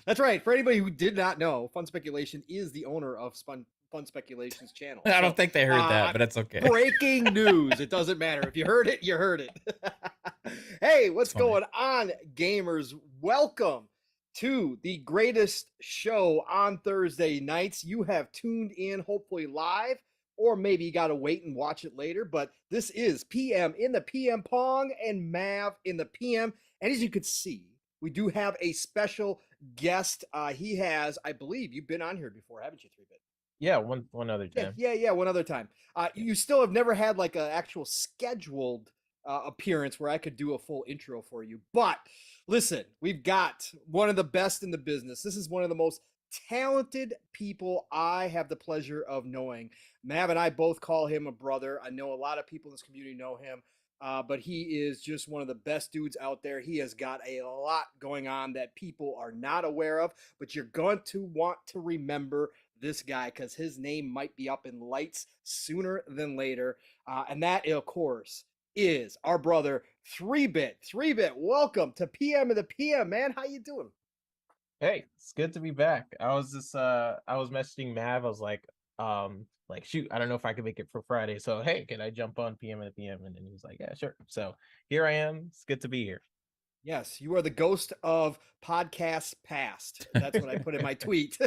That's right. For anybody who did not know, Fun Speculation is the owner of Fun Speculations channel. I don't So, think they heard that, but it's okay. breaking news. It doesn't matter. If you heard it, you heard it. Hey, It's what's funny. going on, gamers? Welcome to the greatest show on Thursday nights. You have tuned in, hopefully live, or maybe you got to wait and watch it later. But this is PM in the PM Pong and Mav in the PM. And as you can see, we do have a special guest. He has, I believe, you've been on here before, haven't you, 3-Bit? Yeah, one other time. Yeah, one other time. You still have never had like an actual scheduled appearance where I could do a full intro for you. But listen, we've got one of the best in the business. This is one of the most talented people I have the pleasure of knowing. Mav and I both call him a brother. I know a lot of people in this community know him. But he is just one of the best dudes out there. He has got a lot going on that people are not aware of, but you're going to want to remember this guy because his name might be up in lights sooner than later. And that, of course, is our brother 3-Bit. 3-Bit, welcome to PM of the PM, man. How you doing? Hey, it's good to be back. I was messaging Mav. I was like, shoot, I don't know if I can make it for Friday. So hey, can I jump on PM at PM? And then he was like, yeah, sure. So here I am. It's good to be here. Yes, you are the ghost of podcasts past. That's what I put in my tweet.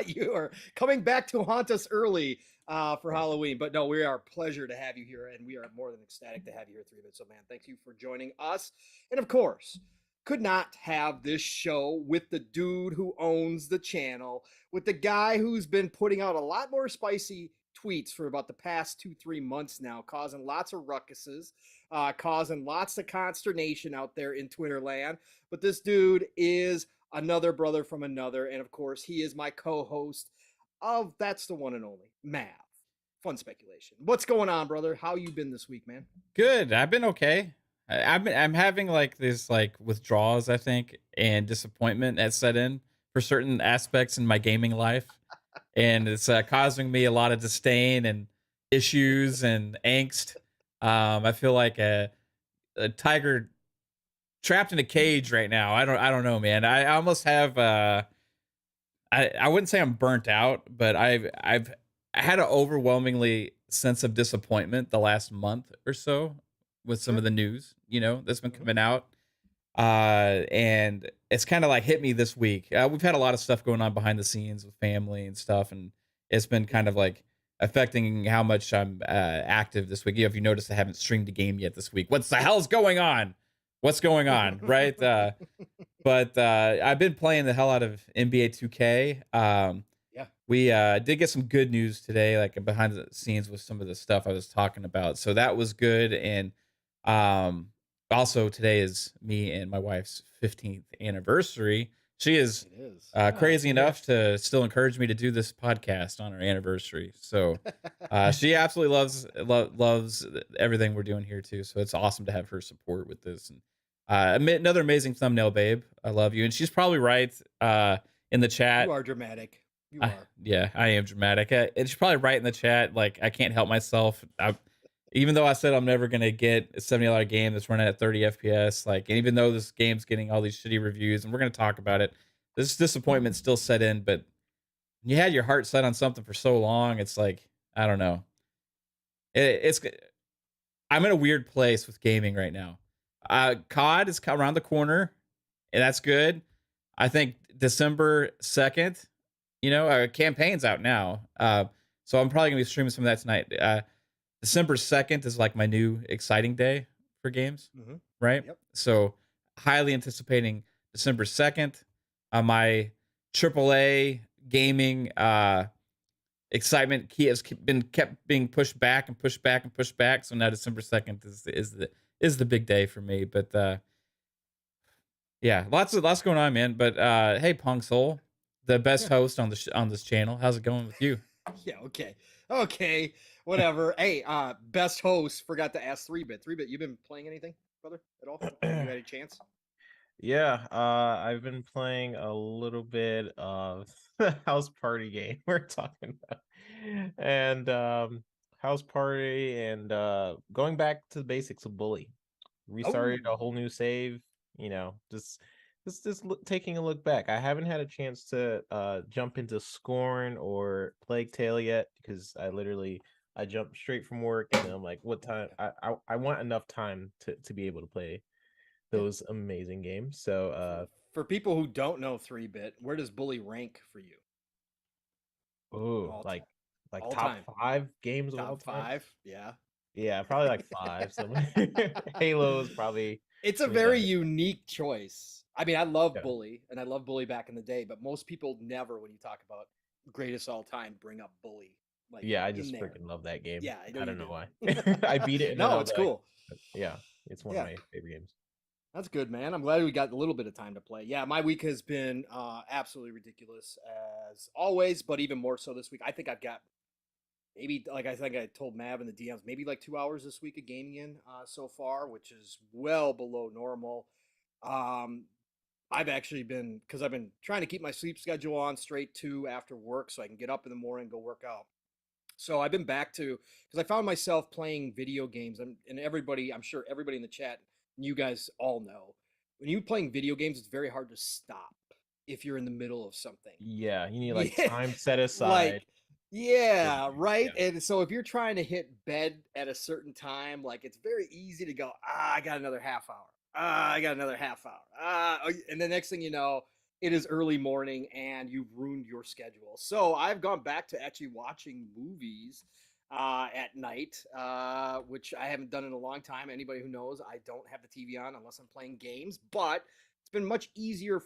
You are coming back to haunt us early for Halloween. But no, we are a pleasure to have you here, and we are more than ecstatic to have you here, 3-Bit. So, man, thank you for joining us. And of course, could not have this show with the dude who owns the channel, with the guy who's been putting out a lot more spicy tweets for about the past 2-3 months now, causing lots of ruckuses, causing lots of consternation out there in Twitter land. But this dude is another brother from another, and of course, he is my co-host of That's the One and Only, Mav. Fun Speculation. What's going on, brother? How you been this week, man? Good. I've been okay. I'm having like this like withdrawals, I think, and disappointment that set in for certain aspects in my gaming life, and it's causing me a lot of disdain and issues and angst. I feel like a tiger trapped in a cage right now. I don't know, man. I almost have I wouldn't say I'm burnt out, but I had an overwhelmingly sense of disappointment the last month or so with some Sure. of the news, that's been Mhm. coming out. And it's kind of like hit me this week. We've had a lot of stuff going on behind the scenes with family and stuff, and it's been kind of like affecting how much I'm active this week. If you notice, I haven't streamed a game yet this week. What the hell's going on? What's going on, right? But I've been playing the hell out of NBA 2K. Yeah. We did get some good news today, like behind the scenes with some of the stuff I was talking about. So that was good. And also today is me and my wife's 15th anniversary. She is It is. crazy enough to still encourage me to do this podcast on our anniversary. So she absolutely loves everything we're doing here too. So it's awesome to have her support with this. And another amazing thumbnail, babe. I love you. And she's probably right in the chat. You are dramatic. You are. Yeah, I am dramatic. And she's probably right in the chat. Like, I can't help myself. Even though I said I'm never gonna get a $70 game that's running at 30 FPS, like, and even though this game's getting all these shitty reviews, and we're gonna talk about it, this disappointment still set in. But you had your heart set on something for so long, it's like, I don't know. It's I'm in a weird place with gaming right now. COD is around the corner, and that's good. I think December 2nd, campaign's out now. So I'm probably gonna be streaming some of that tonight. December 2nd is like my new exciting day for games, Mhm. right? Yep. So highly anticipating December 2nd. My AAA gaming excitement key has kept being pushed back and pushed back and pushed back. So now December 2nd is the big day for me. But yeah, lots going on, man. But hey, Pong Soul, the best Yeah. host on this channel. How's it going with you? Yeah, okay, whatever. Hey, best host, forgot to ask 3-Bit. 3-Bit, you been playing anything, brother, at all? Have you had a chance? Yeah, I've been playing a little bit of the house party game we're talking about. And house party and going back to the basics of bully. Restarted a whole new save, just taking a look back. I haven't had a chance to jump into Scorn or Plague Tale yet because I jumped straight from work and then I'm like, what time? I want enough time to be able to play those amazing games. So For people who don't know 3-bit, where does Bully rank for you? oh, All like all top time. 5 games of all Top time. 5, yeah. Yeah, probably like 5. So Halo is probably It's a between very that. unique choice. I mean, I love Yeah. Bully, and I love Bully back in the day, but most people never, when you talk about greatest all time, bring up Bully like Yeah, I in just there. freaking love that game. Yeah, I know I you don't know why. do. I beat it and then I No, was it's like, cool. yeah, it's one of Yeah, my favorite games. that's good, man. I'm glad we got a little bit of time to play. Yeah, my week has been absolutely ridiculous as always, but even more so this week. I think I've got maybe, like I think I told Mav in the DMs, maybe like 2 hours this week of gaming in so far, which is well below normal. Um, I've actually been, because I've been trying to keep my sleep schedule on straight to after work so I can get up in the morning and go work out. So I've been back to, because I found myself playing video games, and everybody, I'm sure everybody in the chat, and you guys all know, when you're playing video games, it's very hard to stop if you're in the middle of something. Yeah, you need like Yeah, time set aside. like, yeah, Yeah. right. And so if you're trying to hit bed at a certain time, like it's very easy to go, I got another half hour. I got another half hour. And the next thing you know, it is early morning and you've ruined your schedule. So I've gone back to actually watching movies at night, which I haven't done in a long time. Anybody who knows, I don't have the TV on unless I'm playing games, but it's been much easier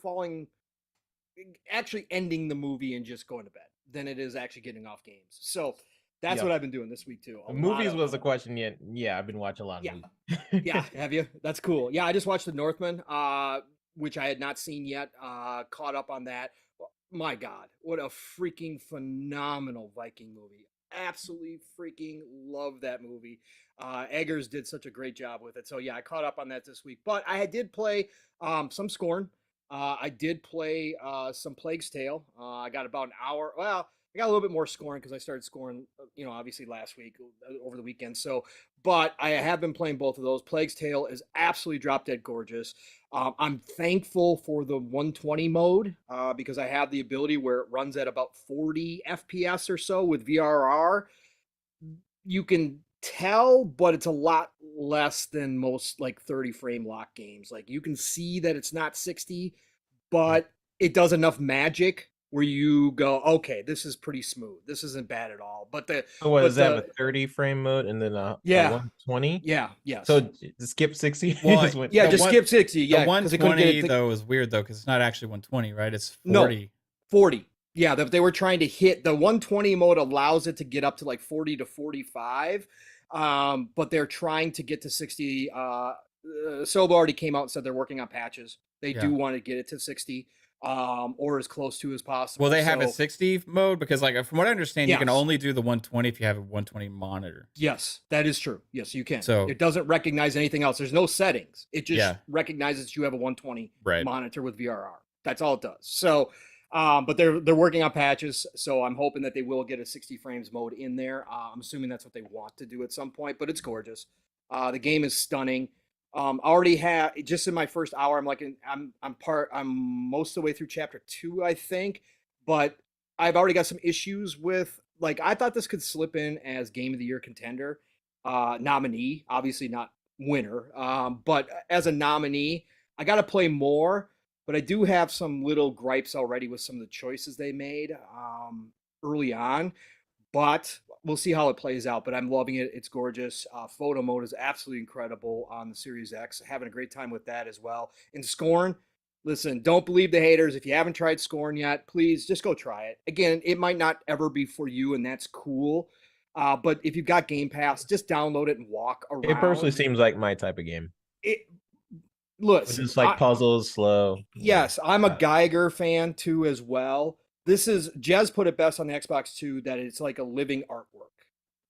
actually ending the movie and just going to bed than it is actually getting off games. So that's what Yep. I've been doing this week too. A The lot movies of was the question yet. Yeah, I've been watching a lot of yeah, yeah. movies. Have you? That's cool. Yeah, I just watched The Northman, which I had not seen yet. Caught up on that. My God, what a freaking phenomenal Viking movie! Absolutely freaking love that movie. Eggers did such a great job with it. So yeah, I caught up on that this week. But I did play some Scorn. I did play some Plague's Tale. I got about an hour. Well, I got a little bit more scoring because I started scoring, obviously last week over the weekend. So, but I have been playing both of those. Plague's Tale is absolutely drop dead gorgeous. I'm thankful for the 120 mode because I have the ability where it runs at about 40 FPS or so with VRR. You can tell, but it's a lot less than most like 30 frame lock games. Like you can see that it's not 60, but it does enough magic where you go, okay, this is pretty smooth. This isn't bad at all. But So what does that have the a 30 frame mode and then a yeah, 120? yeah, yes. So skip 60 Well, is when Yeah, the just one skip 60. the Yeah, because they couldn't get 120 it. though is weird though because it's not actually 120, right? It's No, 40. 40. Yeah, they were trying to hit the 120 mode allows it to get up to like 40 to 45. But they're trying to get to 60. Soba already came out and said they're working on patches. They Yeah. do want to get it to 60, or as close to as possible. Will they have a So, 60 mode? Because like from what I understand, you can yes. only do the 120 if you have a 120 monitor. Yes, that is true. Yes, you can. So It doesn't recognize anything else. There's no settings. It just yeah, recognizes you have a 120 right. monitor with VRR. That's all it does. So, but they're working on patches. So I'm hoping that they will get a 60 frames mode in there. I'm assuming that's what they want to do at some point. But it's gorgeous. The game is stunning. Already have just in my first hour. I'm most of the way through chapter 2, I think. But I've already got some issues with, like, I thought this could slip in as game of the year contender, nominee, obviously not winner, but as a nominee, I got to play more. But I do have some little gripes already with some of the choices they made early on. But we'll see how it plays out. But I'm loving it. It's gorgeous. Photo mode is absolutely incredible on the Series X. Having a great time with that as well. In Scorn, listen, don't believe the haters. If you haven't tried Scorn yet, please just go try it. Again, it might not ever be for you, and that's cool. But if you've got Game Pass, just download it and walk around. It personally seems like my type of game. Look, It's just like puzzles, slow. Yes, I'm a Geiger fan too as well. Jez put it best on the Xbox 2 that it's like a living artwork.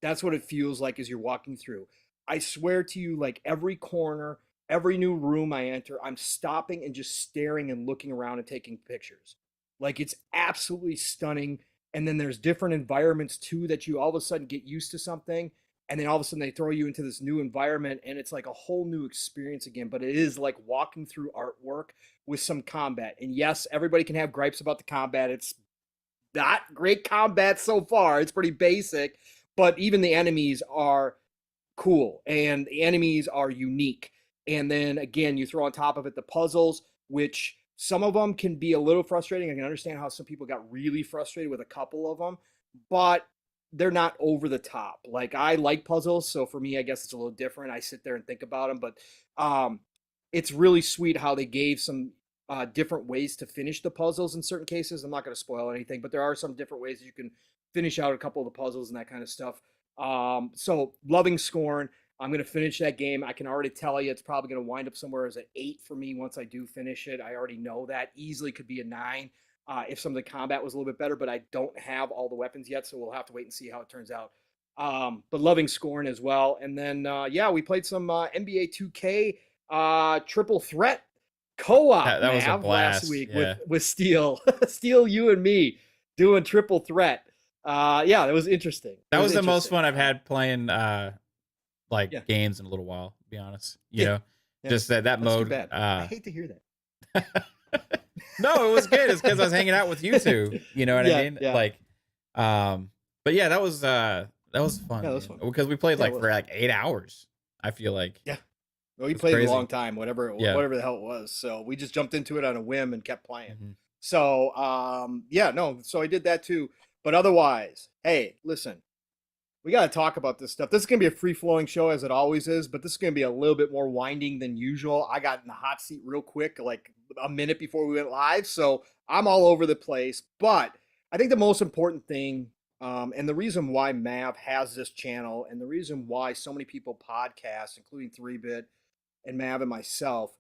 That's what it feels like as you're walking through. I swear to you, like every corner, every new room I enter, I'm stopping and just staring and looking around and taking pictures. Like it's absolutely stunning. And then there's different environments too that you all of a sudden get used to something. and then all of a sudden they throw you into this new environment and it's like a whole new experience again. But it is like walking through artwork with some combat. And yes, everybody can have gripes about the combat. It's not great combat so far. It's pretty basic, but even the enemies are cool and the enemies are unique. And then again, you throw on top of it the puzzles, which some of them can be a little frustrating. I can understand how some people got really frustrated with a couple of them, but they're not over the top. Like, I like puzzles, so for me, I guess it's a little different. I sit there and think about them, but it's really sweet how they gave some different ways to finish the puzzles in certain cases. I'm not going to spoil anything, but there are some different ways that you can finish out a couple of the puzzles and that kind of stuff. So loving Scorn. I'm going to finish that game. I can already tell you it's probably going to wind up somewhere as an 8 for me once I do finish it. I already know that. Easily could be a 9 if some of the combat was a little bit better, but I don't have all the weapons yet, so we'll have to wait and see how it turns out. But loving Scorn as well. And then, yeah, we played some NBA 2K Triple Threat co-op That was a blast. last week Yeah. with Steel. Steel, you and me doing Triple Threat. Yeah, that was interesting. That was the most fun I've had playing games in a little while, to be honest. You know, just that That's mode. too bad. I hate to hear that. No, it was good. It's because I was hanging out with you two. You know what I mean? Yeah. Like, but yeah, that was fun. Yeah, that was fun. Because we played Yeah, for 8 hours. I feel like. Yeah. Well, we It's played crazy. a long time, whatever the hell it was. So we just jumped into it on a whim and kept playing. Mhm. So so I did that too. But otherwise, hey, listen, we got to talk about this stuff. This is going to be a free-flowing show as it always is, but this is going to be a little bit more winding than usual. I got in the hot seat real quick, like a minute before we went live, so I'm all over the place. But I think the most important thing, and the reason why Mav has this channel, and the reason why so many people podcast, including 3-Bit and Mav and myself,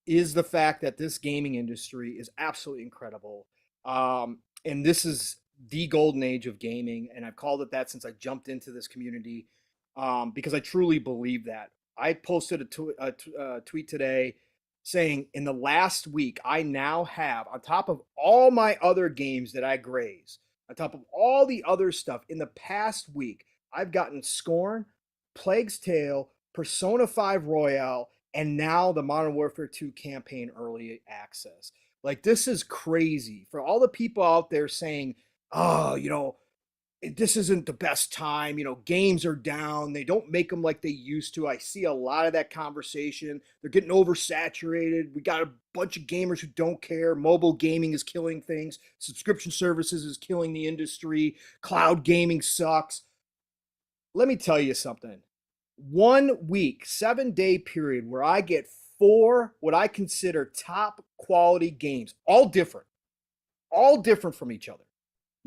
is the fact that this gaming industry is absolutely incredible. And this is the golden age of gaming, and I've called it that since I jumped into this community, because I truly believe that. I posted a tweet today saying in the last week, I now have, on top of all my other games that I graze, on top of all the other stuff, in the past week, I've gotten Scorn, Plague's Tale, Persona 5 Royale, and now the Modern Warfare 2 campaign early access. Like, this is crazy. For all the people out there saying, oh, this isn't the best time, games are down, they don't make them like they used to. I see a lot of that conversation. They're getting oversaturated. We got a bunch of gamers who don't care. Mobile gaming is killing things. Subscription services is killing the industry. Cloud gaming sucks. Let me tell you something. 1 week, 7-day period where I get 4 what I consider top quality games, all different from each other.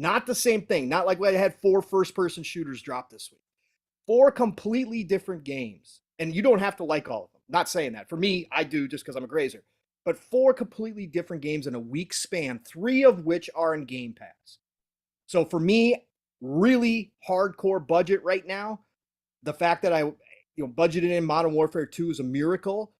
Not the same thing. Not like I had 4 first-person shooters drop this week. 4 completely different games. And you don't have to like all of them. Not saying that. For me, I do just because I'm a grazer. But 4 completely different games in a week span, 3 of which are in Game Pass. So for me, really hardcore budget right now. The fact that I budgeted in Modern Warfare 2 is a miracle.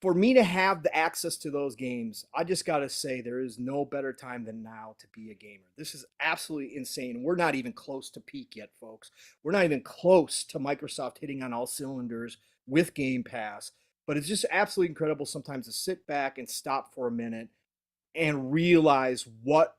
For me to have the access to those games, I just got to say there is no better time than now to be a gamer. This is absolutely insane. We're not even close to peak yet, folks. We're not even close to Microsoft hitting on all cylinders with Game Pass. But it's just absolutely incredible sometimes to sit back and stop for a minute and realize what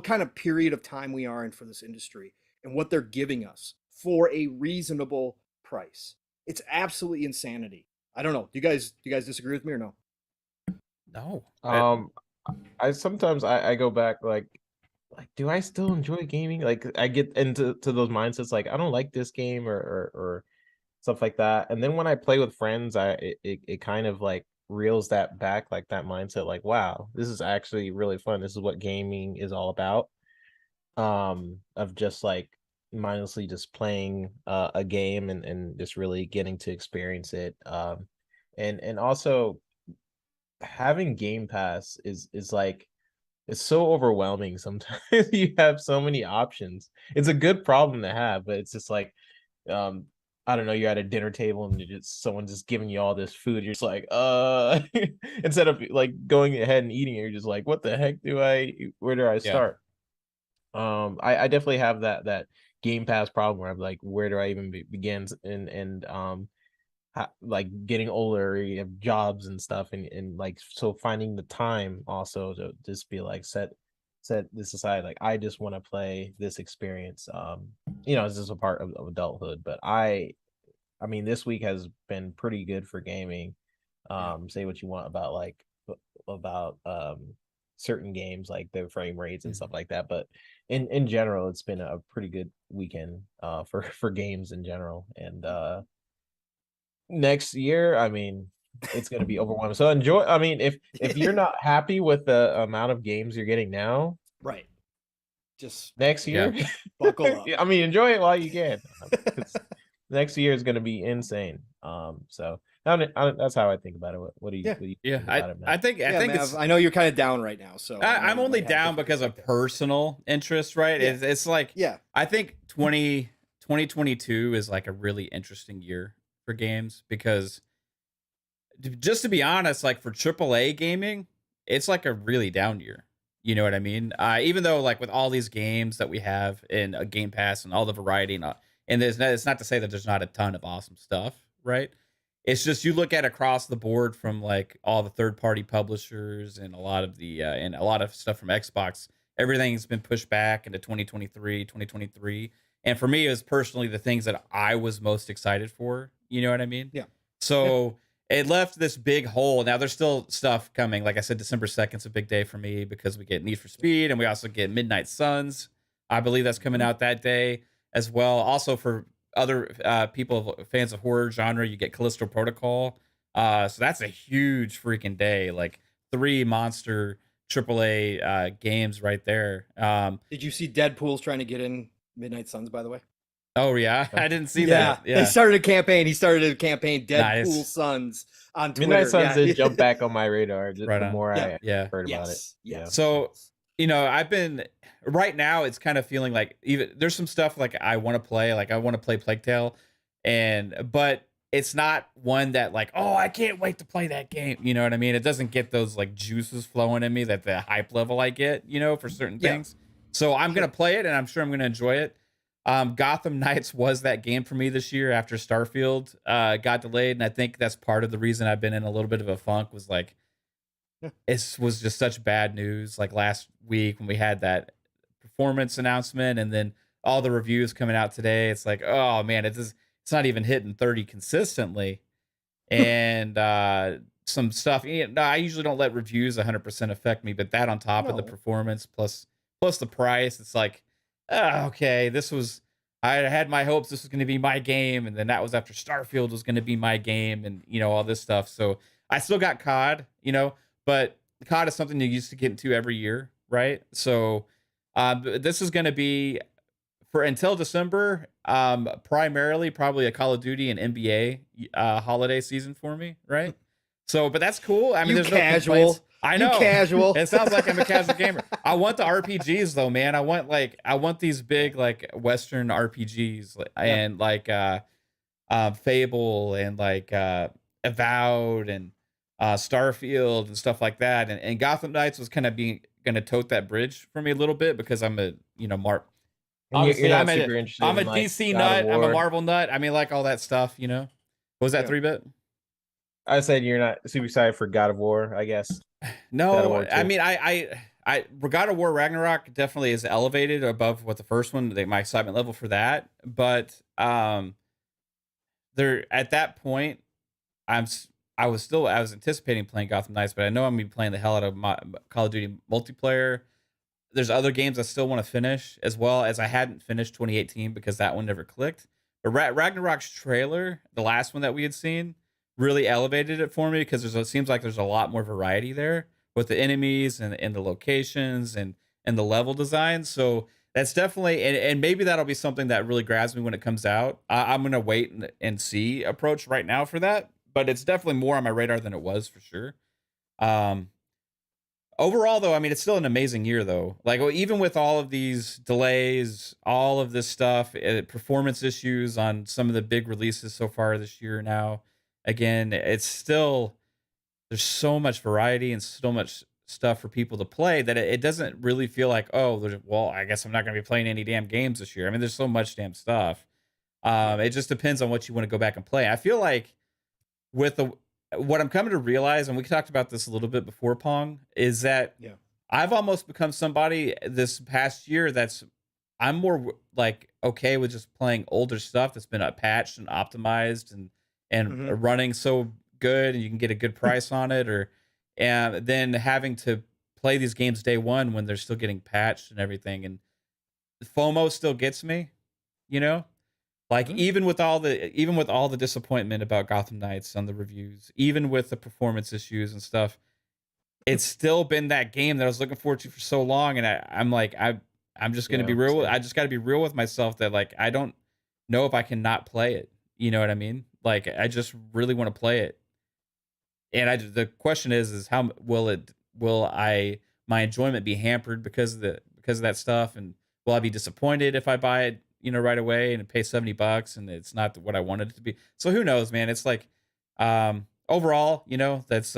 kind of period of time we are in for this industry and what they're giving us for a reasonable price. It's absolutely insanity. I don't know. Do you guys disagree with me or no? No. I sometimes I go back like do I still enjoy gaming? Like I get into those mindsets like I don't like this game or stuff like that. And then when I play with friends, it kind of like reels that back, like that mindset, like wow, this is actually really fun. This is what gaming is all about. Of just like mindlessly just playing a game and just really getting to experience it. And also having Game Pass is like it's so overwhelming sometimes. You have so many options. It's a good problem to have, but it's just like I don't know, you're at a dinner table and someone just giving you all this food. You're just like, instead of like going ahead and eating it, you're just like, what the heck where do I start? I definitely have that Game Pass problem where I'm like, where do I even begin? And like getting older, you have jobs and stuff, and like so finding the time also to just be like set this aside. Like I just want to play this experience. It's just a part of adulthood. But I mean, this week has been pretty good for gaming. Say what you want about about certain games like the frame rates and stuff like that, but in general it's been a pretty good weekend for games in general. And next year, I mean, it's going to be overwhelming. So enjoy. I mean, if you're not happy with the amount of games you're getting now, right, just next year, buckle up. I mean, enjoy it while you can. Next year is going to be insane. So that's how I think about it. What do you think about it, Matt? I think Mav, I know you're kind of down right now, so I'm only down because of personal interest, right? Yeah. It's like, yeah, I think 2022 is like a really interesting year for games because, just to be honest, like for AAA gaming, it's like a really down year. You know what I mean? Even though like with all these games that we have in a Game Pass and all the variety, and it's not to say that there's not a ton of awesome stuff, right? It's just you look at across the board from like all the third party publishers and a lot of the and a lot of stuff from Xbox. Everything's been pushed back into 2023. And for me, it was personally the things that I was most excited for. You know what I mean? Yeah. So it left this big hole. Now there's still stuff coming. Like I said, December 2nd is a big day for me because we get Need for Speed and we also get Midnight Suns. I believe that's coming out that day as well. Also for other people, fans of horror genre, you get Callisto Protocol. So that's a huge freaking day. Like 3 monster AAA games right there. Did you see Deadpool's trying to get in Midnight Suns, by the way? Oh yeah, I didn't see that. Yeah, they started a campaign. He started a campaign, Deadpool Nice. Suns on Twitter. Midnight Suns did jump back on my radar the more I heard about it. Yeah. So, I've been right now. It's kind of feeling like even there's some stuff like I want to play. Like I want to play Plague Tale, but it's not one that like, oh, I can't wait to play that game. You know what I mean? It doesn't get those like juices flowing in me that the hype level I get, for certain things. So I'm gonna play it, and I'm sure I'm gonna enjoy it. Gotham Knights was that game for me this year after Starfield got delayed, and I think that's part of the reason I've been in a little bit of a funk. Was like, it was just such bad news. Like last week when we had that performance announcement, and then all the reviews coming out today, it's like, oh man, it's not even hitting 30 consistently, and some stuff. I usually don't let reviews 100% affect me, but that on top of the performance plus the price, it's like, okay, I had my hopes this was going to be my game, and then that was after Starfield was going to be my game, and all this stuff. So I still got COD, but COD is something you used to get into every year, right? So this is going to be for until December, primarily probably a Call of Duty and NBA holiday season for me, right? So, but that's cool. I mean, there's casual. no complaints. I know. Casual. It sounds like I'm a casual gamer. I want the RPGs though, man. I want these big like Western RPGs and like Fable and like Avowed and Starfield and stuff like that. And Gotham Knights was kind of gonna tote that bridge for me a little bit because I'm a obviously I'm a DC nut. I'm a Marvel nut. I mean, like all that stuff. What was that 3-bit? I said you're not super excited for God of War, I guess. No, I mean, I God of War Ragnarok definitely is elevated above what the first one. My excitement level for that, but there at that point, I was anticipating playing Gotham Knights, but I know I'm gonna be playing the hell out of my Call of Duty multiplayer. There's other games I still want to finish, as well as I hadn't finished 2018 because that one never clicked. But Ragnarok's trailer, the last one that we had seen, really elevated it for me because it seems like there's a lot more variety there with the enemies and the locations and the level design. So that's definitely, and maybe that'll be something that really grabs me when it comes out. I'm going to wait and see approach right now for that, but it's definitely more on my radar than it was for sure. Overall though, I mean, it's still an amazing year though. Like even with all of these delays, all of this stuff, performance issues on some of the big releases so far this year now, again, it's still, there's so much variety and so much stuff for people to play that it doesn't really feel like, oh, well, I guess I'm not going to be playing any damn games this year. I mean, there's so much damn stuff. It just depends on what you want to go back and play. I feel like with what I'm coming to realize, and we talked about this a little bit before, Pong, is that I've almost become somebody this past year I'm more like okay with just playing older stuff that's been patched and optimized and running so good, and you can get a good price on it, and then having to play these games day one when they're still getting patched and everything. And FOMO still gets me, you know. Like even with all the disappointment about Gotham Knights on the reviews, even with the performance issues and stuff, it's still been that game that I was looking forward to for so long. And I'm just gonna be real. I just got to be real with myself that like I don't know if I can not play it. You know what I mean? Like I just really want to play it. And the question is how will my enjoyment be hampered because of that stuff, and will I be disappointed if I buy it, you know, right away and pay $70 and it's not what I wanted it to be? So who knows, man? It's like overall, you know, that's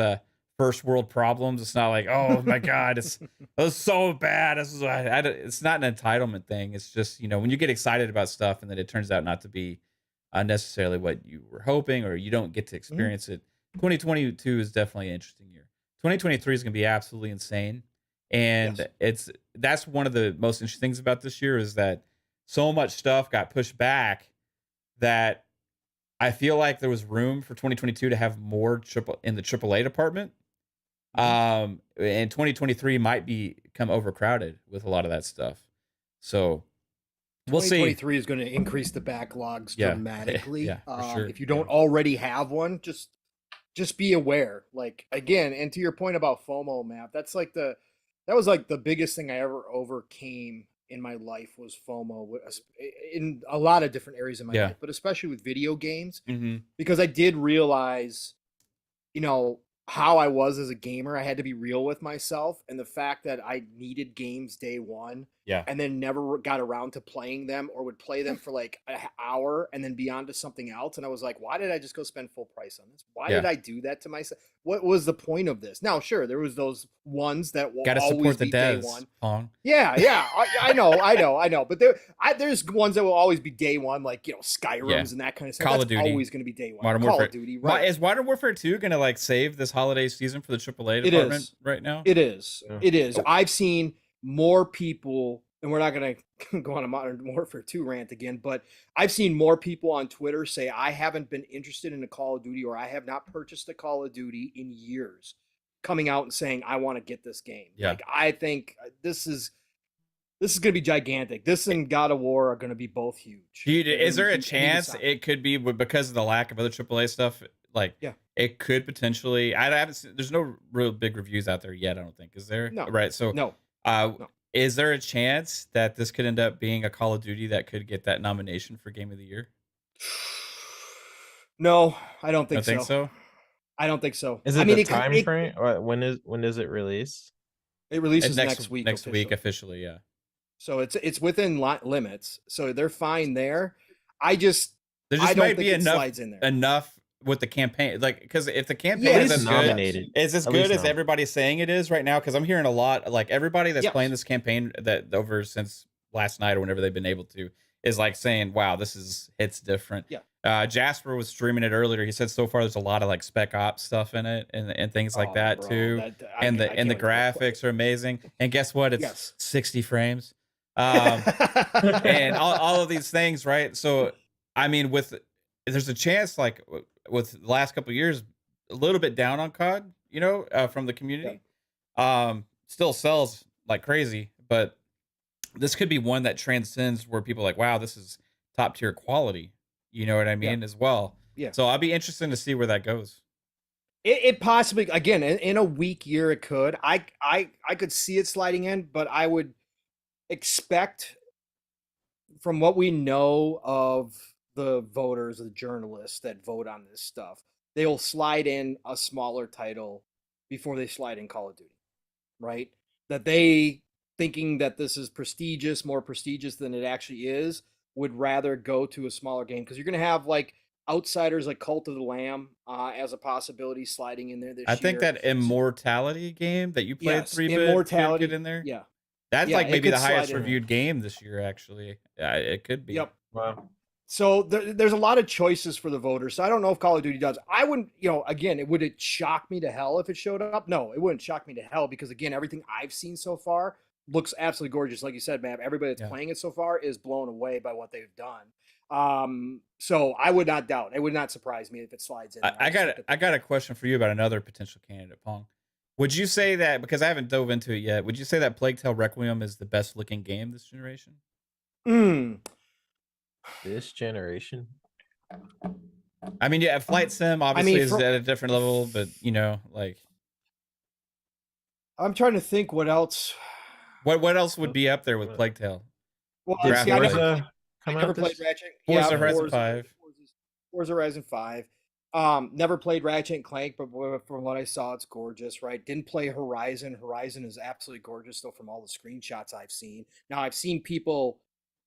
first world problems. It's not like, oh my god, it was so bad. It's not an entitlement thing. It's just, you know, when you get excited about stuff and then it turns out not to be necessarily what you were hoping, or you don't get to experience it. 2022 is definitely an interesting year. 2023 is going to be absolutely insane. And that's one of the most interesting things about this year is that so much stuff got pushed back that I feel like there was room for 2022 to have more in the AAA department. And 2023 might become overcrowded with a lot of that stuff. So we'll see. 2023 is going to increase the backlogs dramatically. For sure. If you don't already have one, just be aware. Like again, and to your point about FOMO, Matt, that was like the biggest thing I ever overcame in my life was FOMO in a lot of different areas of my life, but especially with video games, because I did realize, you know, how I was as a gamer. I had to be real with myself, and the fact that I needed games day one, and then never got around to playing them, or would play them for like an hour and then be on to something else. And I was like, why did I just go spend full price on this? Why did I do that to myself? What was the point of this? Now, sure, there was those ones that will always be day one. Pong. Yeah, I know. But there's ones that will always be day one, like, you know, Skyrims and that kind of stuff. Call of Duty. Always going to be day one. Modern Call Warfare. of Duty, right? Is Modern Warfare 2 going to like save this holiday season for the AAA department right now? It is. It is. I've seen more people, and we're not going to go on a Modern Warfare 2 rant again, but I've seen more people on Twitter say, I haven't been interested in a Call of Duty, or I have not purchased a Call of Duty in years, coming out and saying, I want to get this game. Like, I think this is going to be gigantic. This and God of War are going to be both huge. Dude, is there a chance it could be because of the lack of other AAA stuff? Like, it could potentially. I haven't seen, there's no real big reviews out there yet, I don't think. Is there? No. Right. So, no. Is there a chance that this could end up being a Call of Duty that could get that nomination for Game of the Year? No, I don't think so. I don't think so. Is it the time frame? Or when does it release? It releases next week. Next week officially, yeah. So it's within limits. So they're fine there. There just might be enough with the campaign, like, because if the campaign is as good as everybody's saying it is right now, because I'm hearing a lot, like everybody that's playing this campaign that over since last night or whenever they've been able to is like saying, wow, it's different. Jasper was streaming it earlier. He said so far there's a lot of like spec ops stuff in it and things like that too. And the graphics are amazing. And guess what? It's 60 frames. And all of these things, right? So I mean, there's a chance, like with the last couple of years, a little bit down on COD, you know, from the community. Still sells like crazy, but this could be one that transcends where people are like, wow, this is top tier quality. You know what I mean? As well. Yeah. So I'll be interested to see where that goes. It possibly, again, in a weak year, it could. I could see it sliding in, but I would expect, from what we know of the voters, the journalists that vote on this stuff, they will slide in a smaller title before they slide in Call of Duty, right? That they, thinking that this is prestigious, more prestigious than it actually is, would rather go to a smaller game, because you're going to have like Outsiders like Cult of the Lamb as a possibility sliding in there this I year. think that Immortality game that you played Yes, 3-bit could get Immortality. in there. Yeah, That's yeah, like it maybe could the slide highest in there. reviewed game this year, actually. Yeah, it could be. Yep. Wow. So there's a lot of choices for the voters. So I don't know if Call of Duty does. I wouldn't, again, would it shock me to hell if it showed up? No, it wouldn't shock me to hell because again, everything I've seen so far looks absolutely gorgeous. Like you said, man, everybody that's playing it so far is blown away by what they've done. So I would not doubt. It would not surprise me if it slides in. I got a question for you about another potential candidate, Pong. Would you say that, because I haven't dove into it yet, would you say that Plague Tale Requiem is the best looking game this generation? This generation? I mean, yeah, Flight Sim obviously is from- at a different level, but like, I'm trying to think what else. What else would be up there with Plague Tale? Well, Did see, I Forza never played Ratchet. Forza Horizon 5. Forza Horizon 5. Never played Ratchet and Clank, but from what I saw, it's gorgeous, right? Didn't play Horizon. Horizon is absolutely gorgeous, though, from all the screenshots I've seen. Now, I've seen people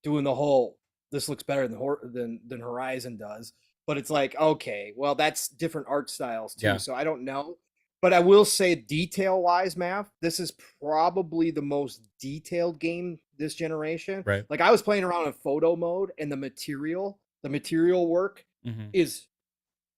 doing the whole, this looks better than Horizon does, but it's like, okay, well, that's different art styles, too, so I don't know. But I will say, detail-wise, Mav, this is probably the most detailed game this generation. Right. Like, I was playing around in photo mode, and the material work is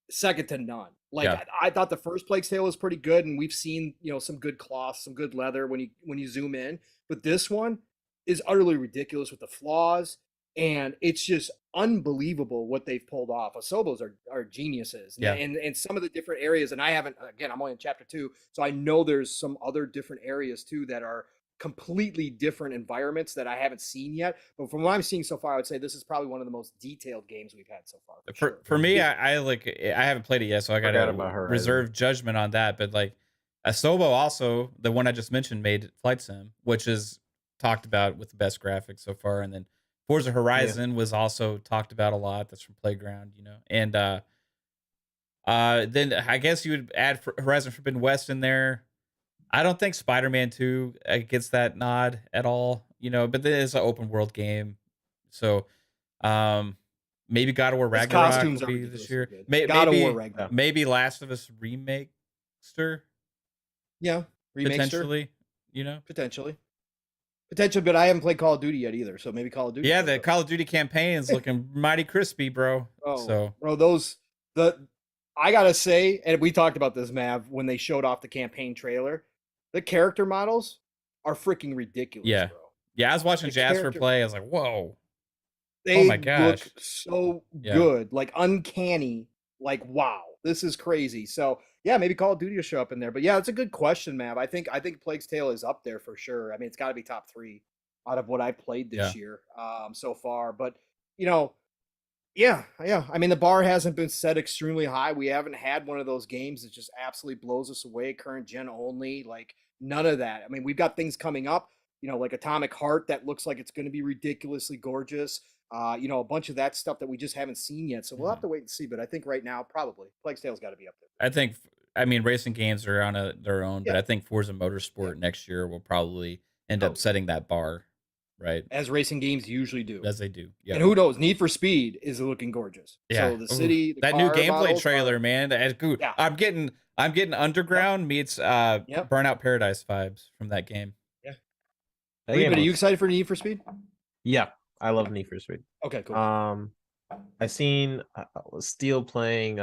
second to none. Like, I thought the first Plague Tale was pretty good, and we've seen, some good cloth, some good leather when you zoom in. But this one is utterly ridiculous with the flaws, and it's just unbelievable what they've pulled off. Asobos are geniuses. And some of the different areas, and I'm only in chapter 2, so I know there's some other different areas too that are completely different environments that I haven't seen yet. But from what I'm seeing so far, I would say this is probably one of the most detailed games we've had so far. For me, I haven't played it yet, so I got to reserve judgment on that. But like, Asobo also, the one I just mentioned, made Flight Sim, which is talked about with the best graphics so far, and then Forza Horizon was also talked about a lot. That's from Playground, and then I guess you would add Horizon Forbidden West in there. I don't think Spider-Man 2 gets that nod at all, but it is an open world game, so maybe God of War Ragnarok will be this year. God of War Ragnarok. Maybe Last of Us Remakester. Yeah, potentially. Potentially, but I haven't played Call of Duty yet either, so maybe Call of Duty. Yeah, the Call of Duty campaign is looking mighty crispy, bro. Bro, I gotta say, and we talked about this, Mav, when they showed off the campaign trailer, the character models are freaking ridiculous, bro. Yeah, I was watching Jasper play. I was like, whoa. Oh my gosh. Look so good. Like uncanny. Like, wow, this is crazy. So yeah, maybe Call of Duty will show up in there. But yeah, it's a good question, Mav. I think Plague's Tale is up there for sure. I mean, it's gotta be top 3 out of what I've played this year so far. But yeah. I mean, the bar hasn't been set extremely high. We haven't had one of those games that just absolutely blows us away, current gen only. Like, none of that. I mean, we've got things coming up, like Atomic Heart that looks like it's going to be ridiculously gorgeous. A bunch of that stuff that we just haven't seen yet. So we'll have to wait and see. But I think right now, probably Plague's Tale's got to be up there. I mean, racing games are on their own, but I think Forza Motorsport next year will probably end up setting that bar. Right, as racing games usually do, as they do. And who knows? Need for Speed is looking gorgeous. So the city, that new gameplay trailer, man. I'm getting Underground meets Burnout Paradise vibes from that game. Yeah. Are you excited for Need for Speed? Yeah, I love Need for Speed. Okay, cool. I seen Steel playing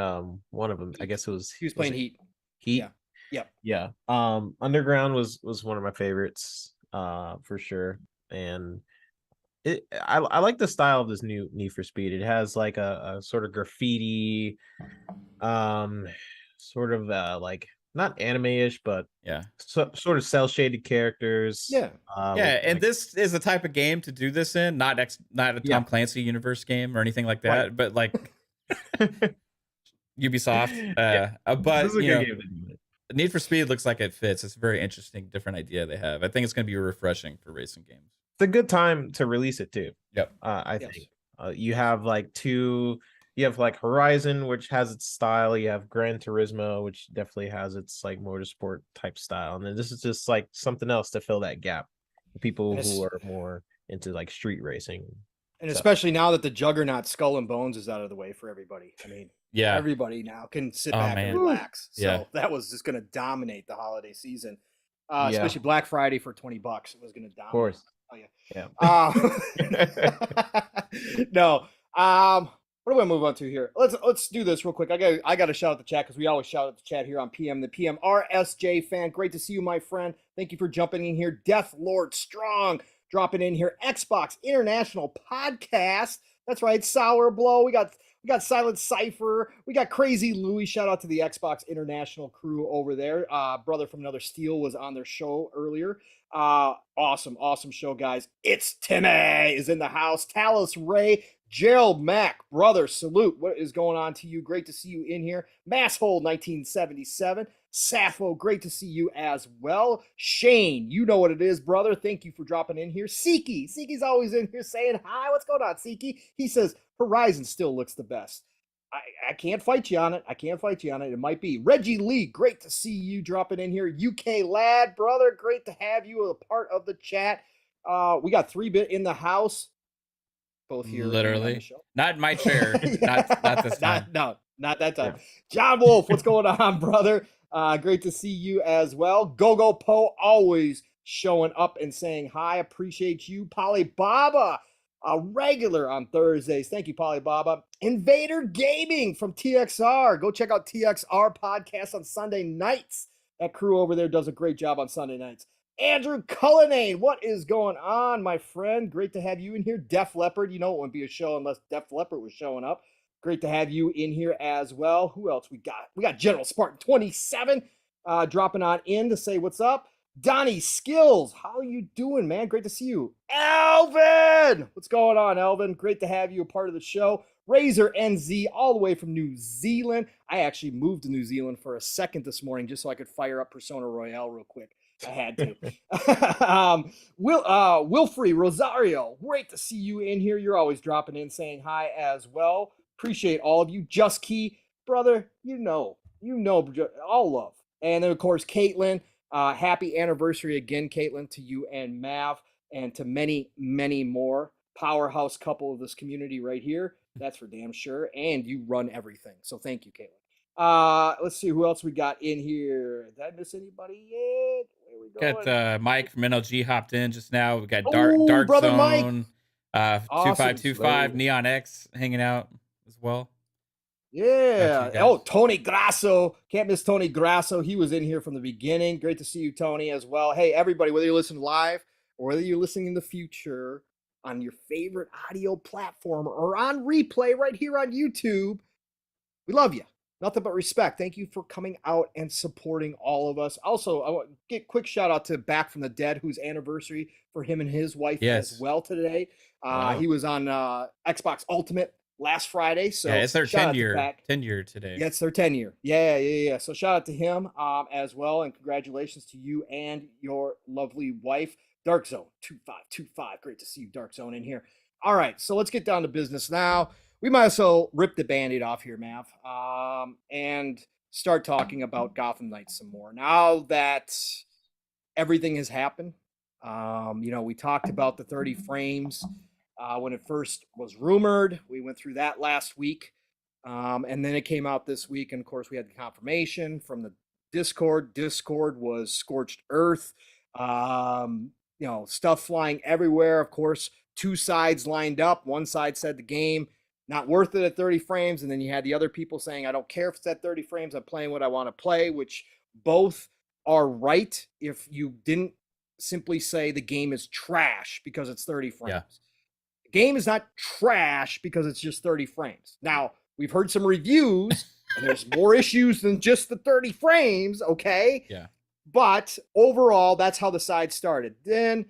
one of them. I guess he was playing Heat. Yeah. Underground was one of my favorites for sure. And I like the style of this new Need for Speed. It has like a sort of graffiti, sort of like not anime-ish, but sort of cel-shaded characters. And this is the type of game to do this in, not a Tom Clancy universe game or anything like that, but like Ubisoft. But Need for Speed looks like it fits. It's a very interesting, different idea they have. I think it's going to be refreshing for racing games. It's a good time to release it too. Yep. I think you have you have like Horizon, which has its style. You have Gran Turismo, which definitely has its like motorsport type style. And then this is just like something else to fill that gap. People who are more into like street racing. And So, especially now that the juggernaut Skull and Bones is out of the way for everybody. I mean, yeah. everybody now can sit Oh, back and man. relax. So Yeah. that was just going to dominate the holiday season, Yeah. especially Black Friday for $20. It was going to dominate. Of course. Oh yeah. Yeah. No. What do I move on to here? Let's do this real quick. I got to shout out the chat because we always shout out the chat here on PM. The PM RSJ fan, great to see you, my friend. Thank you for jumping in here. DeathLordStrong dropping in here. Xbox International Podcast. That's right. Sour Blow. We got Silent Cypher. We got Crazy Louie. Shout out to the Xbox International crew over there. Brother from Another Steel was on their show earlier. Awesome show, guys. It's Timmy is in the house. Talus Ray, Gerald Mack, brother, salute. What is going on to you? Great to see you in here. Masshole 1977. Sappho, great to see you as well. Shane, you know what it is, brother. Thank you for dropping in here. Seeky's always in here saying hi. What's going on, Seeky? He says Horizon still looks the best. I can't fight you on it. It might be. Reggie Lee, great to see you dropping in here. UK lad, brother, great to have you a part of the chat. We got 3-bit in the house. Both here. Literally. Not in my chair. Not this time. Not that time. Yeah. John Wolf, what's going on, brother? Great to see you as well. Go Poe, always showing up and saying hi. Appreciate you. Polly Baba, a regular on Thursdays. Thank you, Polly Baba. Invader Gaming from TXR. Go check out TXR podcast on Sunday nights. That crew over there does a great job on Sunday nights. Andrew Cullinane, what is going on, my friend? Great to have you in here. Def Leopard, you know it wouldn't be a show unless Def Leopard was showing up. Great to have you in here as well. Who else we got? We got General Spartan 27 dropping on in to say what's up. Donnie Skills, how you doing, man? Great to see you. Alvin, what's going on, Alvin? Great to have you a part of the show. Razor NZ, all the way from New Zealand. I actually moved to New Zealand for a second this morning just so I could fire up Persona Royale real quick. I had to. Wilfrey Rosario, great to see you in here. You're always dropping in saying hi as well. Appreciate all of you. Just Key, brother, you know, all love. And then, of course, Kaitlin. Happy anniversary again, Kaitlin, to you and Mav, and to many, many more. Powerhouse couple of this community right here. That's for damn sure. And you run everything. So thank you, Kaitlin. Let's see who else we got in here. Did I miss anybody yet? Where we going? Got Mike from NLG hopped in just now. We got Dark brother Zone, Mike. Awesome. 2525 Neon X hanging out as well. Yeah. Oh, Tony Grasso. Can't miss Tony Grasso. He was in here from the beginning. Great to see you, Tony, as well. Hey, everybody, whether you listen live or whether you're listening in the future on your favorite audio platform or on replay right here on YouTube, we love you. Nothing but respect. Thank you for coming out and supporting all of us. Also, I want to get a quick shout out to Back from the Dead, whose anniversary for him and his wife as well today. Wow. He was on Xbox Ultimate last Friday. So yeah, it's their 10 year today. Yeah, it's their 10 year. Yeah. So shout out to him as well. And congratulations to you and your lovely wife. Dark Zone 2525. Great to see you, Dark Zone, in here. All right, so let's get down to business now. We might as well rip the Band-Aid off here, Mav, and start talking about Gotham Knights some more. Now that everything has happened, we talked about the 30 frames when it first was rumored. We went through that last week, and then it came out this week, and of course we had the confirmation from the Discord. Discord was scorched earth. Stuff flying everywhere. Of course, two sides lined up. One side said the game not worth it at 30 frames, and then you had the other people saying, I don't care if it's at 30 frames, I'm playing what I want to play, which both are right if you didn't simply say the game is trash because it's 30 frames. Yeah. The game is not trash because it's just 30 frames. Now, we've heard some reviews, and there's more issues than just the 30 frames, okay? Yeah. But overall, that's how the side started. Then,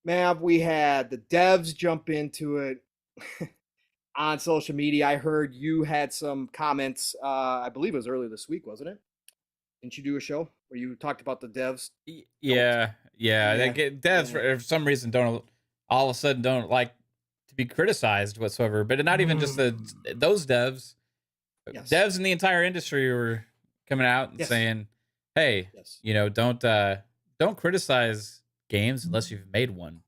Mav, we had the devs jump into it on social media. I heard you had some comments. I believe it was earlier this week, wasn't it? Didn't you do a show where you talked about the devs? Yeah. Devs for some reason don't all of a sudden don't like to be criticized whatsoever. But not even just those devs. Yes. Devs in the entire industry were coming out and saying, "Hey, don't criticize games unless you've made one."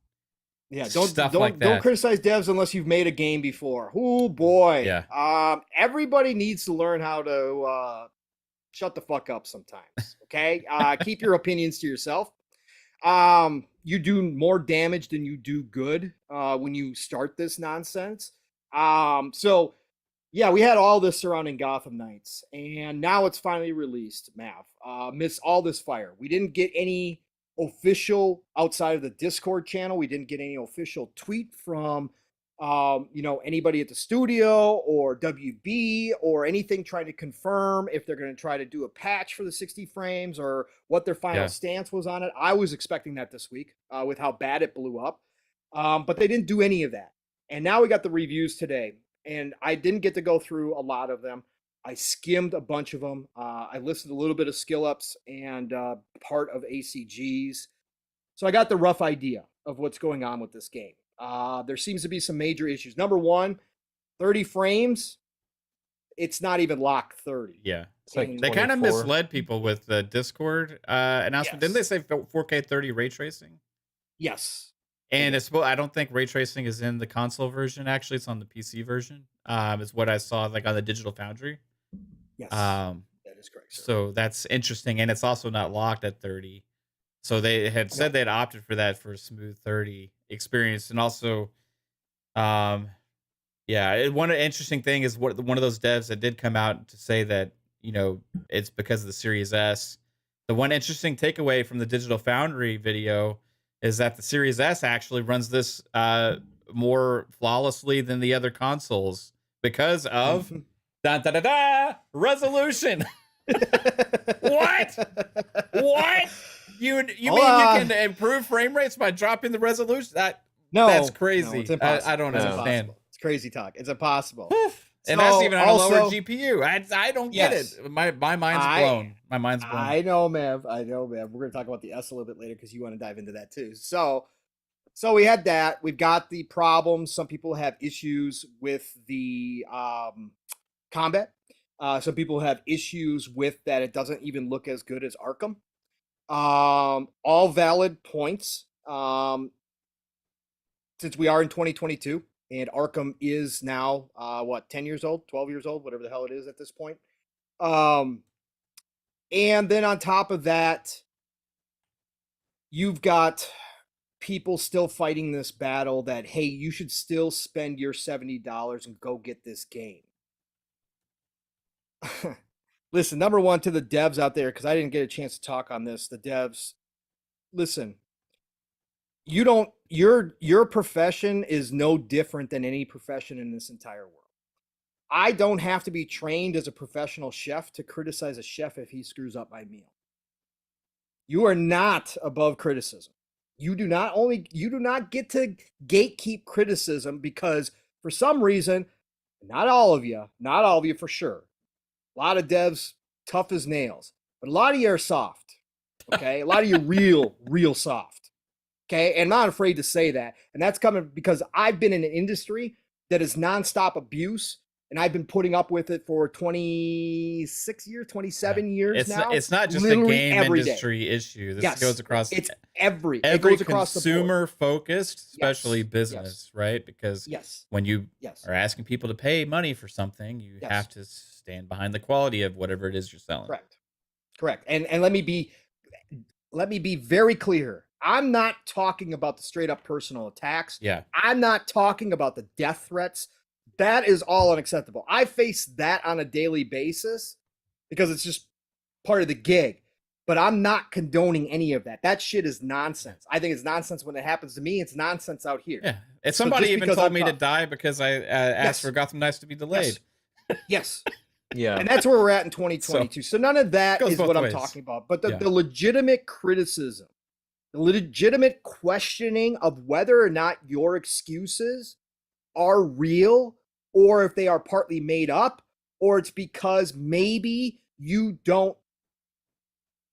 Yeah, don't Stuff don't like don't that. criticize devs unless you've made a game before. Oh boy. Yeah. Everybody needs to learn how to shut the fuck up sometimes. Okay? Keep your opinions to yourself. You do more damage than you do good when you start this nonsense. So yeah, we had all this surrounding Gotham Knights, and now it's finally released, Mav. Miss all this fire. We didn't get any official outside of the Discord channel. We didn't get any official tweet from anybody at the studio or WB or anything trying to confirm if they're going to try to do a patch for the 60 frames or what their final stance was on it. I was expecting that this week with how bad it blew up, but they didn't do any of that. And now we got the reviews today. And I didn't get to go through a lot of them. I skimmed a bunch of them. I listened to a little bit of Skill Ups and part of ACGs. So I got the rough idea of what's going on with this game. There seems to be some major issues. Number one, 30 frames. It's not even locked 30. Yeah. Like They kind of 24. misled people with the Discord announcement. Didn't they say 4K 30 ray tracing? Yes. And it's, I don't think ray tracing is in the console version. Actually, it's on the PC version. Is what I saw like on the Digital Foundry. Yes, that is correct. Sir. So that's interesting, and it's also not locked at 30. So they had said they'd opted for that for a smooth 30 experience, and also, one interesting thing is one of those devs that did come out to say that it's because of the Series S. The one interesting takeaway from the Digital Foundry video is that the Series S actually runs this more flawlessly than the other consoles because of resolution. What? You mean you can improve frame rates by dropping the resolution? That's crazy. No, it's impossible. I don't understand. It's crazy talk. It's impossible. And that's even on a lower GPU. I don't get it. My mind's blown. My mind's blown. I know, Mav. We're going to talk about the S a little bit later because you want to dive into that too. So we had that. We've got the problems. Some people have issues with the combat. Some people have issues with that. It doesn't even look as good as Arkham. All valid points. Since we are in 2022. And Arkham is now, 10 years old, 12 years old, whatever the hell it is at this point. And then on top of that, you've got people still fighting this battle that, hey, you should still spend your $70 and go get this game. Listen, number one, to the devs out there, because I didn't get a chance to talk on this, the devs, listen. Your profession is no different than any profession in this entire world. I don't have to be trained as a professional chef to criticize a chef if he screws up my meal. You are not above criticism. You do not get to gatekeep criticism because for some reason, not all of you for sure. A lot of devs tough as nails, but a lot of you are soft. Okay, a lot of you real soft. Okay, and I'm not afraid to say that. And that's coming because I've been in an industry that is nonstop abuse, and I've been putting up with it for 26 years, 27 years now. It's not just literally a game industry issue. This goes across every it goes across consumer focused, especially business, right? Because when you are asking people to pay money for something, you have to stand behind the quality of whatever it is you're selling. Correct. And let me be very clear. I'm not talking about the straight up personal attacks. Yeah. I'm not talking about the death threats. That is all unacceptable. I face that on a daily basis because it's just part of the gig. But I'm not condoning any of that. That shit is nonsense. I think it's nonsense when it happens to me. It's nonsense out here. Yeah. If somebody even told me to die because I asked for Gotham Knights to be delayed. Yes. Yeah. And that's where we're at in 2022. So none of that is what I'm talking about. But the legitimate criticism, the legitimate questioning of whether or not your excuses are real or if they are partly made up, or it's because maybe you don't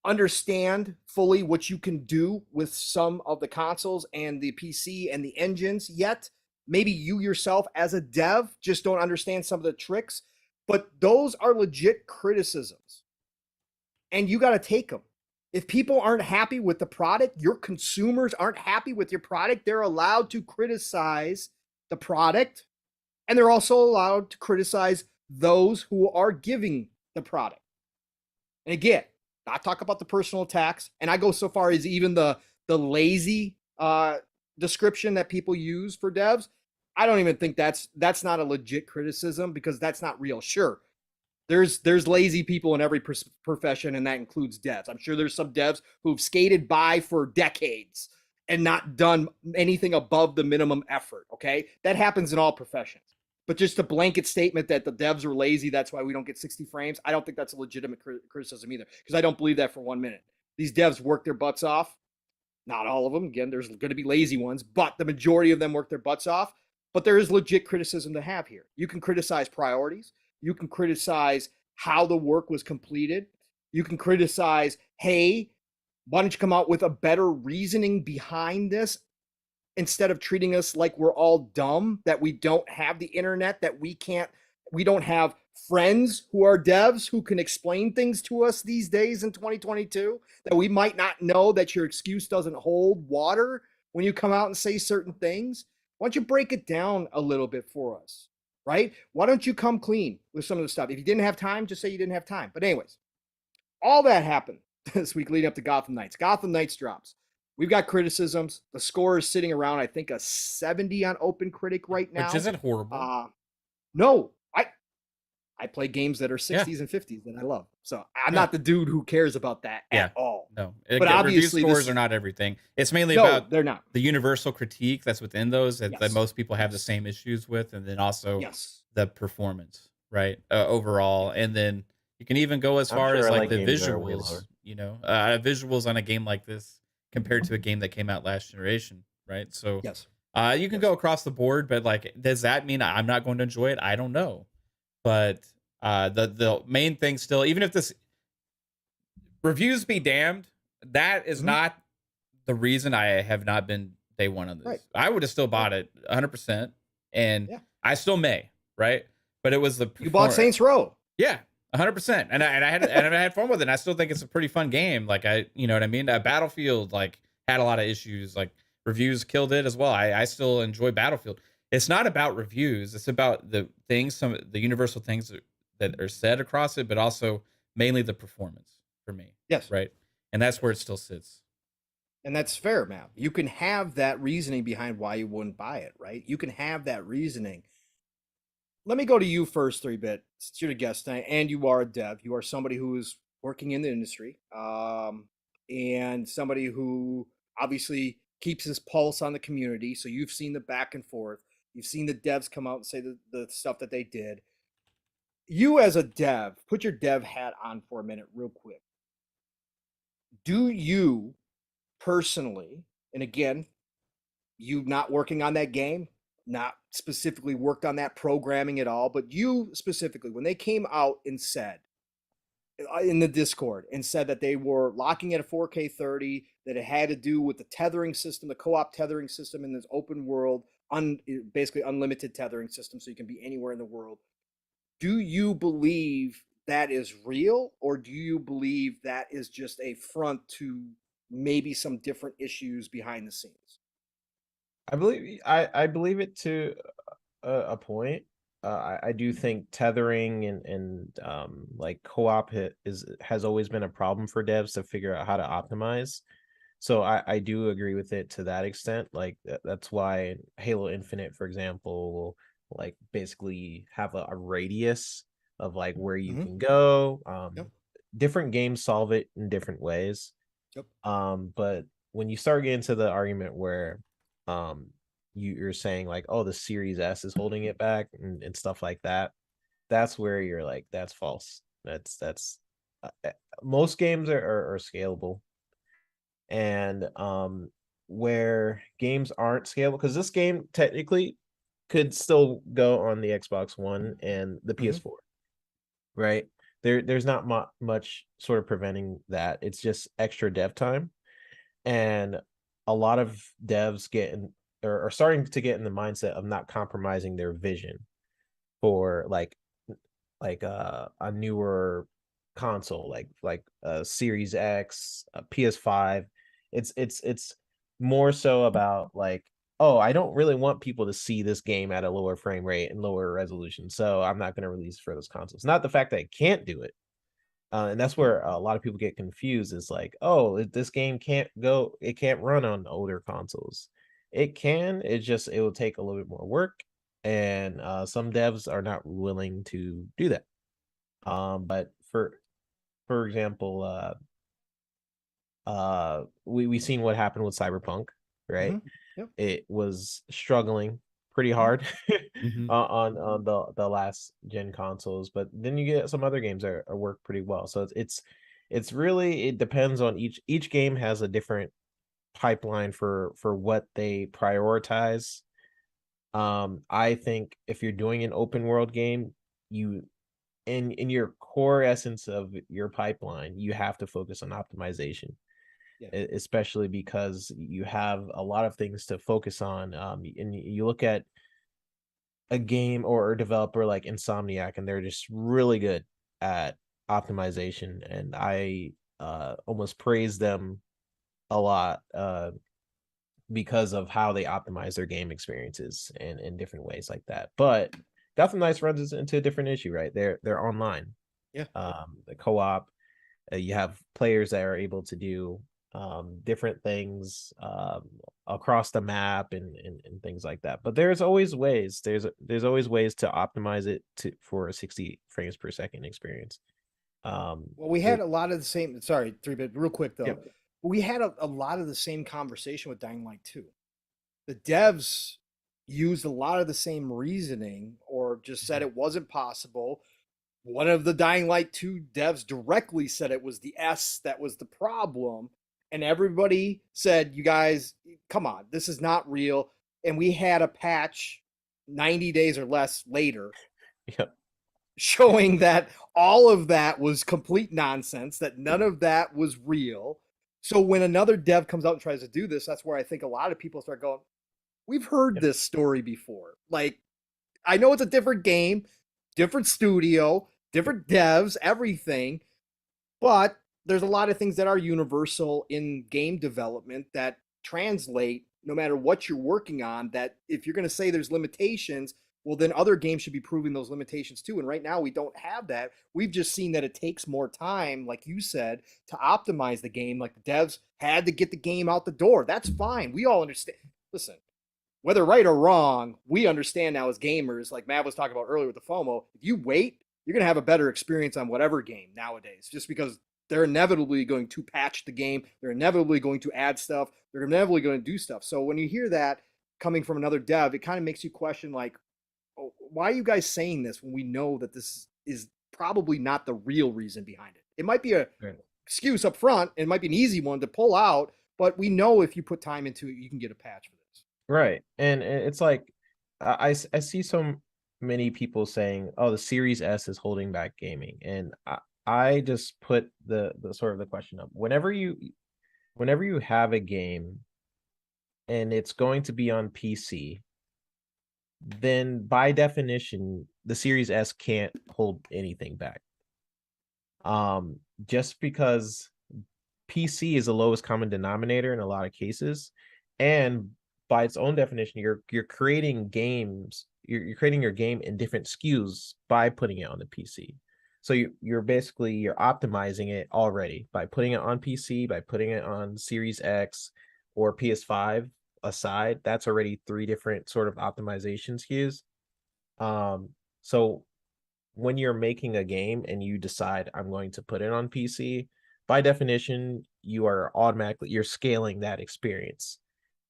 understand fully what you can do with some of the consoles and the PC and the engines yet. Maybe you yourself as a dev just don't understand some of the tricks, but those are legit criticisms and you got to take them If people aren't happy with the product, your consumers aren't happy with your product, they're allowed to criticize the product, and they're also allowed to criticize those who are giving the product. And again, not talk about the personal attacks, and I go so far as even the lazy description that people use for devs. I don't even think that's not a legit criticism, because that's not real. Sure, there's lazy people in every profession, and that includes devs. I'm sure there's some devs who've skated by for decades and not done anything above the minimum effort. Okay, that happens in all professions. But just a blanket statement that the devs are lazy, that's why we don't get 60 frames, I don't think that's a legitimate criticism either, because I don't believe that for 1 minute. These devs work their butts off. Not all of them. Again, there's going to be lazy ones, but the majority of them work their butts off. But there is legit criticism to have here. You can criticize priorities. You can criticize how the work was completed. You can criticize, hey, why don't you come out with a better reasoning behind this, instead of treating us like we're all dumb, that we don't have the internet, that we don't have friends who are devs who can explain things to us these days in 2022, that we might not know that your excuse doesn't hold water when you come out and say certain things. Why don't you break it down a little bit for us, right? Why don't you come clean with some of the stuff? If you didn't have time, just say you didn't have time. But anyways, all that happened this week leading up to Gotham Knights. Gotham Knights drops. We've got criticisms. The score is sitting around, I think, a 70 on OpenCritic right now. Which isn't horrible. No, I play games that are 60s and 50s that I love. So I'm not the dude who cares about that at all. No, but obviously scores are not everything. It's mainly about they're not the universal critique that's within those that most people have the same issues with, and then also the performance, right? Overall, and then you can even go as far as like the visuals. You know, visuals on a game like this compared to a game that came out last generation, right? So you can go across the board, but like, does that mean I'm not going to enjoy it? I don't know. But the main thing still, even if this reviews be damned, that is not the reason I have not been day one on this. Right. I would have still bought it 100%, and I still may, right? But it was you bought Saints Row. Yeah. 100%, and I had fun with it. And I still think it's a pretty fun game. Like you know what I mean. Battlefield like had a lot of issues. Like reviews killed it as well. I still enjoy Battlefield. It's not about reviews. It's about the things, the universal things that are said across it, but also mainly the performance for me. Yes, right, and that's where it still sits. And that's fair, Matt. You can have that reasoning behind why you wouldn't buy it, right? You can have that reasoning. Let me go to you first, 3-Bit. Since you're the guest tonight, and you are a dev. You are somebody who is working in the industry, and somebody who obviously keeps his pulse on the community. So you've seen the back and forth. You've seen the devs come out and say the stuff that they did. You as a dev, put your dev hat on for a minute real quick. Do you personally, and again, you not working on that game, not specifically worked on that programming at all, but you specifically, when they came out and said in the Discord and said that they were locking at a 4K 30, that it had to do with the tethering system, the co-op tethering system in this open world, basically unlimited tethering system, so you can be anywhere in the world. Do you believe that is real, or do you believe that is just a front to maybe some different issues behind the scenes? I believe it to a point. I do think tethering and like co-op has always been a problem for devs to figure out how to optimize. So I do agree with it to that extent. Like that's why Halo Infinite, for example, will like basically have a radius of like where you can go. Different games solve it in different ways. But when you start getting to the argument where you're saying like, oh, the Series S is holding it back and stuff like that, that's where you're like, that's false. That's most games are scalable, and where games aren't scalable, because this game technically could still go on the Xbox One and the PS4, right? There's not much sort of preventing that. It's just extra dev time, and a lot of devs are starting to get in the mindset of not compromising their vision for like a newer console, like Series X, PS5. It's more so about like, oh, I don't really want people to see this game at a lower frame rate and lower resolution, so I'm not going to release for those consoles. Not the fact that it can't do it. And that's where a lot of people get confused, is like, oh, this game it can't run on older consoles. It can, it will take a little bit more work, and some devs are not willing to do that. But for example, we seen what happened with Cyberpunk, right? Yep. It was struggling pretty Mhm. hard Mhm. on the last gen consoles, but then you get some other games that work pretty well. So it's really, it depends on each game has a different pipeline for what they prioritize. I think if you're doing an open world game, you in your core essence of your pipeline, you have to focus on optimization. Yeah. Especially because you have a lot of things to focus on. And you look at a game or a developer like Insomniac, and they're just really good at optimization. And I almost praise them a lot because of how they optimize their game experiences and in different ways like that. But Gotham Knights runs into a different issue, right? They're online. Yeah. The co-op, you have players that are able to do different things across the map and things like that. But there's always ways. There's always ways to optimize it for a 60 frames per second experience. Well, we had a lot of the same. Sorry, 3-bit, real quick though. Yeah. We had a lot of the same conversation with Dying Light 2. The devs used a lot of the same reasoning, or just said it wasn't possible. One of the Dying Light 2 devs directly said it was the S that was the problem. And everybody said, you guys, come on, this is not real. And we had a patch 90 days or less later Yep. showing that all of that was complete nonsense, that none of that was real. So when another dev comes out and tries to do this, that's where I think a lot of people start going, we've heard this story before. Like, I know it's a different game, different studio, different devs, everything, but there's a lot of things that are universal in game development that translate no matter what you're working on. That if you're going to say there's limitations, well, then other games should be proving those limitations too. And right now we don't have that. We've just seen that it takes more time, like you said, to optimize the game. Like the devs had to get the game out the door. That's fine. We all understand. Listen, whether right or wrong, we understand now as gamers, like Matt was talking about earlier with the FOMO, if you wait, you're going to have a better experience on whatever game nowadays, just because they're inevitably going to patch the game. They're inevitably going to add stuff. They're inevitably going to do stuff. So when you hear that coming from another dev, it kind of makes you question, like, oh, why are you guys saying this when we know that this is probably not the real reason behind it? It might be a excuse up front. It might be an easy one to pull out, but we know if you put time into it, you can get a patch for this. Right. And it's like, I see so many people saying, oh, the Series S is holding back gaming. And I just put the sort of the question up. Whenever you have a game and it's going to be on PC, then by definition, the Series S can't hold anything back. Just because PC is the lowest common denominator in a lot of cases, and by its own definition, you're creating games, you're creating your game in different SKUs by putting it on the PC. So you're optimizing it already by putting it on PC, by putting it on Series X or PS5 aside. That's already 3 different sort of optimization SKUs. So when you're making a game and you decide I'm going to put it on PC, by definition, you're scaling that experience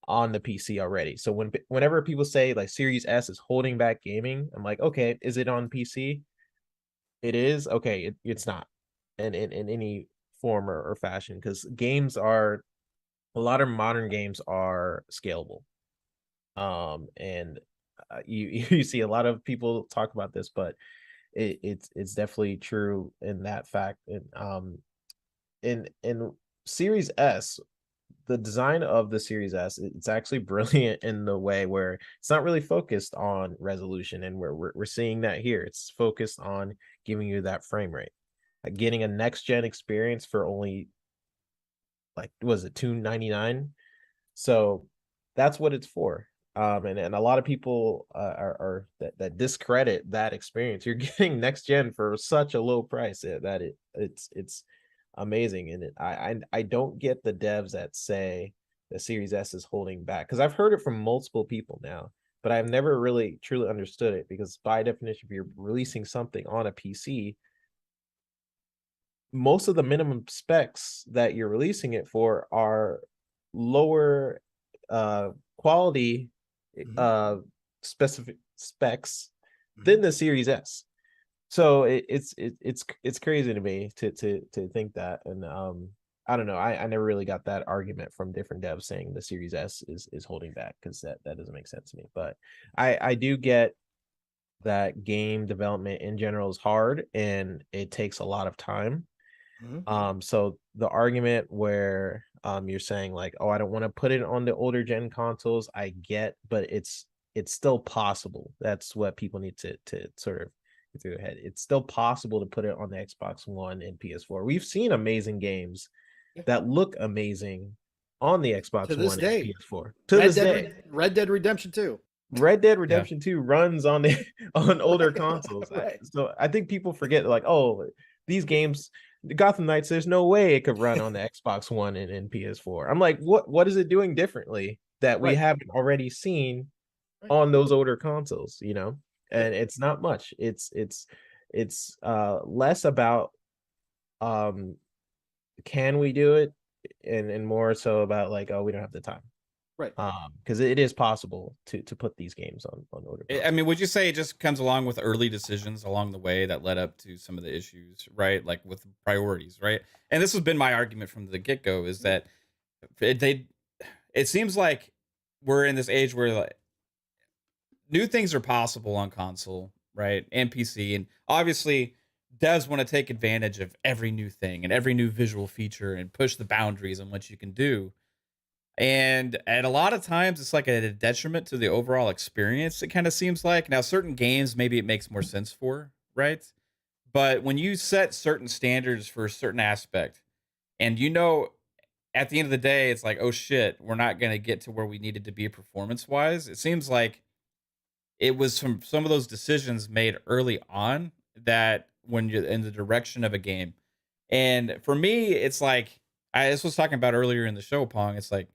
on the PC already. So whenever people say like Series S is holding back gaming, I'm like, okay, is it on PC? It is. Okay, it's not in any form or fashion, because a lot of modern games are scalable. And you you see a lot of people talk about this, but it's definitely true in that fact. And in Series S, the design of the Series S, it's actually brilliant in the way where it's not really focused on resolution, and we're seeing that here. It's focused on giving you that frame rate. getting a next gen experience for only like was it $2.99? So that's what it's for. And a lot of people are that discredit that experience. You're getting next gen for such a low price that it's amazing. And I don't get the devs that say the Series S is holding back, because I've heard it from multiple people now, but I've never really truly understood it, because by definition, if you're releasing something on a PC, most of the minimum specs that you're releasing it for are lower quality specific specs than the Series S. So it's crazy to me to think that. And I don't know, I never really got that argument from different devs saying the Series S is holding back, because that doesn't make sense to me. But I do get that game development in general is hard and it takes a lot of time. So the argument where you're saying like, oh, I don't want to put it on the older gen consoles, I get, but it's still possible. That's what people need to sort of get through their head. It's still possible to put it on the Xbox One and PS4. We've seen amazing games that look amazing on the Xbox to this One day. and PS4. To this day. Red Dead Redemption 2. Red Dead Redemption 2 runs on the on older consoles. Right. So I think people forget, like, oh, these games, the Gotham Knights, there's no way it could run on the Xbox One and PS4. I'm like, what is it doing differently that we haven't already seen on those older consoles, you know? And it's not much. It's less about can we do it, and more so about like, oh, we don't have the time. Right. Because it is possible to put these games on older consoles. I mean, would you say it just comes along with early decisions along the way that led up to some of the issues, right? Like with priorities, right? And this has been my argument from the get-go, is that it seems like we're in this age where like new things are possible on console, right? And PC. And obviously devs want to take advantage of every new thing and every new visual feature and push the boundaries on what you can do. And at a lot of times it's like a detriment to the overall experience, it kind of seems like. Now, certain games maybe it makes more sense for, right? But when you set certain standards for a certain aspect, and you know at the end of the day it's like, oh shit, we're not going to get to where we needed to be performance wise, it seems like it was from some of those decisions made early on that when you're in the direction of a game. And for me, it's like I this was talking about earlier in the show, Pong. It's like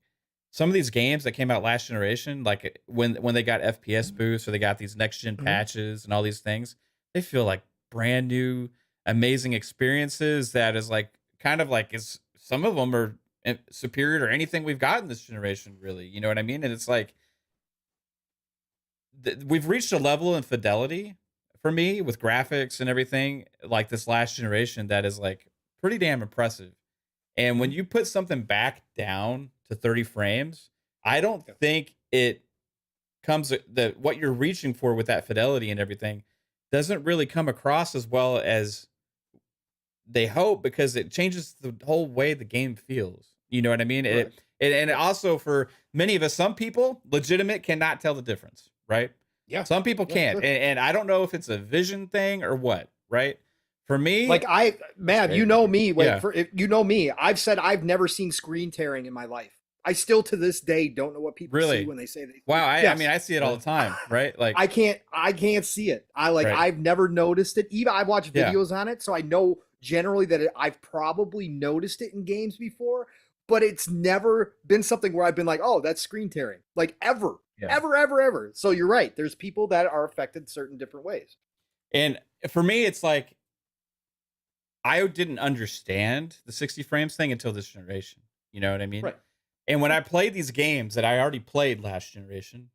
some of these games that came out last generation, like when they got FPS boosts or they got these next gen patches and all these things, they feel like brand new, amazing experiences. That is like kind of like is some of them are superior to anything we've gotten this generation, really. You know what I mean? And it's like we've reached a level in fidelity for me with graphics and everything like this last generation that is like pretty damn impressive. And when you put something back down to 30 frames, I don't think it comes that what you're reaching for with that fidelity and everything doesn't really come across as well as they hope, because it changes the whole way the game feels. You know what I mean? Right. And also for many of us, some people legitimate cannot tell the difference, right? Yeah. Some people can't. Sure. And I don't know if it's a vision thing or what, right? For me, like Mav, you know me. You know me. I've said I've never seen screen tearing in my life. I still to this day don't know what people see when they say that. Wow, I mean, I see it all the time, right? Like I can't see it. I've never noticed it. Even I watch videos on it, so I know generally that I've probably noticed it in games before, but it's never been something where I've been like, oh, that's screen tearing, like ever. So you're right. There's people that are affected certain different ways. And for me, it's like I didn't understand the 60 frames thing until this generation. You know what I mean? Right. And when I played these games that I already played last generation,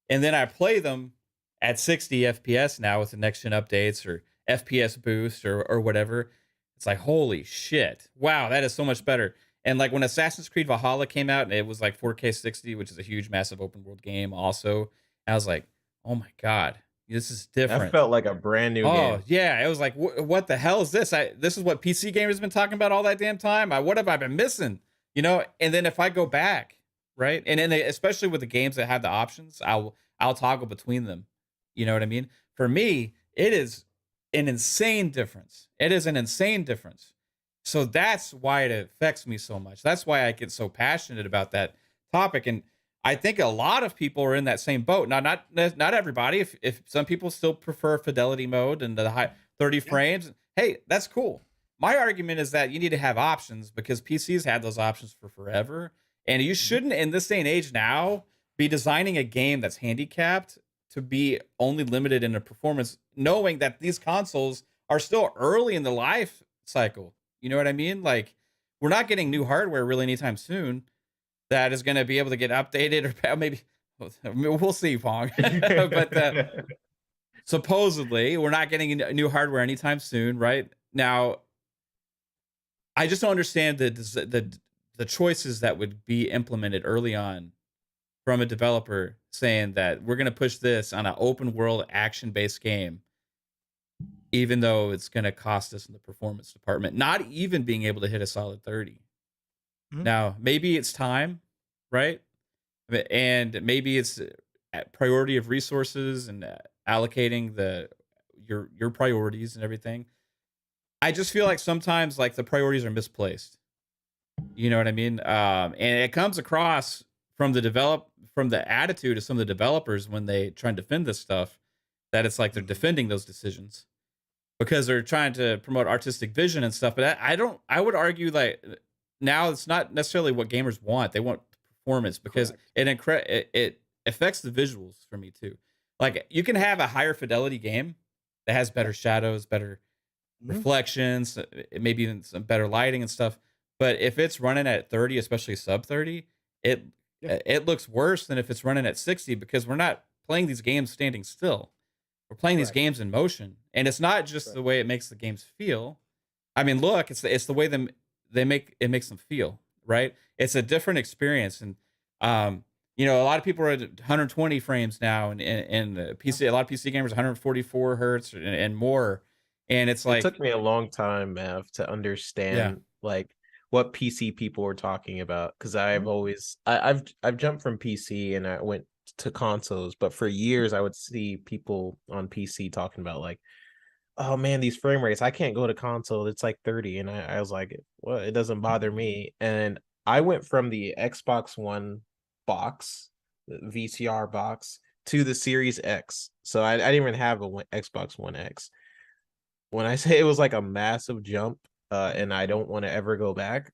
and then I play them at 60 FPS now with the next gen updates or FPS boost or whatever, it's like, holy shit. Wow, that is so much better. And like when Assassin's Creed Valhalla came out and it was like 4K 60, which is a huge, massive open world game also, I was like, oh my God, this is different. That felt like a brand new game. Oh, yeah. It was like, what the hell is this? This is what PC gamers been talking about all that damn time. What have I been missing? You know, and then if I go back, right, and then especially with the games that have the options, I'll toggle between them. You know what I mean? For me, it is an insane difference. It is an insane difference. So that's why it affects me so much. That's why I get so passionate about that topic. And I think a lot of people are in that same boat. Now, not everybody. If some people still prefer fidelity mode and the high 30 frames, hey, that's cool. My argument is that you need to have options because PCs had those options for forever. And you shouldn't, in this day and age now, be designing a game that's handicapped to be only limited in a performance, knowing that these consoles are still early in the life cycle. You know what I mean? Like, we're not getting new hardware really anytime soon that is going to be able to get updated, or maybe we'll see, Pong. But supposedly, we're not getting new hardware anytime soon, right? Now, I just don't understand the choices that would be implemented early on from a developer saying that we're going to push this on an open world action based game, even though it's going to cost us in the performance department, not even being able to hit a solid 30. Now, maybe it's time, right? And maybe it's priority of resources and allocating your priorities and everything. I just feel like sometimes like the priorities are misplaced. You know what I mean? And it comes across from the attitude of some of the developers when they try and defend this stuff, that it's like they're defending those decisions because they're trying to promote artistic vision and stuff. But I would argue like now it's not necessarily what gamers want. They want performance because it affects the visuals for me too. Like you can have a higher fidelity game that has better shadows, better reflections, maybe even some better lighting and stuff. But if it's running at 30, especially sub 30, it looks worse than if it's running at 60 because we're not playing these games standing still. We're playing these games in motion, and it's not just the way it makes the games feel. I mean, look, it's the way they make it makes them feel, right? It's a different experience, and you know, a lot of people are at 120 frames now, and PC, a lot of PC gamers 144 hertz and more, and it's like it took me a long time, Mav, to understand like what PC people were talking about because I've always I've jumped from PC and I went to consoles, but for years I would see people on PC talking about like, oh man, these frame rates, I can't go to console, it's like 30, and I was like, well, it doesn't bother me. And I went from the Xbox One box, the VCR box, to the Series X, so I didn't even have a Xbox One X. When I say it was like a massive jump, and I don't want to ever go back,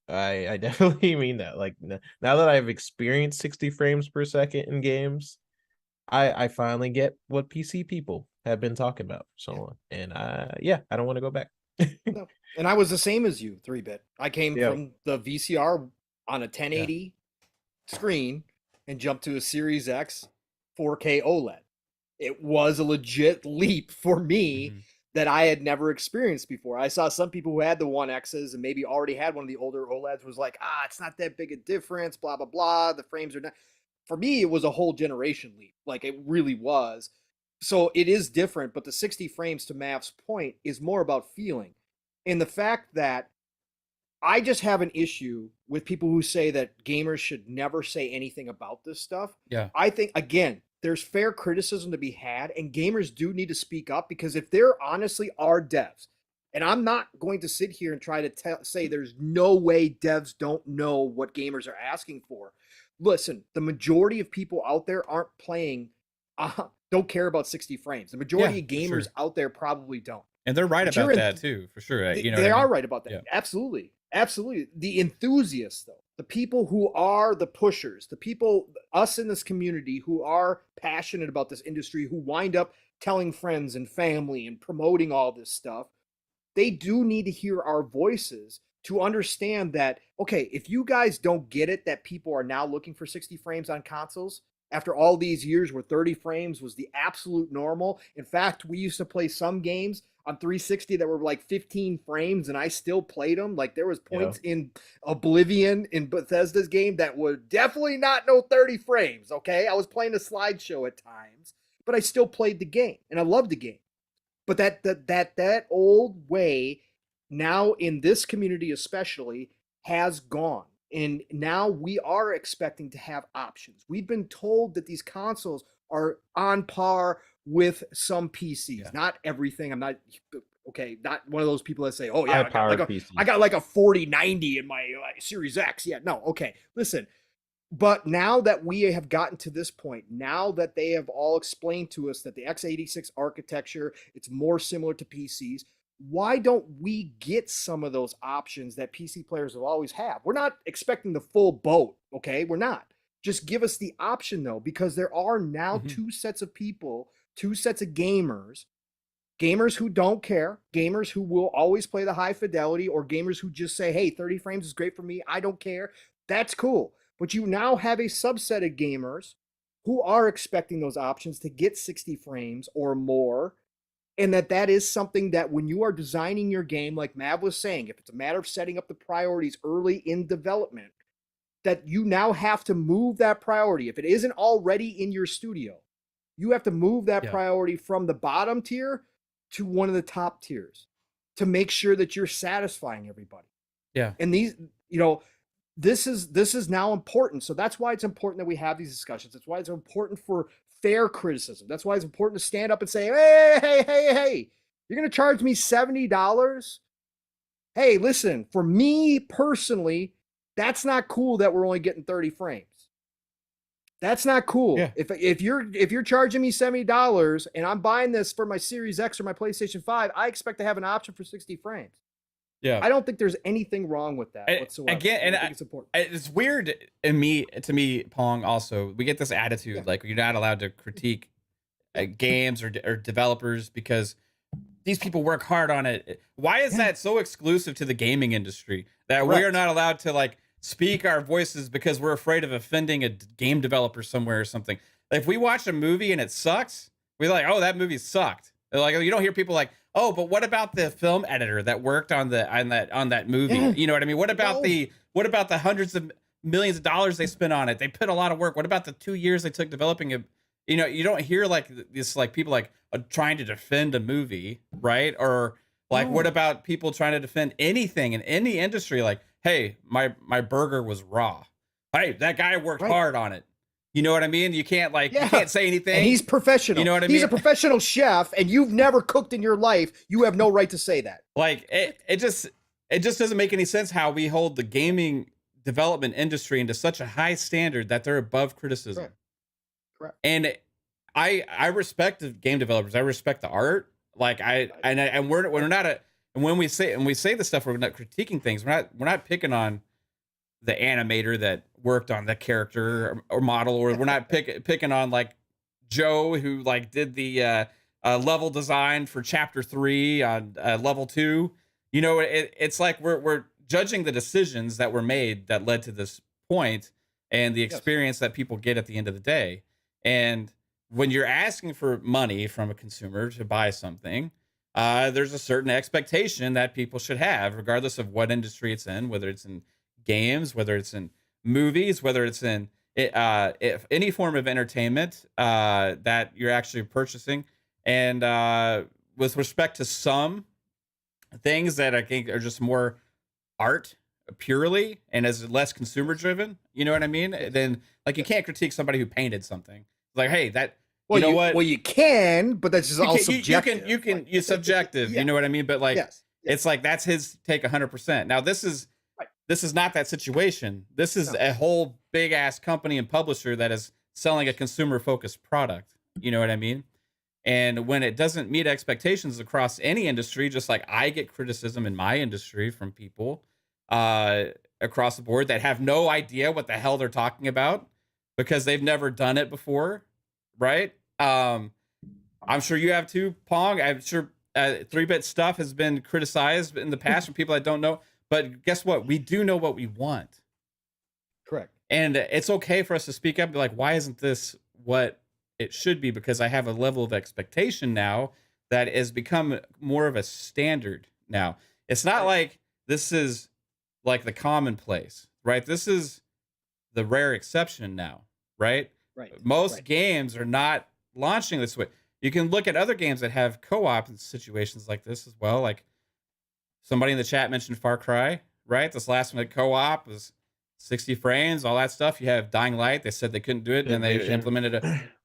I definitely mean that. Like now that I've experienced 60 frames per second in games, I finally get what PC people have been talking about so long. And I don't want to go back. No. And I was the same as you, 3-bit. I came from the VCR on a 1080 screen and jumped to a Series X 4K OLED. It was a legit leap for me that I had never experienced before. I saw some people who had the 1Xs and maybe already had one of the older OLEDs was like, it's not that big a difference, blah, blah, blah. The frames are not. For me, it was a whole generation leap. Like it really was. So it is different, but the 60 frames, to Mav's point, is more about feeling. And the fact that I just have an issue with people who say that gamers should never say anything about this stuff. Yeah. I think, again, there's fair criticism to be had, and gamers do need to speak up because if there honestly are devs, and I'm not going to sit here and try to say there's no way devs don't know what gamers are asking for. Listen, the majority of people out there aren't playing, don't care about 60 frames. The majority of gamers out there probably don't. And they're right about that too, for sure. You know, they are right about that. Yeah. Absolutely. Absolutely. The enthusiasts, though, the people who are the pushers, the people, us in this community who are passionate about this industry, who wind up telling friends and family and promoting all this stuff, they do need to hear our voices to understand that, okay, if you guys don't get it, that people are now looking for 60 frames on consoles, after all these years where 30 frames was the absolute normal. In fact, we used to play some games on 360 that were like 15 frames and I still played them. Like there was points in Oblivion in Bethesda's game that were definitely not no 30 frames. Okay. I was playing a slideshow at times, but I still played the game and I loved the game. But that old way now in this community, especially, has gone. And now we are expecting to have options. We've been told that these consoles are on par with some PCs. Yeah. Not everything. I'm not okay. Not one of those people that say, "Oh yeah, High-powered I PCs. got like a 4090 in my Series X." Yeah, no, okay. Listen, but now that we have gotten to this point, now that they have all explained to us that the x86 architecture, it's more similar to PCs, why don't we get some of those options that PC players will always have? We're not expecting the full boat, okay? We're not. Just give us the option though, because there are now two sets of people, two sets of gamers who don't care, gamers who will always play the high fidelity, or gamers who just say, hey, 30 frames is great for me, I don't care. That's cool. But you now have a subset of gamers who are expecting those options to get 60 frames or more. And that is something that when you are designing your game, like Mav was saying, if it's a matter of setting up the priorities early in development, that you now have to move that priority. If it isn't already in your studio, you have to move that priority from the bottom tier to one of the top tiers to make sure that you're satisfying everybody. Yeah. And these, this is now important. So that's why it's important that we have these discussions. That's why it's important for fair criticism. That's why it's important to stand up and say, hey, you're going to charge me $70? Hey, listen, for me personally, that's not cool that we're only getting 30 frames. That's not cool. Yeah. If you're charging me $70 and I'm buying this for my Series X or my PlayStation 5, I expect to have an option for 60 frames. Yeah. I don't think there's anything wrong with that whatsoever. Again, and I think it's important. It's weird to me, Pong, also, we get this attitude like you're not allowed to critique games or developers because these people work hard on it. Why is that so exclusive to the gaming industry that we are not allowed to like speak our voices because we're afraid of offending a game developer somewhere or something? Like, if we watch a movie and it sucks, we're like, oh, that movie sucked. Like, you don't hear people like, oh, but what about the film editor that worked on that movie? You know what I mean? What about the hundreds of millions of dollars they spent on it? They put a lot of work. What about the 2 years they took developing it? You don't hear like this, like people like trying to defend a movie, right? Or like, what about people trying to defend anything in any industry? Like, hey, my burger was raw. Hey, that guy worked hard on it. You know what I mean? You can't you can't say anything. And he's professional. You know what I mean? He's a professional chef, and you've never cooked in your life. You have no right to say that. Like it just doesn't make any sense how we hold the gaming development industry into such a high standard that they're above criticism. Correct. And I respect the game developers. I respect the art. Like we're not and when we say this stuff, we're not critiquing things. We're not picking on the animator that worked on the character or model, or we're not picking on like Joe who like did the level design for chapter 3 on level 2. It's like we're judging the decisions that were made that led to this point and the experience that people get at the end of the day. And when you're asking for money from a consumer to buy something, there's a certain expectation that people should have, regardless of what industry it's in, whether it's in games, whether it's in movies, whether it's in if any form of entertainment that you're actually purchasing. And with respect to some things that I think are just more art purely and is less consumer driven, you know what I mean? Then like you can't critique somebody who painted something. Like, hey, that well, you know what? Well, you can, but that's just all subjective. You're subjective. You know what I mean? But like, it's like that's his take 100%. Now this is not that situation. This is a whole big ass company and publisher that is selling a consumer focused product. You know what I mean? And when it doesn't meet expectations across any industry, just like I get criticism in my industry from people across the board that have no idea what the hell they're talking about because they've never done it before, right? I'm sure you have too, Pong. I'm sure 3-bit stuff has been criticized in the past from people that don't know. But guess what? We do know what we want. Correct. And it's okay for us to speak up and be like, why isn't this what it should be? Because I have a level of expectation now that has become more of a standard now. It's not like this is like the commonplace, right? This is the rare exception now, right? Most games are not launching this way. You can look at other games that have co-op in situations like this as well. Like somebody in the chat mentioned Far Cry, right? This last one at co-op was 60 frames, all that stuff. You have Dying Light. They said they couldn't do it, and they implemented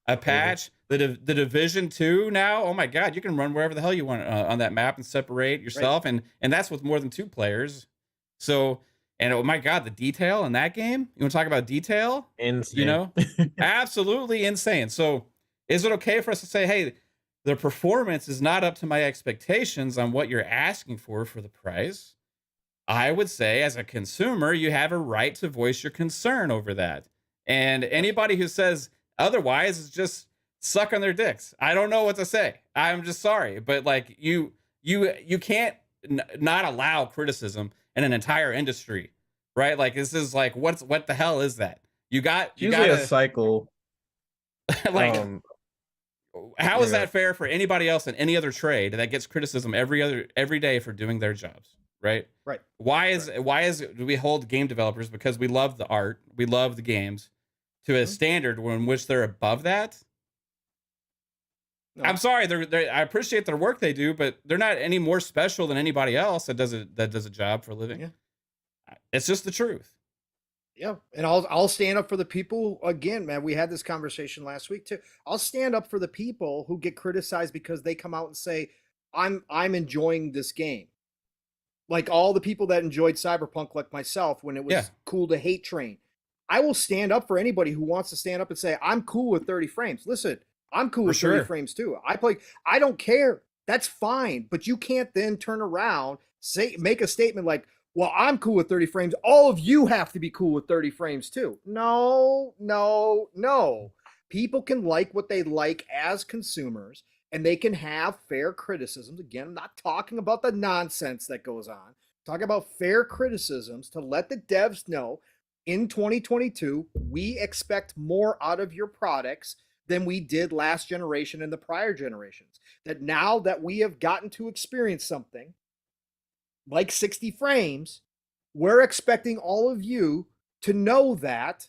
a patch. The Division 2 now, oh my God, you can run wherever the hell you want on that map and separate yourself, and that's with more than 2 players. So, and oh my God, the detail in that game. You want to talk about detail? Insane. You know, absolutely insane. So, is it okay for us to say, hey, the performance is not up to my expectations on what you're asking for the price? I would say, as a consumer, you have a right to voice your concern over that. And anybody who says otherwise is just suck on their dicks. I don't know what to say. I'm just sorry, but like you can't not allow criticism in an entire industry, right? Like this is like what the hell is that? You got a cycle. Like how is that fair for anybody else in any other trade that gets criticism every day for doing their jobs, right? Right. Why do we hold game developers, because we love the art, we love the games, to a standard in which they're above that? No. I'm sorry, I appreciate their work they do, but they're not any more special than anybody else that does a job for a living. Yeah. It's just the truth. Yeah, and I'll stand up for the people again, man. We had this conversation last week too. I'll stand up for the people who get criticized because they come out and say, I'm enjoying this game. Like all the people that enjoyed Cyberpunk, like myself, when it was cool to hate train. I will stand up for anybody who wants to stand up and say, I'm cool with 30 frames. Listen, I'm cool with 30 frames too. I don't care. That's fine. But you can't then turn around, make a statement like, well, I'm cool with 30 frames. All of you have to be cool with 30 frames too. No. People can like what they like as consumers, and they can have fair criticisms. Again, I'm not talking about the nonsense that goes on. I'm talking about fair criticisms to let the devs know in 2022, we expect more out of your products than we did last generation and the prior generations. That now that we have gotten to experience something like 60 frames, we're expecting all of you to know that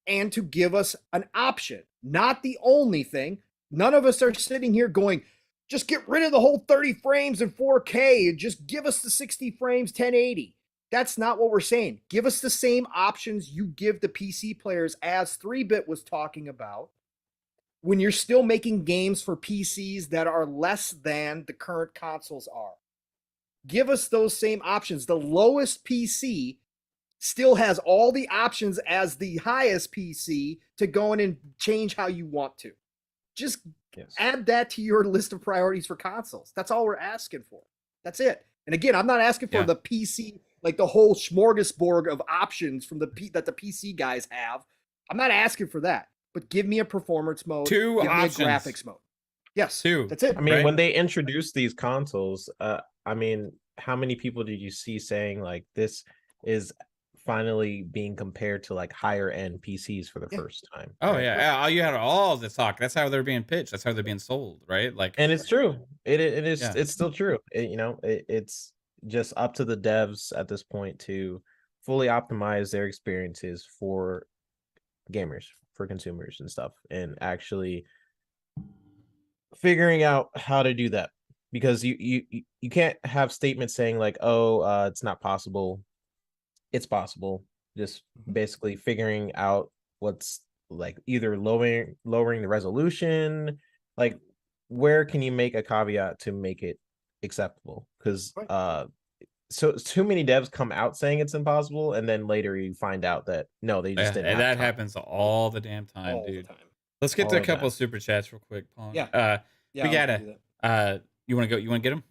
and to give us an option. Not the only thing. None of us are sitting here going, just get rid of the whole 30 frames and 4K and just give us the 60 frames 1080. That's not what we're saying. Give us the same options you give the PC players, as 3-Bit was talking about, when you're still making games for PCs that are less than the current consoles are. Give us those same options. The lowest PC still has all the options as the highest PC to go in and change how you want to. Just add that to your list of priorities for consoles. That's all we're asking for. That's it. And again, I'm not asking for the PC, like the whole smorgasbord of options from that the PC guys have. I'm not asking for that. But give me a performance mode. Give me a graphics mode. Yes. 2. That's it. I mean, when they introduced these consoles, I mean, how many people did you see saying like this is finally being compared to like higher end PCs for the first time? Oh right? You had all the talk. That's how they're being pitched. That's how they're being sold, right? Like, and it's true. It is. Yeah. It's still true. It's just up to the devs at this point to fully optimize their experiences for gamers, for consumers and stuff, and actually figuring out how to do that, because you can't have statements saying like, oh, it's not possible. It's possible. Just basically figuring out what's like either lowering the resolution, like where can you make a caveat to make it acceptable? Because so too many devs come out saying it's impossible, and then later you find out that no, they just didn't. And that happens all the damn time, dude. Let's get to a couple of super chats real quick, Paul. Yeah. We gotta. You want to go? You want to get them?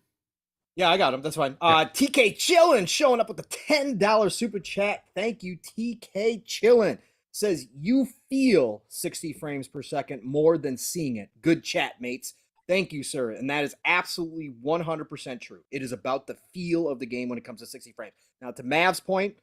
Yeah, I got them. That's fine. TK Chillin showing up with the $10 super chat. Thank you, TK Chillin. Says you feel 60 frames per second more than seeing it. Good chat, mates. Thank you, sir. And that is absolutely 100% true. It is about the feel of the game when it comes to 60 frames. Now, to Mav's point,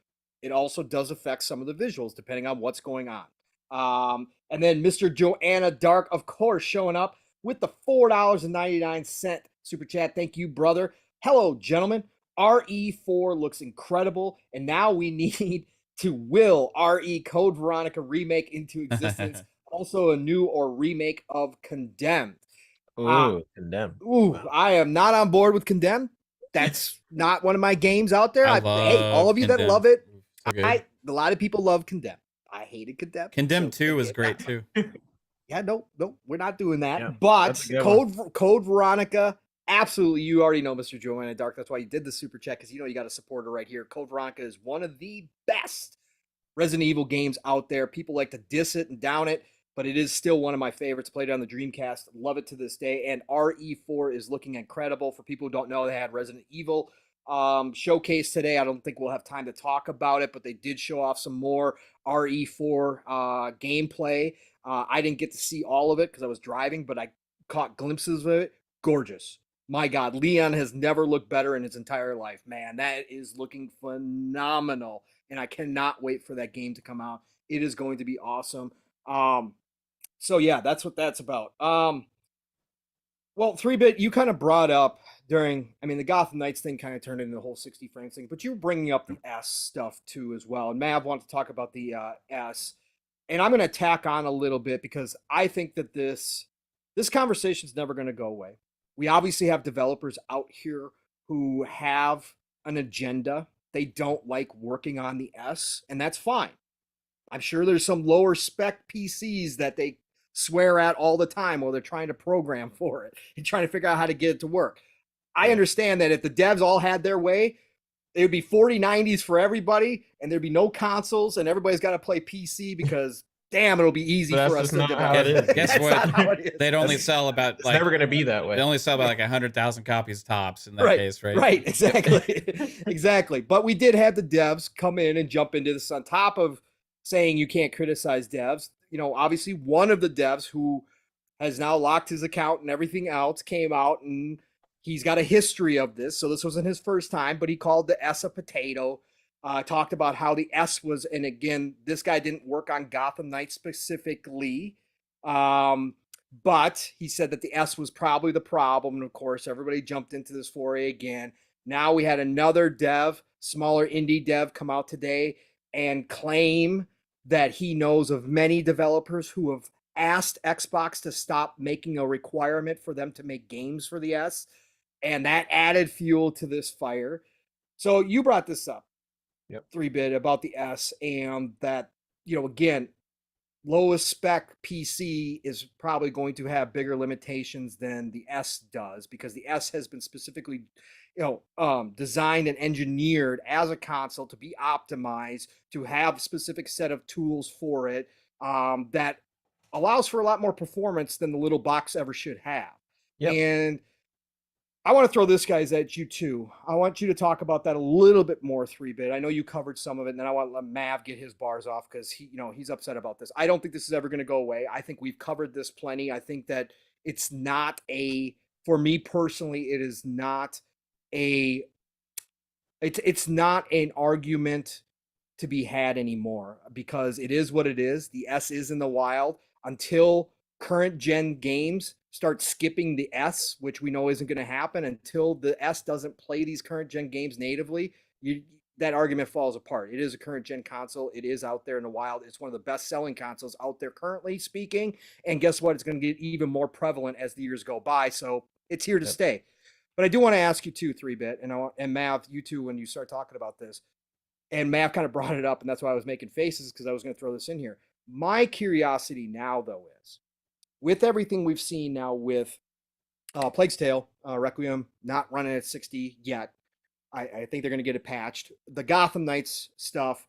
it also does affect some of the visuals depending on what's going on. And then Mr. Joanna Dark, of course, showing up with the $4.99 super chat. Thank you, brother. Hello, gentlemen. RE4 looks incredible, and now we need to will RE Code Veronica remake into existence. Also, a new or remake of Condemned. Condemned. Wow. I am not on board with Condemned. That's not one of my games out there. Hey, all of you that love it, a lot of people love Condemned. I hated Condemned. Condemned 2 was great too. Yeah, no, we're not doing that. Yeah, but that's a good one. Code Veronica, absolutely. You already know Mr. Joanna Dark. That's why you did the super chat, because you know you got a supporter right here. Code Veronica is one of the best Resident Evil games out there. People like to diss it and down it, but it is still one of my favorites. Played it on the Dreamcast, love it to this day. And RE4 is looking incredible. For people who don't know, they had Resident Evil showcase today. I don't think we'll have time to talk about it, but they did show off some more RE4 gameplay. I didn't get to see all of it because I was driving, but I caught glimpses of it. Gorgeous. My God, Leon has never looked better in his entire life. Man, that is looking phenomenal. And I cannot wait for that game to come out. It is going to be awesome. So yeah, that's what that's about. Well, 3-bit, you kind of brought up during, I mean, the Gotham Knights thing kind of turned into the whole 60 frames thing, but you were bringing up the S stuff too as well. And Mav wanted to talk about the S. And I'm going to tack on a little bit because I think that this conversation is never going to go away. We obviously have developers out here who have an agenda. They don't like working on the S, and that's fine. I'm sure there's some lower spec PCs that they swear at all the time while they're trying to program for it and trying to figure out how to get it to work. I understand that if the devs all had their way, it would be 4090s for everybody, and there'd be no consoles, and everybody's got to play PC because damn, it'll be easy for us to develop. Guess what? They'd only sell about it's never going to be that way. They only sell about like 100,000 copies tops in that case, right? Right, exactly. Exactly. But we did have the devs come in and jump into this on top of saying you can't criticize devs. You know, obviously one of the devs who has now locked his account and everything else came out, and he's got a history of this. So this wasn't his first time, but he called the S a potato. Talked about how the S was, and again, this guy didn't work on Gotham Knights specifically, but he said that the S was probably the problem. And of course, everybody jumped into this foray again. Now we had another dev, smaller indie dev, come out today and claim that he knows of many developers who have asked Xbox to stop making a requirement for them to make games for the S, and that added fuel to this fire. So you brought this up. 3-bit about the S, and that, you know, again, lowest spec PC is probably going to have bigger limitations than the S does, because the S has been specifically, you know, designed and engineered as a console to be optimized, to have a specific set of tools for it that allows for a lot more performance than the little box ever should have. And I want to throw this guys at you too. I want you to talk about that a little bit more, 3-bit. I know you covered some of it, and then I want to let Mav get his bars off because he, you know, he's upset about this. I don't think this is ever going to go away. I think we've covered this plenty. I think that it's not a, for me personally, it is not a, it's not an argument to be had anymore, because it is what it is. The S is in the wild until current gen games start skipping the S, which we know isn't going to happen until the S doesn't play these current gen games natively. That argument falls apart. It is a current gen console. It is out there in the wild. It's one of the best selling consoles out there currently speaking. And guess what? It's going to get even more prevalent as the years go by. So it's here to stay. But I do want to ask you too, 3-bit, and Mav, you too, when you start talking about this. And Mav kind of brought it up, and that's why I was making faces, because I was going to throw this in here. My curiosity now, though, is with everything we've seen now with Plague's Tale, Requiem, not running at 60 yet. I think they're going to get it patched. The Gotham Knights stuff,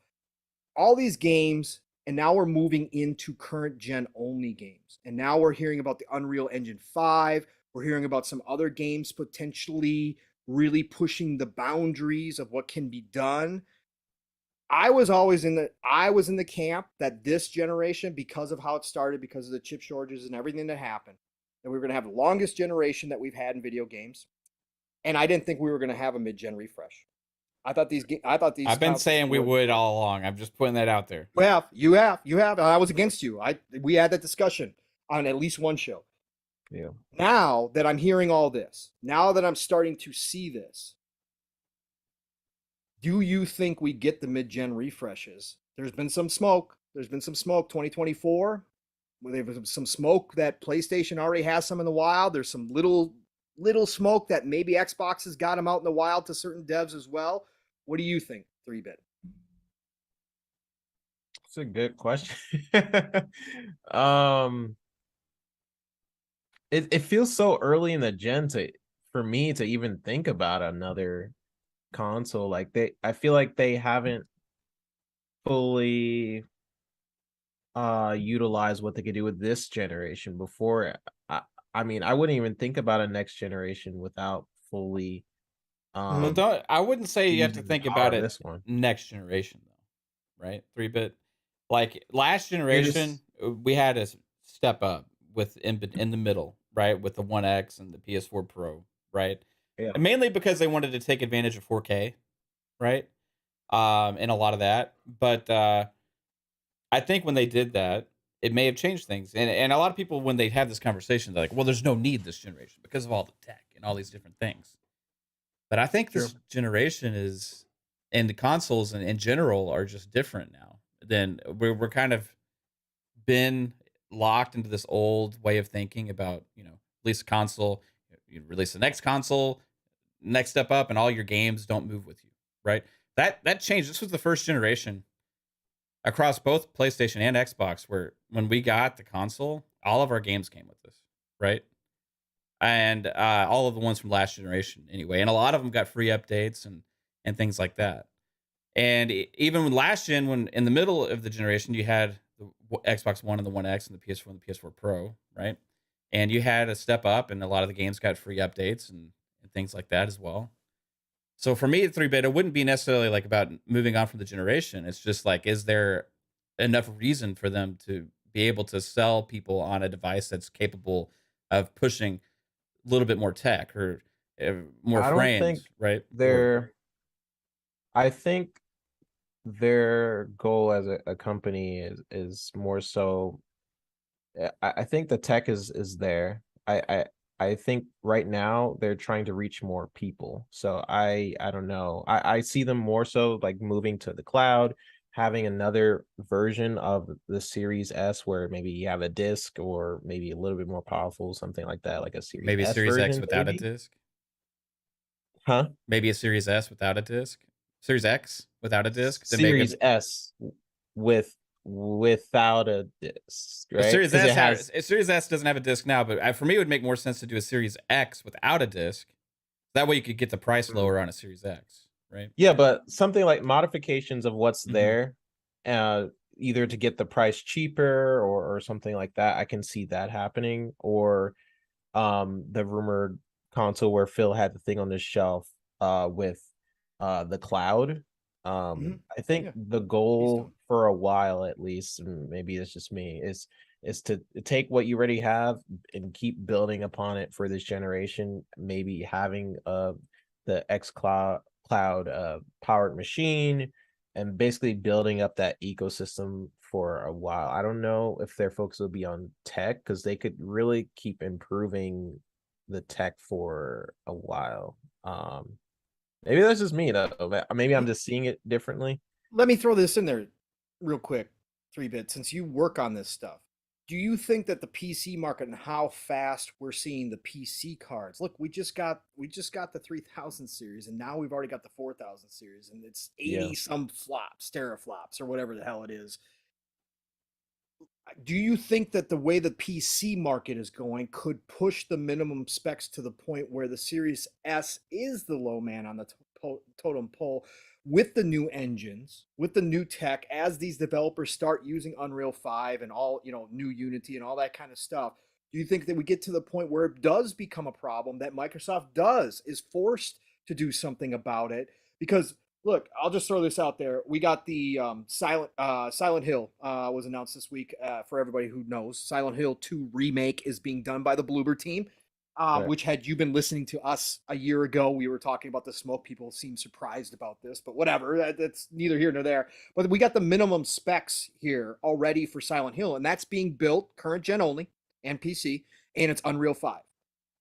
all these games, and now we're moving into current gen only games. And now we're hearing about the Unreal Engine 5. We're hearing about some other games potentially really pushing the boundaries of what can be done. I was in the camp that this generation, because of how it started, because of the chip shortages and everything that happened, that we were going to have the longest generation that we've had in video games. And I didn't think we were going to have a mid-gen refresh. I thought these. I've been saying we would all along. I'm just putting that out there. You have. I was against you. We had that discussion on at least one show. Yeah. Now that I'm hearing all this, now that I'm starting to see this, do you think we get the mid-gen refreshes? There's been some smoke. 2024. There was some smoke that PlayStation already has some in the wild. There's some little smoke that maybe Xbox has got them out in the wild to certain devs as well. What do you think, 3-bit? It's a good question. it feels so early in the gen for me to even think about another console. Like I feel like they haven't fully utilized what they could do with this generation before. I mean, I wouldn't even think about a next generation without fully Well, I wouldn't say you have to using the think power about of it this one. next generation though, right? 3-bit. Like last It generation, is, we had to step up with in the middle, right? With the One X and the PS4 Pro, right? yeah. And mainly because they wanted to take advantage of 4K, right? And a lot of that. But I think when they did that, it may have changed things. And a lot of people, when they have this conversation, they're like, well, there's no need this generation because of all the tech and all these different things. But I think True. this generation is, and the consoles in general are just different now. Than we're kind of been locked into this old way of thinking about, release a console, you release the next console, next step up, and all your games don't move with you, right? That changed. This was the first generation across both PlayStation and Xbox where when we got the console, all of our games came with this, right? And all of the ones from last generation anyway, and a lot of them got free updates and things like that. And even with last gen, when in the middle of the generation, you had the Xbox One and the One X and the PS4 and the PS4 Pro, right? And you had a step up, and a lot of the games got free updates and things like that as well. So for me, at 3-bit, it wouldn't be necessarily like about moving on from the generation. It's just like, is there enough reason for them to be able to sell people on a device that's capable of pushing a little bit more tech or more I don't think frames, right? Or they're. I think their goal as a company is more so. I think the tech is there. I think right now they're trying to reach more people. So I don't know. I see them more so like moving to the cloud, having another version of the Series S where maybe you have a disc or maybe a little bit more powerful, something like that, like a Series maybe a S Series X version, without a maybe. disc. Huh? Maybe a Series S without a disc. Series X without a disc to make it Series S with without a disc, a right? Series Because it S. has. A Series S doesn't have a disc now, but for me, it would make more sense to do a Series X without a disc. That way, you could get the price lower on a Series X, right? Yeah, but something like modifications of what's Hmm. there, uh, either to get the price cheaper or something like that. I can see that happening. Or the rumored console where Phil had the thing on his shelf with the cloud. Mhm. I think Yeah, the he's goal doing. for a while at least, and maybe it's just me, is to take what you already have and keep building upon it for this generation. Maybe having the X cloud powered machine and basically building up that ecosystem for a while. I don't know if their focus will be on tech because they could really keep improving the tech for a while. Maybe that's just me though. Maybe I'm L- just seeing it differently. Let me throw this in there real quick, 3-bit, since you work on this stuff. Do you think that the PC market and how fast we're seeing the PC cards? Look, we just got the 3000 series, and now we've already got the 4000 series, and it's Yeah. 80 some flops, teraflops, or whatever the hell it is. Do you think that the way the PC market is going could push the minimum specs to the point where the Series S is the low man on the totem pole with the new engines, with the new tech, as these developers start using Unreal 5 and all, new Unity and all that kind of stuff? Do you think that we get to the point where it does become a problem that Microsoft is forced to do something about it? Because look, I'll just throw this out there. We got the Silent Hill was announced this week. For everybody who knows, Silent Hill 2 remake is being done by the Bloober team. Right. Which, had you been listening to us a year ago, we were talking about the smoke. People seem surprised about this, but whatever. That's neither here nor there. But we got the minimum specs here already for Silent Hill, and that's being built current gen only and PC, and it's Unreal 5.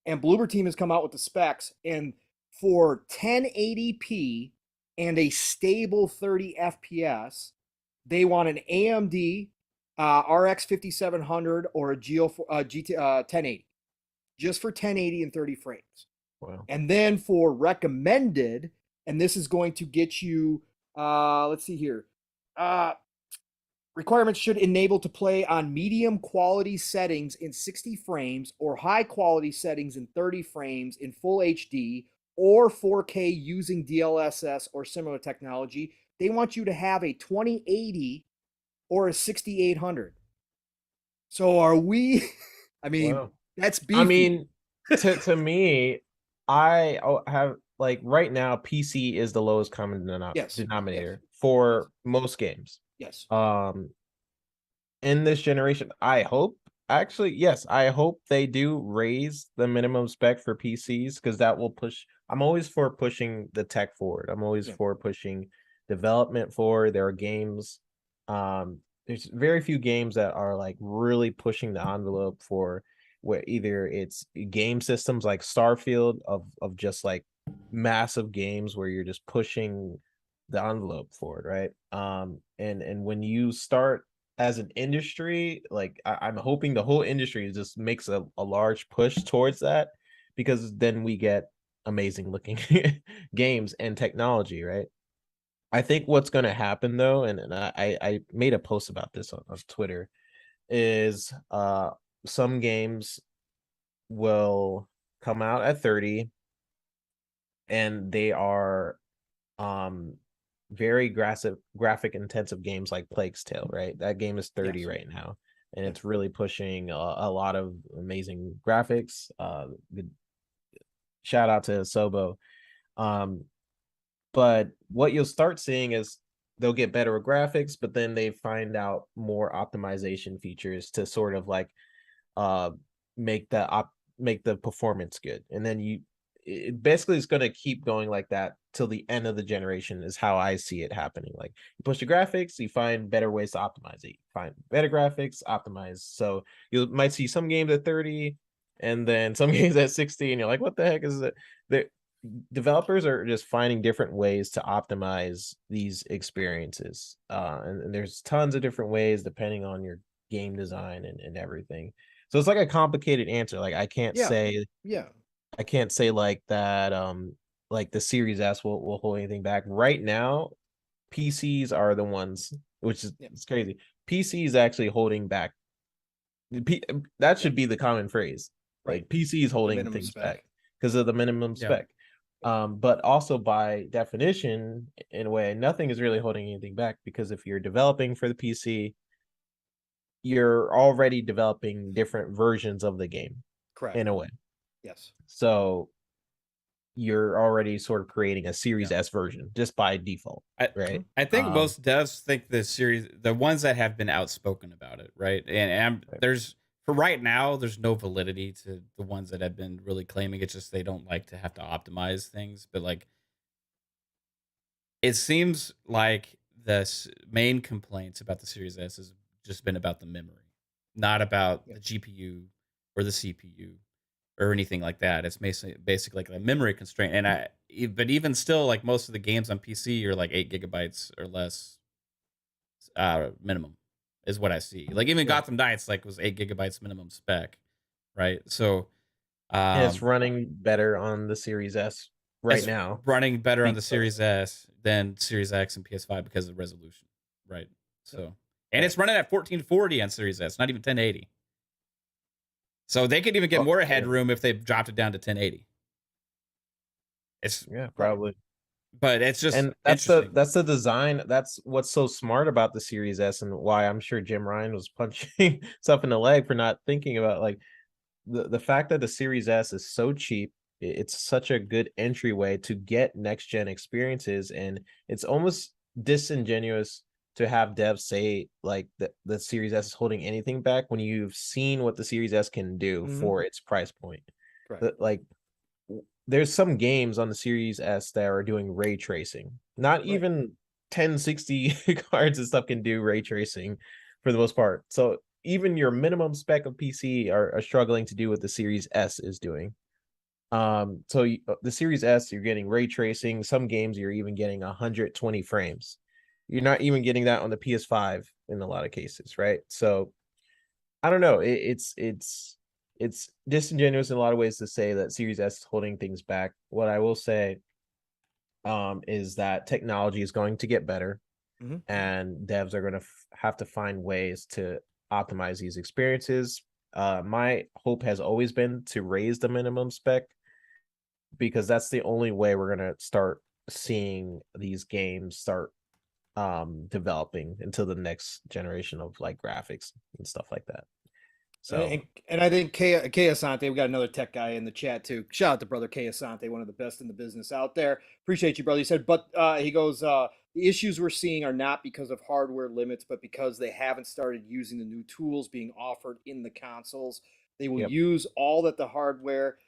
And Bloober team has come out with the specs, and for 1080p and a stable 30 FPS, they want an AMD RX 5700 or a GT 1080, just for 1080 and 30 frames. Wow. And then for recommended, and this is going to get you, let's see here, Requirements should enable to play on medium quality settings in 60 frames or high quality settings in 30 frames in full HD or 4K using DLSS or similar technology. They want you to have a 2080 or a 6800. So are we? I mean, Wow. that's beefy. I mean, to me, I have like right now PC is the lowest common denominator for most games. Yes. In this generation, I hope actually, yes, I hope they do raise the minimum spec for PCs because that will push. I'm always for pushing the tech forward. I'm always for pushing development forward. There are games. There's very few games that are like really pushing the envelope for where either it's game systems like Starfield of just like massive games where you're just pushing the envelope forward, right? And when you start as an industry, like I'm hoping the whole industry just makes a large push towards that, because then we get amazing looking games and technology, right? I think what's going to happen though, and I made a post about this on Twitter, is some games will come out at 30 and they are very graphic intensive games like Plague's Tale, right? That game is 30 right now, and it's really pushing a lot of amazing graphics. Good shout out to Sobo. But what you'll start seeing is they'll get better with graphics, but then they find out more optimization features to sort of like make the performance good, and then it basically is going to keep going like that till the end of the generation is how I see it happening. Like you push the graphics, you find better ways to optimize it. You find better graphics, optimize. So you might see some games at 30 and then some games at 60 and you're like, what the heck is it? The developers are just finding different ways to optimize these experiences. And there's tons of different ways depending on your game design and everything. So it's like a complicated answer. Like I can't say like that like the Series S will hold anything back. Right now, PCs are the ones, which is it's crazy. PC is actually holding back. That should be the common phrase. Like PC is holding things back because of the minimum spec. But also by definition, in a way, nothing is really holding anything back, because if you're developing for the PC, you're already developing different versions of the game. Correct. In a way. Yes. So you're already sort of creating a Series S version just by default, right? I think most devs think the ones that have been outspoken about it, right? And there's, for right now, there's no validity to the ones that have been really claiming it's just they don't like to have to optimize things. But like, it seems like the main complaints about the Series S has just been about the memory, not about the GPU or the CPU or anything like that. It's basically like a memory constraint. And but even still, like most of the games on PC are like 8 gigabytes or less minimum is what I see. Like even Gotham Knights like was 8 gigabytes minimum spec, right? So and it's running better on the Series S right now. Running better on the Series S than Series X and PS5 because of resolution, right? So and it's running at 1440 on Series S, not even 1080. So they could even get more headroom if they dropped it down to 1080. It's probably. But it's just, and that's the design. That's what's so smart about the Series S, and why I'm sure Jim Ryan was punching himself in the leg for not thinking about like the fact that the Series S is so cheap. It's such a good entryway to get next gen experiences, and it's almost disingenuous to have devs say like the Series S is holding anything back when you've seen what the Series S can do for its price point. Like there's some games on the Series S that are doing ray tracing. Not even 1060 cards and stuff can do ray tracing for the most part. So even your minimum spec of PC are struggling to do what the Series S is doing. So the Series S, you're getting ray tracing. Some games you're even getting 120 frames. You're not even getting that on the PS5 in a lot of cases, right? So I don't know. It's disingenuous in a lot of ways to say that Series S is holding things back. What I will say is that technology is going to get better. Mhm. and devs are going to have to find ways to optimize these experiences. My hope has always been to raise the minimum spec, because that's the only way we're going to start seeing these games start developing into the next generation of like graphics and stuff like that. So And I think Kay Asante, we got another tech guy in the chat too. Shout out to brother Kay Asante, one of the best in the business out there. Appreciate you, brother. He said, but he goes, the issues we're seeing are not because of hardware limits, but because they haven't started using the new tools being offered in the consoles. They will Yep. use all that the hardware.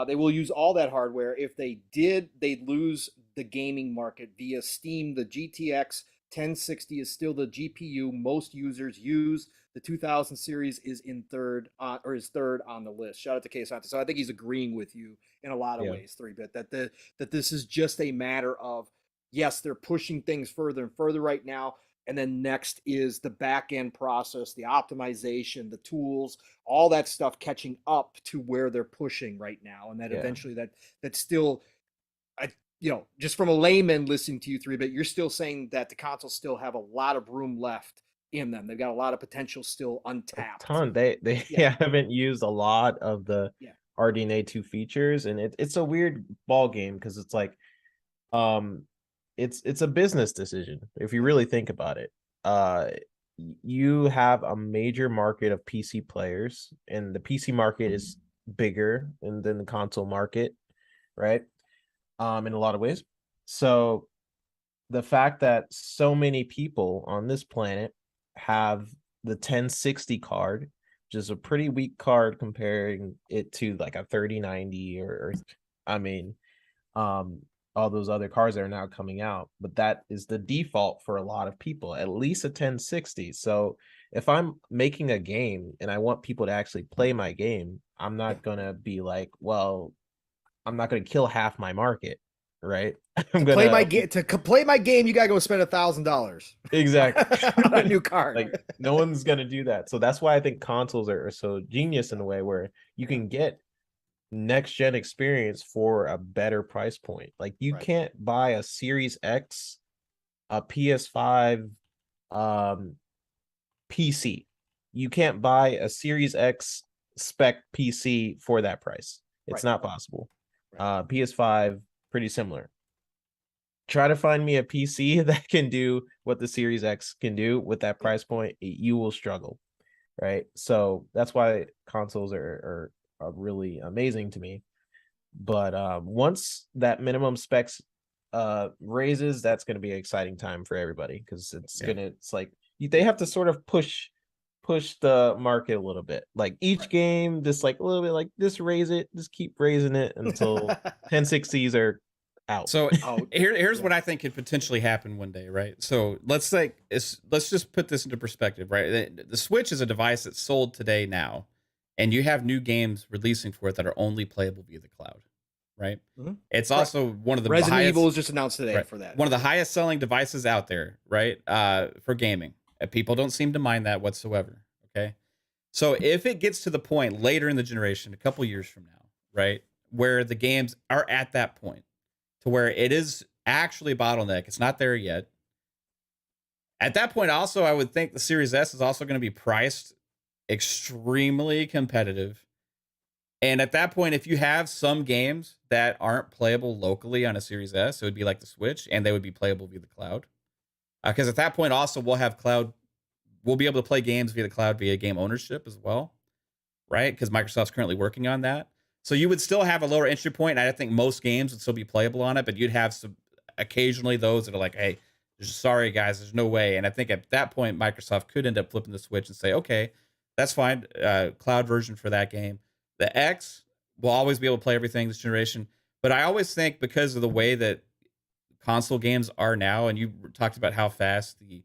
They will use all that hardware. If they did, they'd lose the gaming market via Steam. The GTX 1060 is still the GPU most users use. The 2000 series is in third or is third on the list. Shout out to Kay Asante. So I think he's agreeing with you in a lot of Yeah. ways, 3-bit, that this is just a matter of, yes, they're pushing things further and further right now. And then next is the back end process, the optimization, the tools, all that stuff catching up to where they're pushing right now. And that Yeah. eventually that still, just from a layman listening to you, 3-bit, you're still saying that the consoles still have a lot of room left in them. They've got a lot of potential still A untapped. ton. They Yeah. haven't used a lot of the Yeah. RDNA2 features, and it's a weird ball game because it's like it's a business decision if you really think about it. You have a major market of PC players, and the PC market is bigger than the console market, right? In a lot of ways. So the fact that so many people on this planet have the 1060 card, which is a pretty weak card comparing it to like a 3090 or I mean, all those other cards that are now coming out, but that is the default for a lot of people, at least a 1060. So if I'm making a game and I want people to actually play my game, I'm not gonna be like, well, I'm not gonna kill half my market, right? I'm To play my gonna game, you gotta go spend $1,000 exactly on a new card. like no one's gonna do that. So that's why I think consoles are so genius in a way where you can get next gen experience for a better price point. Like you Right. can't buy a Series X, a PS5, PC. You can't buy a Series X spec PC for that price. It's Right. not possible. Right. PS5, pretty similar. Try to find me a PC that can do what the Series X can do with that price point. You will struggle, right? So that's why consoles are really amazing to me. But once that minimum specs raises, that's going to be an exciting time for everybody, because it's like they have to sort of push the market a little bit. Like each game, just like a little bit, like just raise it, just keep raising it until 1060s are out. So here's what I think could potentially happen one day, right? So let's just put this into perspective, right? The Switch is a device that's sold today now, and you have new games releasing for it that are only playable via the cloud, right? Mhm. It's also one of the Resident highest, Evil was just announced today right, for that. one of the highest selling devices out there, right? For gaming. People don't seem to mind that whatsoever. Okay. So if it gets to the point later in the generation, a couple years from now, right, where the games are at that point to where it is actually a bottleneck, it's not there yet. At that point, also, I would think the Series S is also going to be priced extremely competitive. And at that point, if you have some games that aren't playable locally on a Series S, it would be like the Switch, and they would be playable via the cloud. Because at that point, also, we'll be able to play games via the cloud via game ownership as well, right? Because Microsoft's currently working on that. So you would still have a lower entry point, and I think most games would still be playable on it, but you'd have some occasionally those that are like, hey, sorry guys, there's no way. And I think at that point, Microsoft could end up flipping the switch and say, okay, that's fine, cloud version for that game. The X will always be able to play everything this generation, but I always think because of the way that console games are now, and you talked about how fast the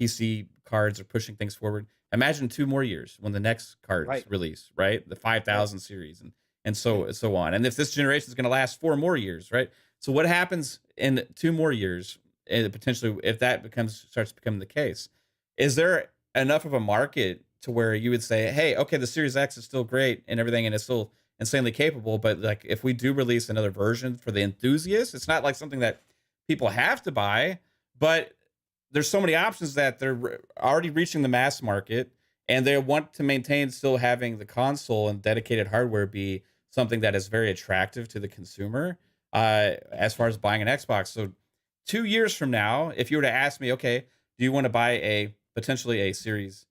PC cards are pushing things forward. Imagine 2 more years when the next cards release, right? The 5000 series and so on. And if this generation is going to last 4 more years, right? So what happens in 2 more years, and potentially if that starts becoming the case, is there enough of a market to where you would say, hey, okay, the Series X is still great and everything, and it's still insanely capable, but like if we do release another version for the enthusiasts, it's not like something that people have to buy, but there's so many options that they're already reaching the mass market, and they want to maintain still having the console and dedicated hardware be something that is very attractive to the consumer as far as buying an Xbox. So 2 years from now, if you were to ask me, okay, do you want to buy a potentially a Series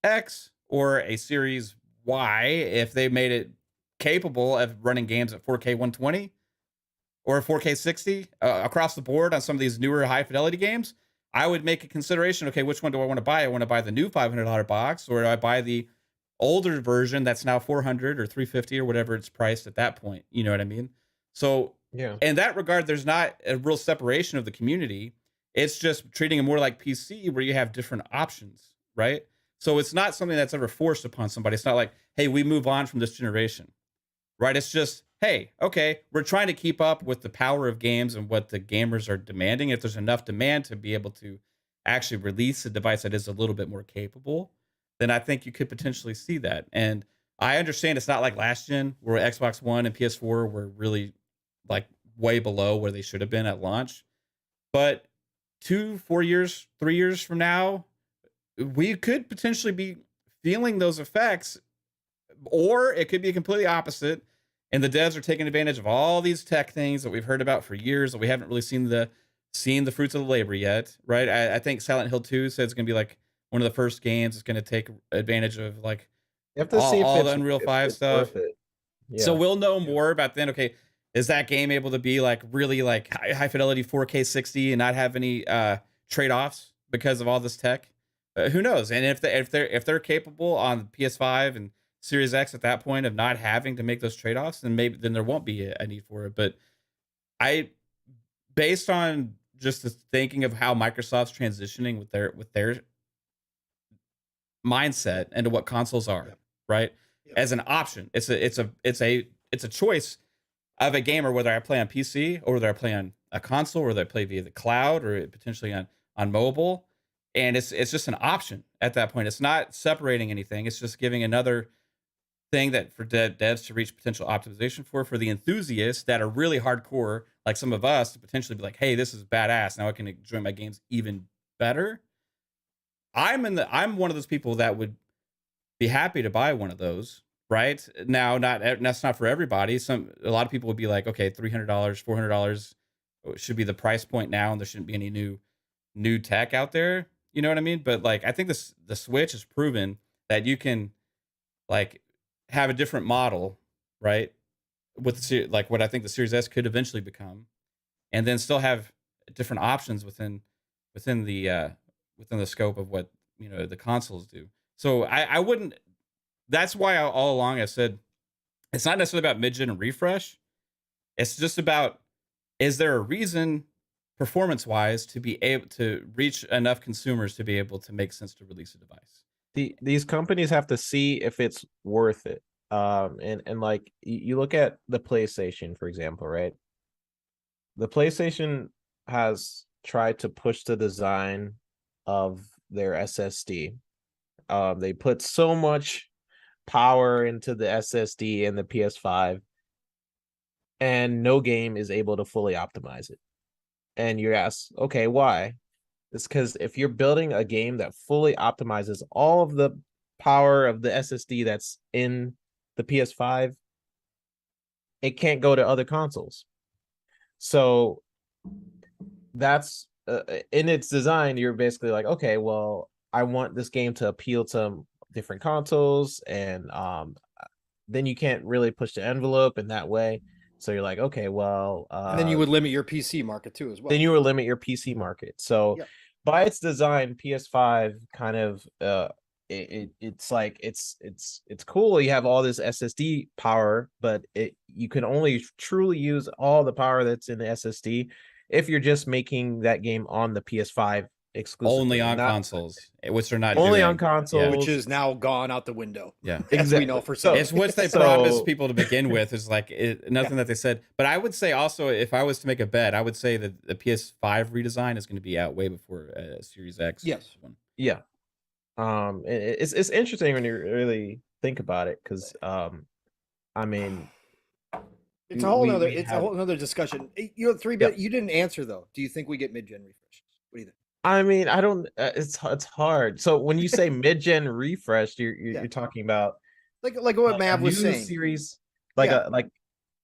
X or a Series Y if they made it capable of running games at 4K 120 or 4K 60 across the board on some of these newer high fidelity games, I would make a consideration. Okay, which one do I want to buy? I want to buy the new $500 box, or do I buy the older version that's now 400 or 350 or whatever it's priced at that point? You know what I mean? So Yeah. in that regard, there's not a real separation of the community. It's just treating it more like PC, where you have different options, right? So it's not something that's ever forced upon somebody. It's not like, hey, we move on from this generation, right? It's just, hey, okay, we're trying to keep up with the power of games and what the gamers are demanding. If there's enough demand to be able to actually release a device that is a little bit more capable, then I think you could potentially see that. And I understand it's not like last gen where Xbox One and PS4 were really like way below where they should have been at launch. But 2, 4 years, 3 years from now, we could potentially be feeling those effects, or it could be completely opposite. And the devs are taking advantage of all these tech things that we've heard about for years that we haven't really seen the fruits of the labor yet, right? I think Silent Hill 2 said it's going to be like one of the first games that's going to take advantage of like You have to see if all the it's, Unreal if 5 it's stuff. worth it. So Yeah. we'll know more about then. Okay, is that game able to be like really like high fidelity 4K 60 and not have any trade-offs because of all this tech? Who knows? And if they're capable on PS5 and Series X at that point of not having to make those trade-offs, then maybe there won't be a need for it. But based on just the thinking of how Microsoft's transitioning with their mindset into what consoles are, Yep. right? Yep. As an option, it's a choice of a gamer, whether I play on PC or whether I play on a console, or whether I play via the cloud or potentially on mobile. And it's just an option at that point. It's not separating anything. It's just giving another thing that for devs to reach potential optimization for the enthusiasts that are really hardcore, like some of us, to potentially be like, hey, this is badass. Now I can enjoy my games even better. I'm one of those people that would be happy to buy one of those. Right now, that's not for everybody. A lot of people would be like, okay, $300, $400 should be the price point now, and there shouldn't be any new tech out there. You know what I mean? But like, I think the Switch has proven that you can like have a different model, right? With like what I think the Series S could eventually become, and then still have different options within the scope of what the consoles do. So I wouldn't. That's why all along I said it's not necessarily about mid-gen and refresh. It's just about, is there a reason performance-wise to be able to reach enough consumers to be able to make sense to release a device? These companies have to see if it's worth it. And like you look at the PlayStation, for example, right? The PlayStation has tried to push the design of their SSD. They put so much power into the SSD and the PS5, and no game is able to fully optimize it. And you ask, okay, why? It's because if you're building a game that fully optimizes all of the power of the SSD that's in the PS5, it can't go to other consoles. So that's in its design, you're basically like, okay, well, I want this game to appeal to different consoles, and then you can't really push the envelope in that way. So you're like, okay, well, and then you would limit your PC market too as well. then you would limit your PC market. So Yep. by its design, PS5 kind of it's like it's cool. You have all this SSD power, but you can only truly use all the power that's in the SSD if you're just making that game on the PS5 exclusively. Only on Not- consoles, which they're not only doing. on consoles, which is now gone out the window. Yeah. As we Exactly. know for So- some. It's what they So- promised people to begin with, is like nothing that they said. But I would say also, if I was to make a bet, I would say that the PS5 redesign is going to be out way before Series X. Yes. One. Yeah. It's interesting when you really think about it, because I mean, It's a whole we other discussion. You know, 3-bit. You didn't answer though. Do you think we get mid-gen refreshes? What do you think? I mean, I don't. It's hard. So when you say mid-gen refresh, Yeah, you're talking about like what like a Mav was new saying. series, Yeah, like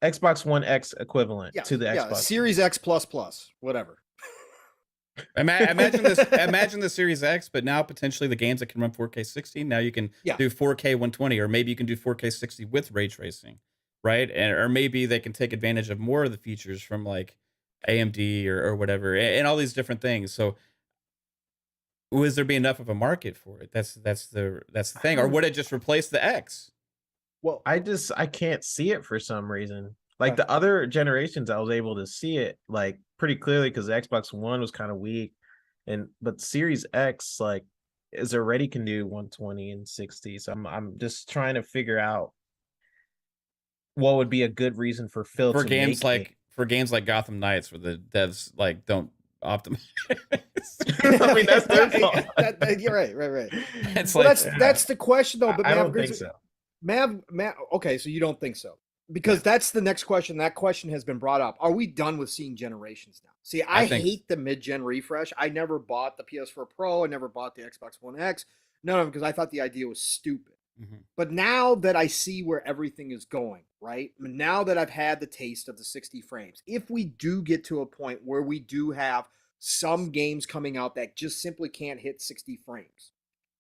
Xbox One X equivalent yeah, to the yeah. Xbox One. Series X plus plus, whatever. Imagine this. Imagine the Series X, but now potentially the games that can run 4K 60. Now you can Yeah, do 4K 120, or maybe you can do 4K 60 with ray tracing, right? And or maybe they can take advantage of more of the features from like AMD or whatever, and all these different things. So, will there be enough of a market for it? That's the I thing, or don't. would it just replace the X? well, I can't see it for some reason. Like okay. the other generations, I was able to see it like pretty clearly because the Xbox One was kind of weak, and but Series X like is already can do 120 and 60. So I'm just trying to figure out what would be a good reason for Phil For to games make it. like Gotham Knights, where the devs like don't optimize. I mean, that's their Yeah, fault. you're right, right. It's Well, like that's the question though. But I Mav don't brings think so. Mav. Okay, so you don't think so? Because Yeah. that's the next question. That question has been brought up. Are we done with seeing generations now? See, I I think hate the mid-gen refresh. I never bought the PS4 Pro. I never bought the Xbox One X. None of them because I thought the idea was stupid. mhm. But now that I see where everything is going, right? Now that I've had the taste of the 60 frames, if we do get to a point where we do have some games coming out that just simply can't hit 60 frames,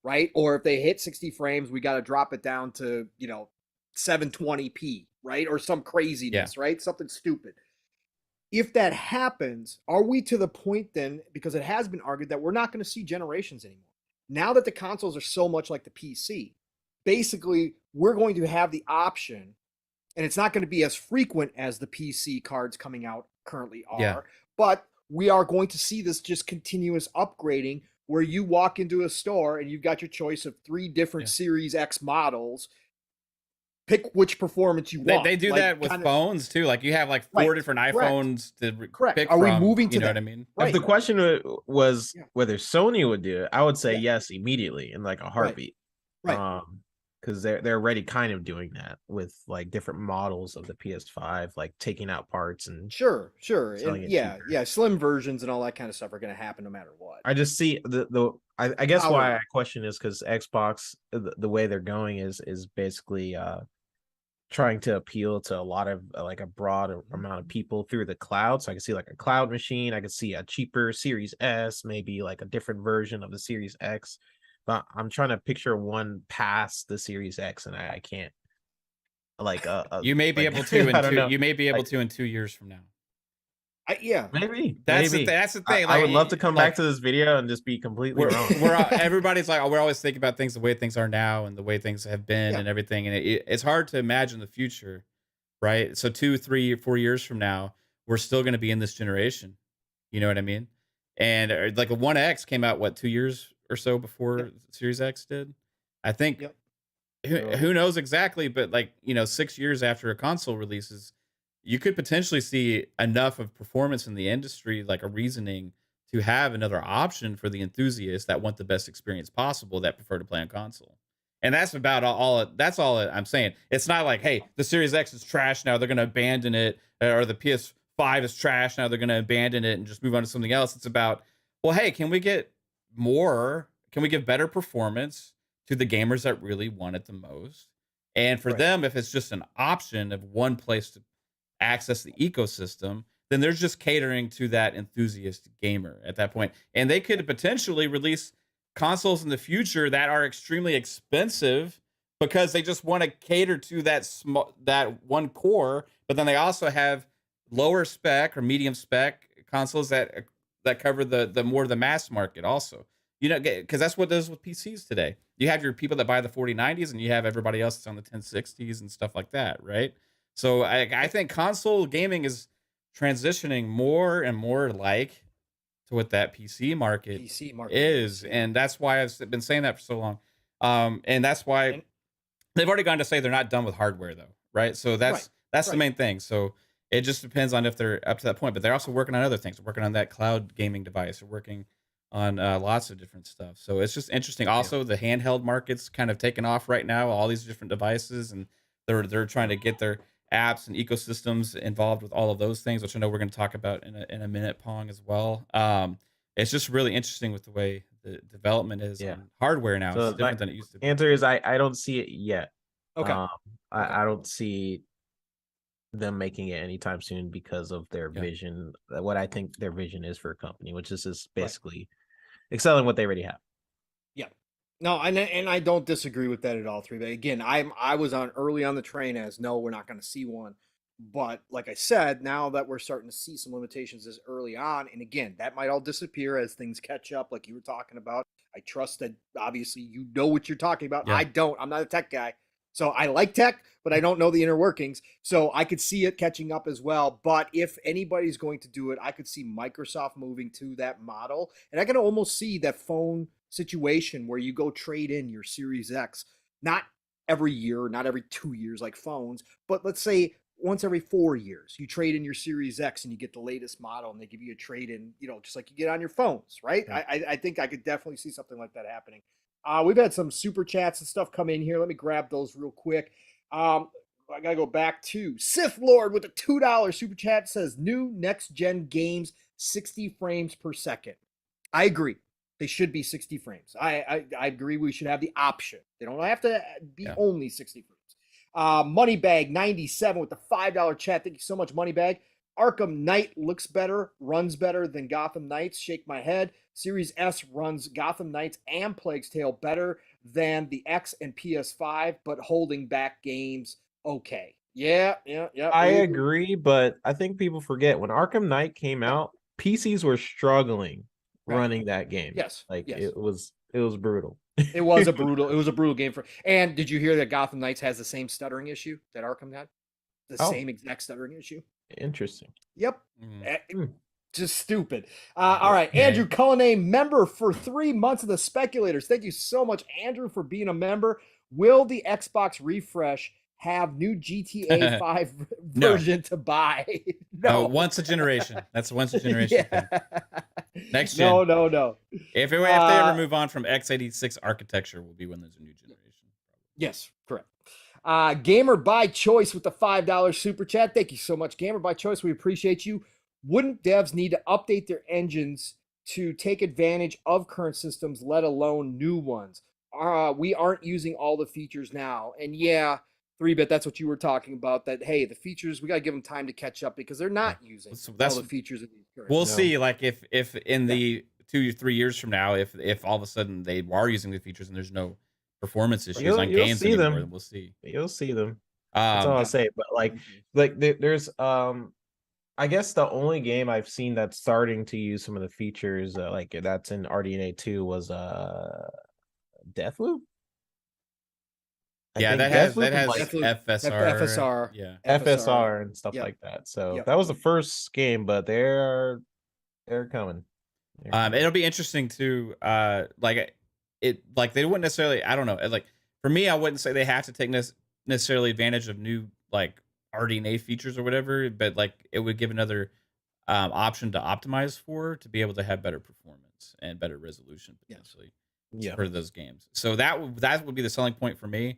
right? Or if they hit 60 frames, we got to drop it down to, 720p, right? Or some Yeah. craziness, right? Something stupid. If that happens, are we to the point then, because it has been argued that we're not going to see generations anymore? Now that the consoles are so much like the PC, basically we're going to have the option, and it's not going to be as frequent as the PC cards coming out currently Yeah. are, but we are going to see this just continuous upgrading where you walk into a store and you've got your choice of 3 different Yeah. Series X models. Pick which performance you They, want. they do Like, that with kinda, phones too. Like you have like 4 right, different correct, iPhones to correct. pick Are we from. moving You to know what that? I mean? If Right. the question was Yeah. whether Sony would do it, I would say Yeah. yes immediately in like a Right. heartbeat. Right. Because they're already kind of doing that with like different models of the PS5, like taking out parts and Sure. selling And it yeah, cheaper. yeah, slim versions and all that kind of stuff are going to happen no matter what. I just see I guess why I Hourly. question is because Xbox the way they're going is basically trying to appeal to a lot of like a broad amount of people through the cloud. So I can see like a cloud machine. I could see a cheaper Series S, maybe like a different version of the Series X. But I'm trying to picture one past the Series X, and I can't You may be like able to I in don't two. know. You may be able Like to in 2 years from now. Yeah. maybe That's the thing. I would love to come back Like to this video and just be completely wrong. everybody's like, oh, we're always thinking about things the way things are now and the way things have been Yeah. and everything, and it's hard to imagine the future, right? So 2, 3, 4 years from now, we're still going to be in this generation. You know what I mean? And like a One X came out what 2 years or so Yep. before Series X did. I think Yep. who knows exactly, but like 6 years after a console releases, you could potentially see enough of performance in the industry, like a reasoning to have another option for the enthusiasts that want the best experience possible that prefer to play on console. And that's about that's all I'm saying. It's not like, hey, the Series X is trash now, they're going to abandon it, or the PS5 is trash now, they're going to abandon it and just move on to something else. It's about, well, hey, can we get more? Can we give better performance to the gamers that really want it the most? And for Right. them, if it's just an option of one place to access the ecosystem, then they're just catering to that enthusiast gamer at that point. And they could potentially release consoles in the future that are extremely expensive because they just want to cater to that one core, but then they also have lower spec or medium spec consoles that cover the more the mass market also. You know, because that's what it does with PCs today. You have your people that buy the 4090s and you have everybody else that's on the 1060s and stuff like that, right? So I think console gaming is transitioning more and more like to what that PC market PC market is, yeah. and that's why I've been saying that for so long. And that's why And they've already gone to say they're not done with hardware though, right? So right. that's the Right. main thing. So it just depends on if they're up to that point, but they're also working on other things. They're working on that cloud gaming device. They're working on lots of different stuff. So it's just interesting. Yeah. Also, the handheld market's kind of taking off right now. All these different devices, and they're trying to get their apps and ecosystems involved with all of those things, which I know we're going to talk about in a minute, Pong, as well. it's just really interesting with the way the development is Yeah. on hardware now. So It's different than it used to be. answer is I don't see it yet. Okay. Um, Okay. I don't see them making it anytime soon because of their Yeah. vision. What I think their vision is for a company, which is just basically excelling what they already have. Yeah. No, and I don't disagree with that at all, three. But again, I was on early on the train as no, we're not going to see one. But like I said, now that we're starting to see some limitations this early on, and again, that might all disappear as things catch up, like you were talking about. I trust that obviously you know what you're talking about. Yeah. I don't. I'm not a tech guy. So I like tech, but I don't know the inner workings. So I could see it catching up as well. But if anybody's going to do it, I could see Microsoft moving to that model. And I can almost see that phone situation where you go trade in your Series X, not every year, not every 2 years like phones, but let's say once every 4 years, you trade in your Series X and you get the latest model and they give you a trade in, just like you get on your phones, right? Yeah. I think I could definitely see something like that happening. We've had some super chats and stuff come in here. Let me grab those real quick. I gotta go back to Sith Lord with a $2 super chat. Says new next gen games 60 frames per second. I agree. They should be 60 frames. I agree. We should have the option. They don't have to be only 60 frames. Moneybag 97 with the $5 chat. Thank you so much, Moneybag. Arkham Knight looks better, runs better than Gotham Knights. Shake my head. Series S runs Gotham Knights and Plague's Tale better than the X and PS5, but holding back games okay. Yeah. I agree, but I think people forget when Arkham Knight came out, PCs were struggling running that game. Yes. It was brutal. It was a brutal game for. And did you hear that Gotham Knights has the same stuttering issue that Arkham had? The same exact stuttering issue. Interesting. Yep. Just stupid. All right. Andrew Cullinane, member for 3 months of the Speculators. Thank you so much, Andrew, for being a member. Will the Xbox refresh have new GTA 5 version to buy? No, once a generation. That's once a generation thing. Next gen. No. If they ever move on from x86 architecture, will be when there's a new generation. Yes, correct. Gamer by Choice with the $5 super chat. Thank you so much, Gamer by Choice. We appreciate you. Wouldn't devs need to update their engines to take advantage of current systems, let alone new ones? We aren't using all the features now. And yeah, 3-bit, that's what you were talking about, that, hey, the features, we got to give them time to catch up because they're not using all the features of these current. We'll see, like, if in the 2 or 3 years from now, if all of a sudden they are using the features and there's no performance issues on games anymore, then we'll see. You'll see them. That's all I'll say. But like there's I guess the only game I've seen that's starting to use some of the features like that's in RDNA 2 was Deathloop. That has FSR. Yeah. FSR and stuff like that. So that was the first game, but they're coming. It'll be interesting to they wouldn't necessarily, I don't know, like for me, I wouldn't say they have to take necessarily advantage of new like RDNA features or whatever, but like it would give another option to optimize to be able to have better performance and better resolution potentially for those games. So that would be the selling point for me.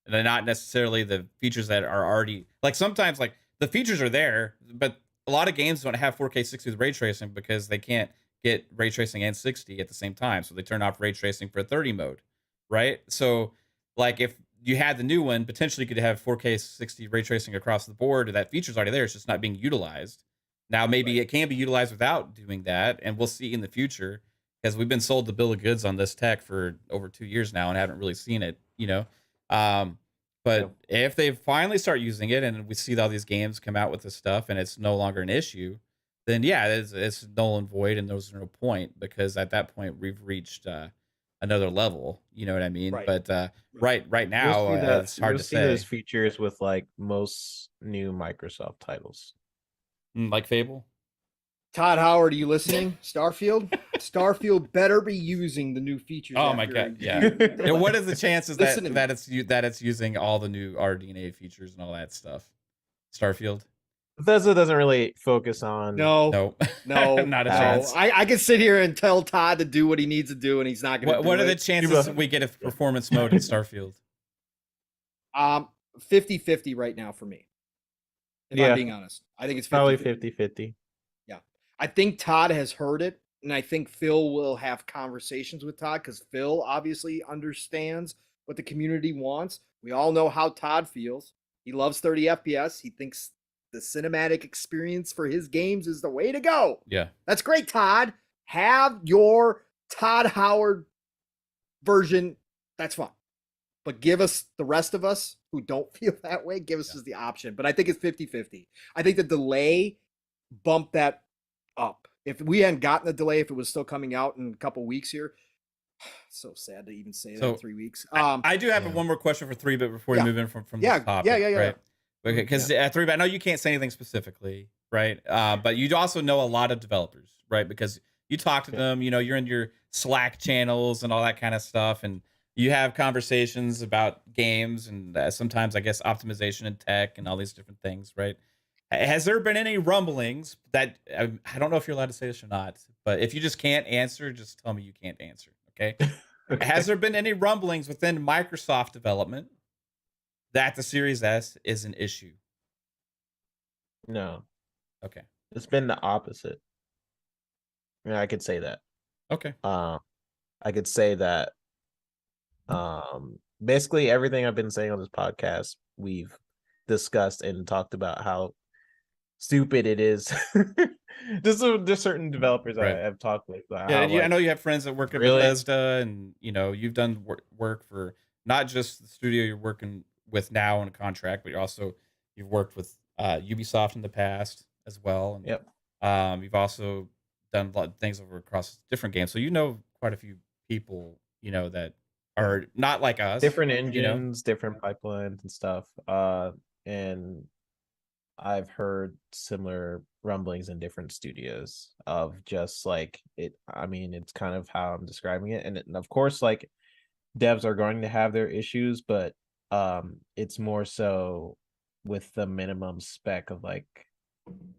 And they're not necessarily the features that are already, like, sometimes like the features are there, but a lot of games don't have 4K 60 with ray tracing because they can't get ray tracing and 60 at the same time. So they turn off ray tracing for 30 mode, right? So like if you had the new one, potentially you could have 4K 60 ray tracing across the board. That feature's already there. It's just not being utilized. Now, maybe it can be utilized without doing that. And we'll see in the future, because we've been sold the bill of goods on this tech for over 2 years now and haven't really seen it, but if they finally start using it and we see all these games come out with this stuff and it's no longer an issue, then it's null and void and there's no point, because at that point we've reached another level. You know what I mean? Right. But right now it's hard to say. Those features with like most new Microsoft titles, like Fable. Todd Howard, are you listening? Starfield better be using the new features. Oh my god, yeah. What is the chances that it's using all the new RDNA features and all that stuff? Starfield. Bethesda doesn't really focus on. No, not a chance. I can sit here and tell Todd to do what he needs to do, and he's not going to. What are the chances that we get a performance mode in Starfield? 50-50 right now for me. If I'm being honest, I think it's 50-50. Probably 50-50. I think Todd has heard it and I think Phil will have conversations with Todd because Phil obviously understands what the community wants. We all know how Todd feels. He loves 30 FPS. He thinks the cinematic experience for his games is the way to go. Yeah. That's great, Todd. Have your Todd Howard version. That's fine. But give us, the rest of us who don't feel that way, give us the option. But I think it's 50-50. I think the delay bumped that up. If we hadn't gotten the delay, if it was still coming out in a couple weeks here, so sad to even say that in 3 weeks. I do have one more question for 3-bit before we move in from this topic. Right? Because at 3-bit, I know you can't say anything specifically, right? But you also know a lot of developers, right? Because you talk to them, you know, you're in your Slack channels and all that kind of stuff, and you have conversations about games and sometimes, I guess, optimization and tech and all these different things, right? Has there been any rumblings that I don't know if you're allowed to say this or not, but if you just can't answer, just tell me you can't answer. Okay. Has there been any rumblings within Microsoft development that the Series S is an issue? No. Okay. It's been the opposite. Yeah, I could say that. Okay. I could say that basically everything I've been saying on this podcast, we've discussed and talked about how stupid it is. There's certain developers I have talked with. Yeah, I know you have friends that work at Bethesda, and you know you've done work for not just the studio you're working with now on a contract, but you've worked with Ubisoft in the past as well. And, you've also done a lot of things over across different games, so you know quite a few people, you know, that are not like us. Different engines, different pipelines and stuff. And I've heard similar rumblings in different studios of just like it. I mean, it's kind of how I'm describing it. And of course, like devs are going to have their issues, but it's more so with the minimum spec of like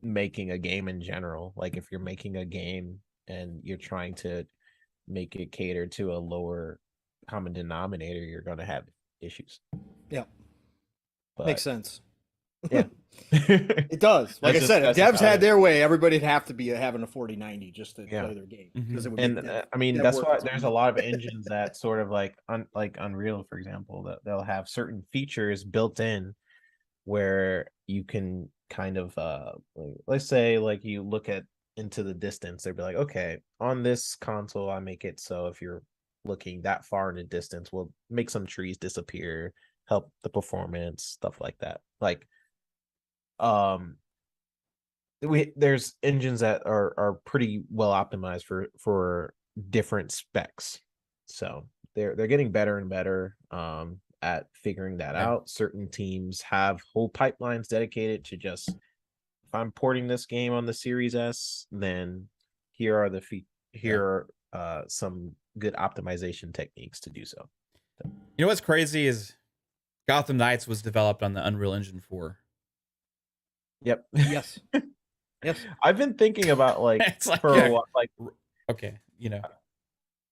making a game in general. Like if you're making a game and you're trying to make it cater to a lower common denominator, you're going to have issues. Yeah. But, makes sense. Yeah. It does. Like I said, if devs had their way, everybody'd have to be having a 4090 just to play their game. Because it would I mean, that's why there's a lot of engines that sort of like like Unreal, for example, that they'll have certain features built in where you can kind of like, let's say like you look at into the distance, they'd be like, okay, on this console I make it so if you're looking that far in the distance, we'll make some trees disappear, help the performance, stuff like that. Like there's engines that are pretty well optimized for different specs, so they're getting better and better at figuring that out. Certain teams have whole pipelines dedicated to just, if I'm porting this game on the Series S, then here are some good optimization techniques to do so. You know what's crazy is Gotham Knights was developed on the Unreal Engine 4. Yep. Yes. Yes. I've been thinking about like for a while, like okay, you know.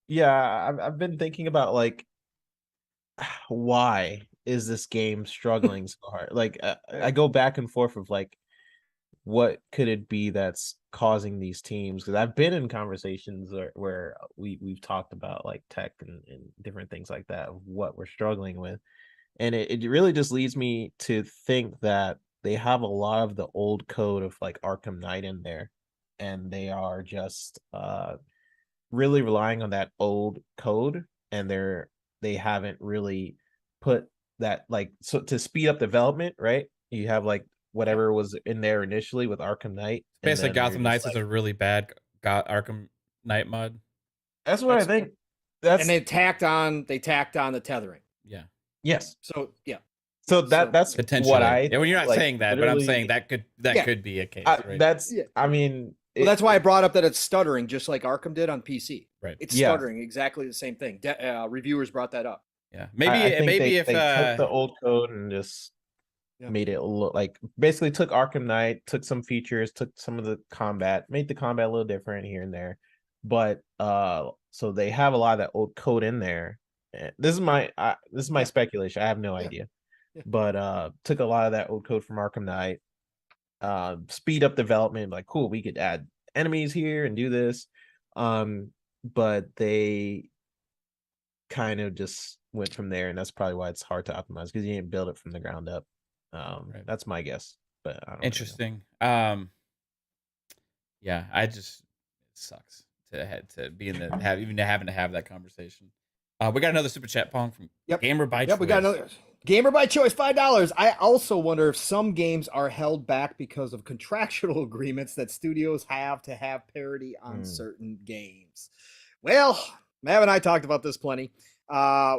Yeah, I've been thinking about like why is this game struggling so hard? Like I go back and forth of like what could it be that's causing these teams? Because I've been in conversations where we've talked about like tech and different things like that of what we're struggling with, and it really just leads me to think that they have a lot of the old code of like Arkham Knight in there, and they are just really relying on that old code, and they haven't really put that like, so to speed up development, right? You have like whatever was in there initially with Arkham Knight. Basically, Gotham Knights is a really bad Arkham Knight mod. That's what I think. And they tacked on the tethering. Yeah. Yes. So yeah. So that's potentially what I. Yeah, well, you're not saying that, but I'm saying that could be a case. Right? That's. I mean. Well, that's why I brought up that it's stuttering, just like Arkham did on PC. Right. It's stuttering, exactly the same thing. Reviewers brought that up. Yeah. Maybe if they took the old code and just made it look like, basically took Arkham Knight, took some features, took some of the combat, made the combat a little different here and there, but so they have a lot of that old code in there. This is my speculation. I have no idea. But took a lot of that old code from Arkham Knight, speed up development, like cool, we could add enemies here and do this, But they kind of just went from there, and that's probably why it's hard to optimize, because you didn't build it from the ground up. Right. That's my guess, but I don't really know. Interesting. Yeah, it sucks to be in the having to have that conversation. We got another super chat, Pong, from Gamer by Choice. We got another Gamer by Choice, $5. I also wonder if some games are held back because of contractual agreements that studios have to have parity on certain games. Well, Mav and I talked about this plenty.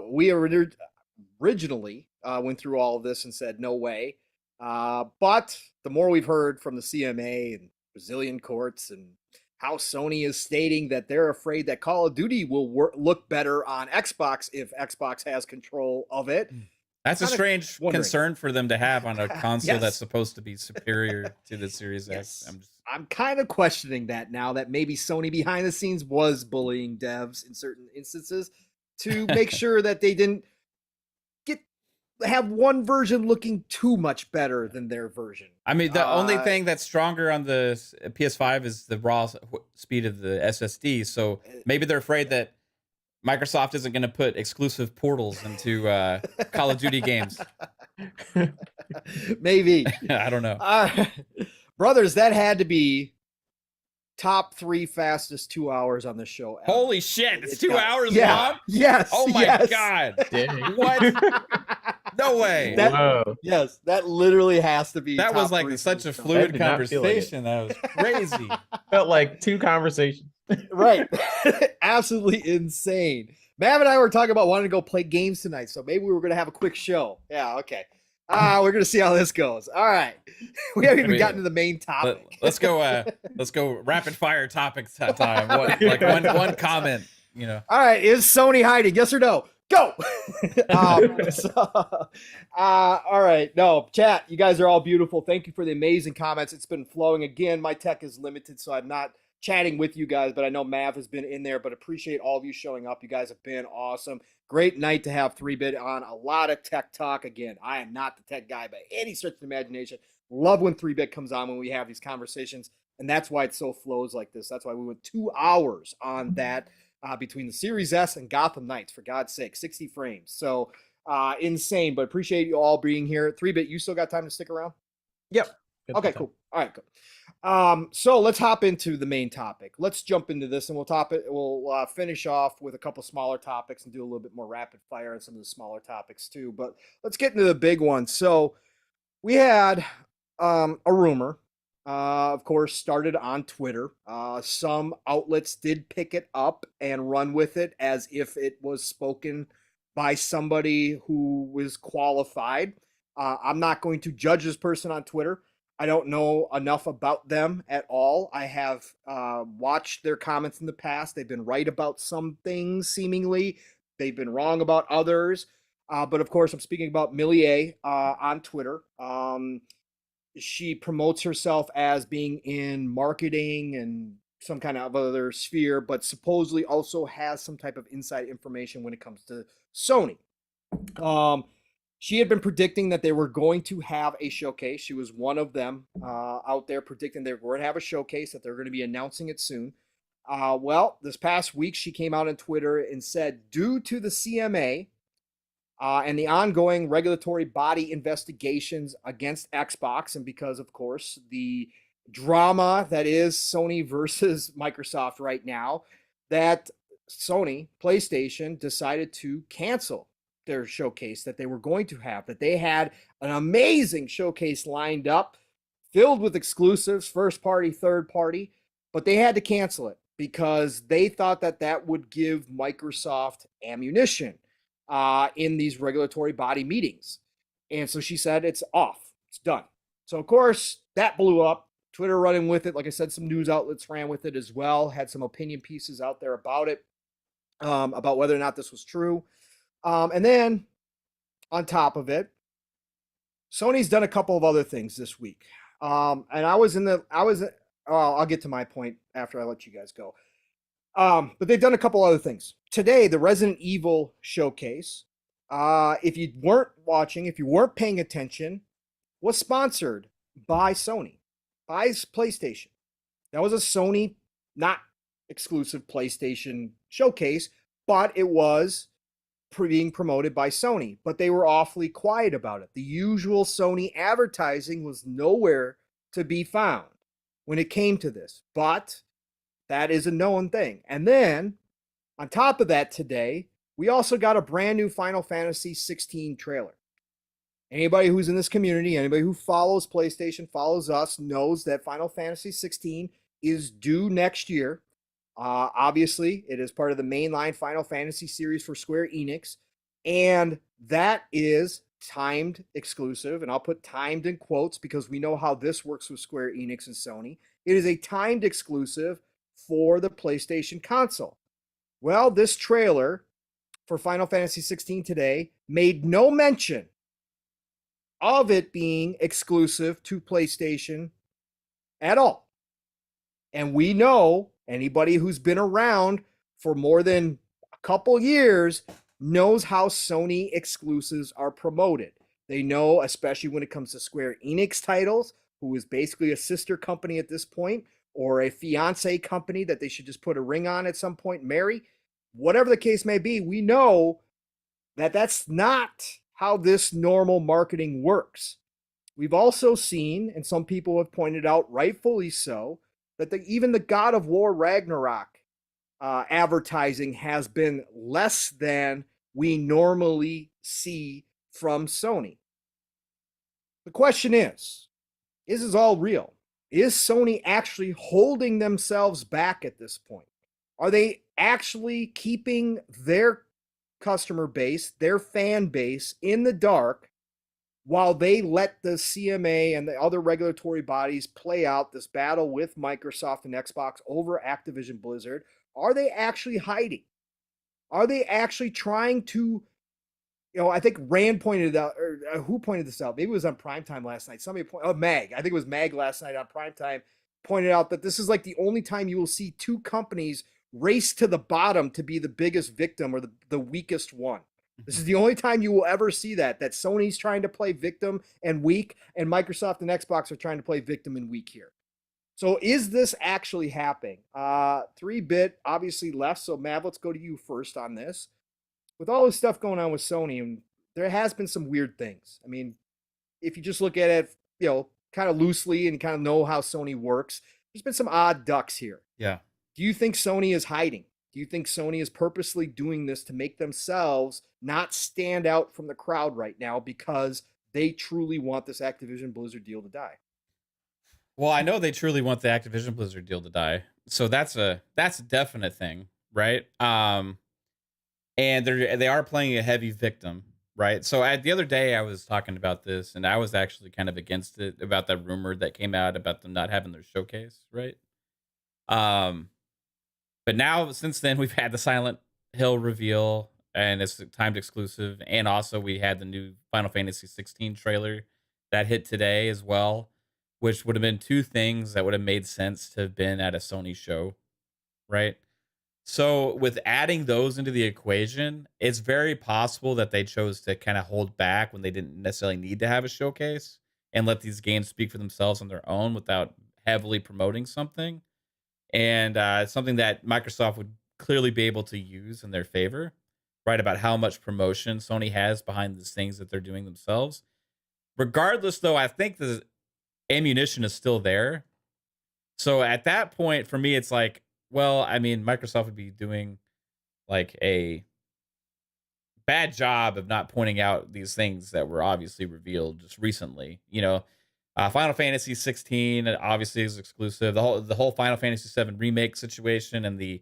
We originally went through all of this and said no way. But the more we've heard from the CMA and Brazilian courts, and how Sony is stating that they're afraid that Call of Duty will look better on Xbox if Xbox has control of it. That's a strange concern for them to have on a console that's supposed to be superior to the Series X. I'm kind of questioning that now, that maybe Sony behind the scenes was bullying devs in certain instances to make sure that they didn't have one version looking too much better than their version. I mean, the only thing that's stronger on the PS5 is the raw speed of the SSD. So maybe they're afraid that Microsoft isn't going to put exclusive portals into Call of Duty games. Maybe. I don't know. Brothers, that had to be top 3 fastest 2 hours on the show ever. Holy shit, it's 2 hours long? Yes. Oh my God. Dang. What? No way. Yes, that literally has to be. That was like such a fluid conversation. That was crazy. Felt like 2 conversations. Right. Absolutely insane. Mav and I were talking about wanting to go play games tonight, so maybe we were going to have a quick show. Yeah, okay. We're going to see how this goes. All right. We haven't even gotten to the main topic. Let's go rapid fire topics time. One comment, you know. All right. Is Sony hiding? Yes or no? Go. All right. No, chat. You guys are all beautiful. Thank you for the amazing comments. It's been flowing. Again, my tech is limited, so I'm not chatting with you guys, but I know Mav has been in there, but appreciate all of you showing up. You guys have been awesome. Great night to have 3-Bit on. A lot of tech talk. Again, I am not the tech guy by any stretch of the imagination. Love when 3-Bit comes on when we have these conversations, and that's why it so flows like this. That's why we went 2 hours on that between the Series S and Gotham Knights, for God's sake, 60 frames. So insane, but appreciate you all being here. 3-Bit, you still got time to stick around? Yep. Okay, cool. All right, good. So let's hop into the main topic. Let's jump into this, and we'll finish off with a couple smaller topics and do a little bit more rapid fire on some of the smaller topics too. But let's get into the big one. So we had a rumor, of course, started on Twitter. Some outlets did pick it up and run with it as if it was spoken by somebody who was qualified. I'm not going to judge this person on Twitter. I don't know enough about them at all. I have watched their comments in the past. They've been right about some things, seemingly. They've been wrong about others. But of course, I'm speaking about Millier on Twitter. She promotes herself as being in marketing and some kind of other sphere, but supposedly also has some type of inside information when it comes to Sony. She had been predicting that they were going to have a showcase. She was one of them out there predicting they were going to have a showcase, that they're going to be announcing it soon. Well, this past week, she came out on Twitter and said, due to the CMA and the ongoing regulatory body investigations against Xbox, and because, of course, the drama that is Sony versus Microsoft right now, that Sony, PlayStation, decided to cancel their showcase that they were going to have, that they had an amazing showcase lined up, filled with exclusives, first party, third party, but they had to cancel it because they thought that that would give Microsoft ammunition in these regulatory body meetings. And so she said, it's off, it's done. So of course that blew up. Twitter running with it. Like I said, some news outlets ran with it as well, had some opinion pieces out there about it, about whether or not this was true. And then on top of it, Sony's done a couple of other things this week. And I'll get to my point after I let you guys go. But they've done a couple other things. Today, the Resident Evil showcase, if you weren't watching, if you weren't paying attention, was sponsored by Sony, by PlayStation. That was a Sony, not exclusive PlayStation showcase, but it was being promoted by Sony. But they were awfully quiet about it. The usual Sony advertising was nowhere to be found when it came to this. But that is a known thing. And then on top of that, today, we also got a brand new Final Fantasy 16 trailer. Anybody who's in this community, anybody who follows PlayStation, follows us, knows that Final Fantasy 16 is due next year. Obviously, it is part of the mainline Final Fantasy series for Square Enix, and that is timed exclusive. And I'll put timed in quotes because we know how this works with Square Enix and Sony. It is a timed exclusive for the PlayStation console. Well, this trailer for Final Fantasy 16 today made no mention of it being exclusive to PlayStation at all. And we know anybody who's been around for more than a couple years knows how Sony exclusives are promoted. They know, especially when it comes to Square Enix titles, who is basically a sister company at this point, or a fiance company that they should just put a ring on at some point, marry. Whatever the case may be, we know that that's not how this normal marketing works. We've also seen, and some people have pointed out, rightfully so, that even the God of War Ragnarok advertising has been less than we normally see from Sony. The question is this all real? Is Sony actually holding themselves back at this point? Are they actually keeping their customer base, their fan base in the dark while they let the CMA and the other regulatory bodies play out this battle with Microsoft and Xbox over Activision Blizzard? Are they actually hiding? Are they actually trying to, I think Rand pointed out, or who pointed this out? Maybe it was on Primetime last night. Somebody pointed, Mag. I think it was Mag last night on Primetime pointed out that this is like the only time you will see two companies race to the bottom to be the biggest victim or the weakest one. This is the only time you will ever see that Sony's trying to play victim and weak, and Microsoft and Xbox are trying to play victim and weak here. So is this actually happening? 3-bit obviously left. So Mav, let's go to you first on this. With all this stuff going on with Sony, and there has been some weird things. I mean, if you just look at it, kind of loosely and kind of know how Sony works, there's been some odd ducks here. Yeah. Do you think Sony is hiding? Do you think Sony is purposely doing this to make themselves not stand out from the crowd right now because they truly want this Activision Blizzard deal to die? Well, I know they truly want the Activision Blizzard deal to die. So that's a definite thing, right? And they are playing a heavy victim, right? So the other day I was talking about this, and I was actually kind of against it, about that rumor that came out about them not having their showcase, right? But now, since then, we've had the Silent Hill reveal, and it's timed exclusive. And also, we had the new Final Fantasy 16 trailer that hit today as well, which would have been two things that would have made sense to have been at a Sony show, right? So with adding those into the equation, it's very possible that they chose to kind of hold back when they didn't necessarily need to have a showcase and let these games speak for themselves on their own without heavily promoting something. And something that Microsoft would clearly be able to use in their favor, right? About how much promotion Sony has behind these things that they're doing themselves. Regardless, though, I think the ammunition is still there. So at that point, for me, it's like, well, I mean, Microsoft would be doing like a bad job of not pointing out these things that were obviously revealed just recently. Final Fantasy 16 obviously is exclusive. The whole Final Fantasy 7 remake situation and the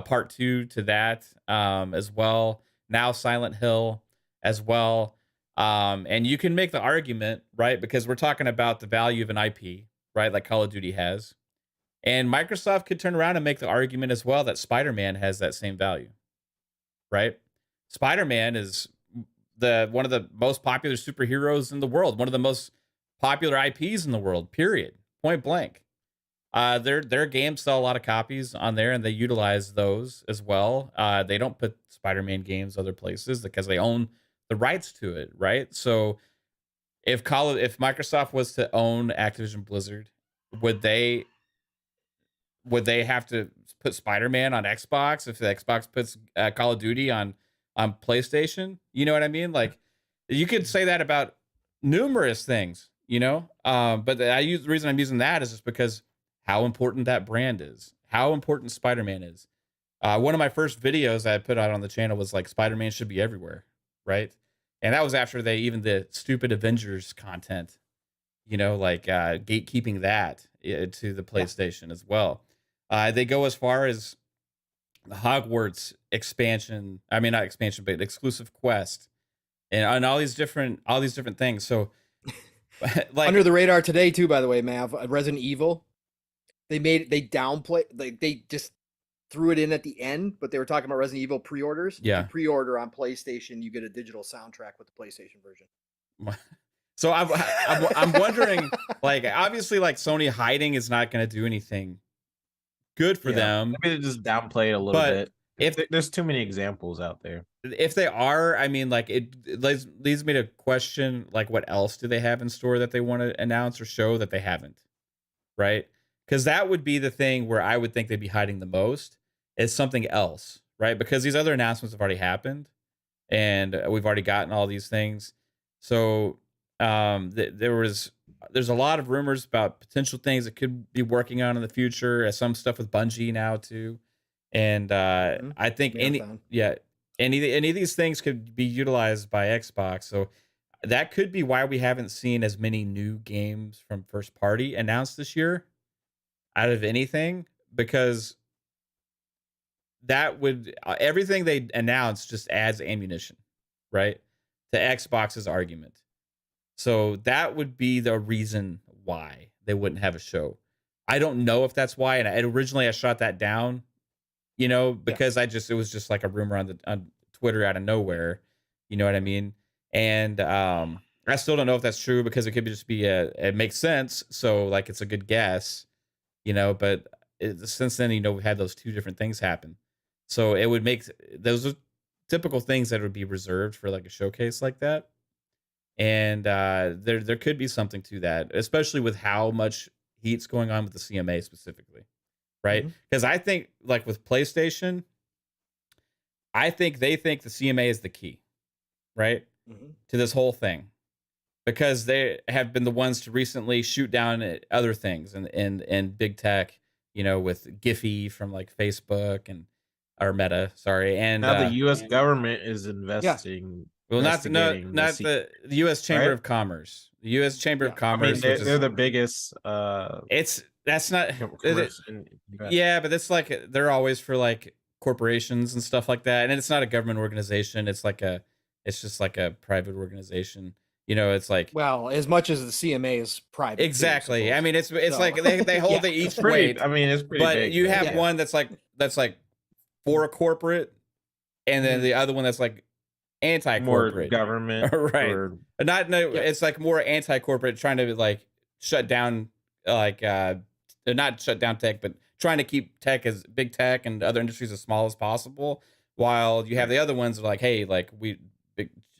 part 2 to that as well. Now Silent Hill as well. And you can make the argument, right? Because we're talking about the value of an IP, right? Like Call of Duty has. And Microsoft could turn around and make the argument as well that Spider-Man has that same value, right? Spider-Man is one of the most popular superheroes in the world, one of the most popular IPs in the world, period, point blank. Their games sell a lot of copies on there, and they utilize those as well. They don't put Spider-Man games other places because they own the rights to it, right? So if Microsoft was to own Activision Blizzard, would they would they have to put Spider-Man on Xbox if the Xbox puts Call of Duty on PlayStation? You know what I mean? Like, you could say that about numerous things, but the reason I'm using that is just because how important that brand is, how important Spider-Man is. One of my first videos I put out on the channel was like, Spider-Man should be everywhere, right? And that was after the stupid Avengers content, like gatekeeping that to the PlayStation as well. They go as far as the Hogwarts expansion. I mean, not expansion, but exclusive quest, and all these different things. So, like, under the radar today too, by the way, Mav, Resident Evil, they downplay, they just threw it in at the end, but they were talking about Resident Evil pre-orders. Yeah. If you pre-order on PlayStation, you get a digital soundtrack with the PlayStation version. So I'm wondering, like, obviously, like, Sony hiding is not going to do anything good for them. Maybe they just downplay it a little bit. If there's too many examples out there. If they are, I mean, like, it leads me to question, like, what else do they have in store that they want to announce or show that they haven't, right? Because that would be the thing where I would think they'd be hiding the most, is something else, right? Because these other announcements have already happened, and we've already gotten all these things. So there's a lot of rumors about potential things that could be working on in the future. Some stuff with Bungie now too, and I think any of these things could be utilized by Xbox. So that could be why we haven't seen as many new games from first party announced this year out of anything, because that would everything they announce just adds ammunition, right, to Xbox's argument. So that would be the reason why they wouldn't have a show. I don't know if that's why. And originally I shot that down, because it was just like a rumor on Twitter out of nowhere. You know what I mean? And I still don't know if that's true, because it could just be it makes sense. So, like, it's a good guess, but since then, we've had those two different things happen. So it would make, those are typical things that would be reserved for like a showcase like that. And there could be something to that, especially with how much heat's going on with the CMA specifically, right? Because I think, like, with PlayStation, I think they think the CMA is the key, right, to this whole thing, because they have been the ones to recently shoot down at other things and big tech, with Giphy from like Facebook or Meta, sorry, and now the U.S. government is investing. Well, not the U.S. Chamber of Commerce. The U.S. Chamber of Commerce. I mean, they're the biggest. That's not. Yeah, but it's like they're always for like corporations and stuff like that, and it's not a government organization. It's just like a private organization. It's like, well, as much as the CMA is private. Exactly. Too, I mean, it's like they hold the each weight. I mean, it's pretty but big, you have one that's like for a corporate, and then the other one that's like anti-corporate, more government, right? It's like more anti-corporate, trying to like shut down, like not shut down tech, but trying to keep big tech and other industries as small as possible. While you have the other ones that are like, hey, like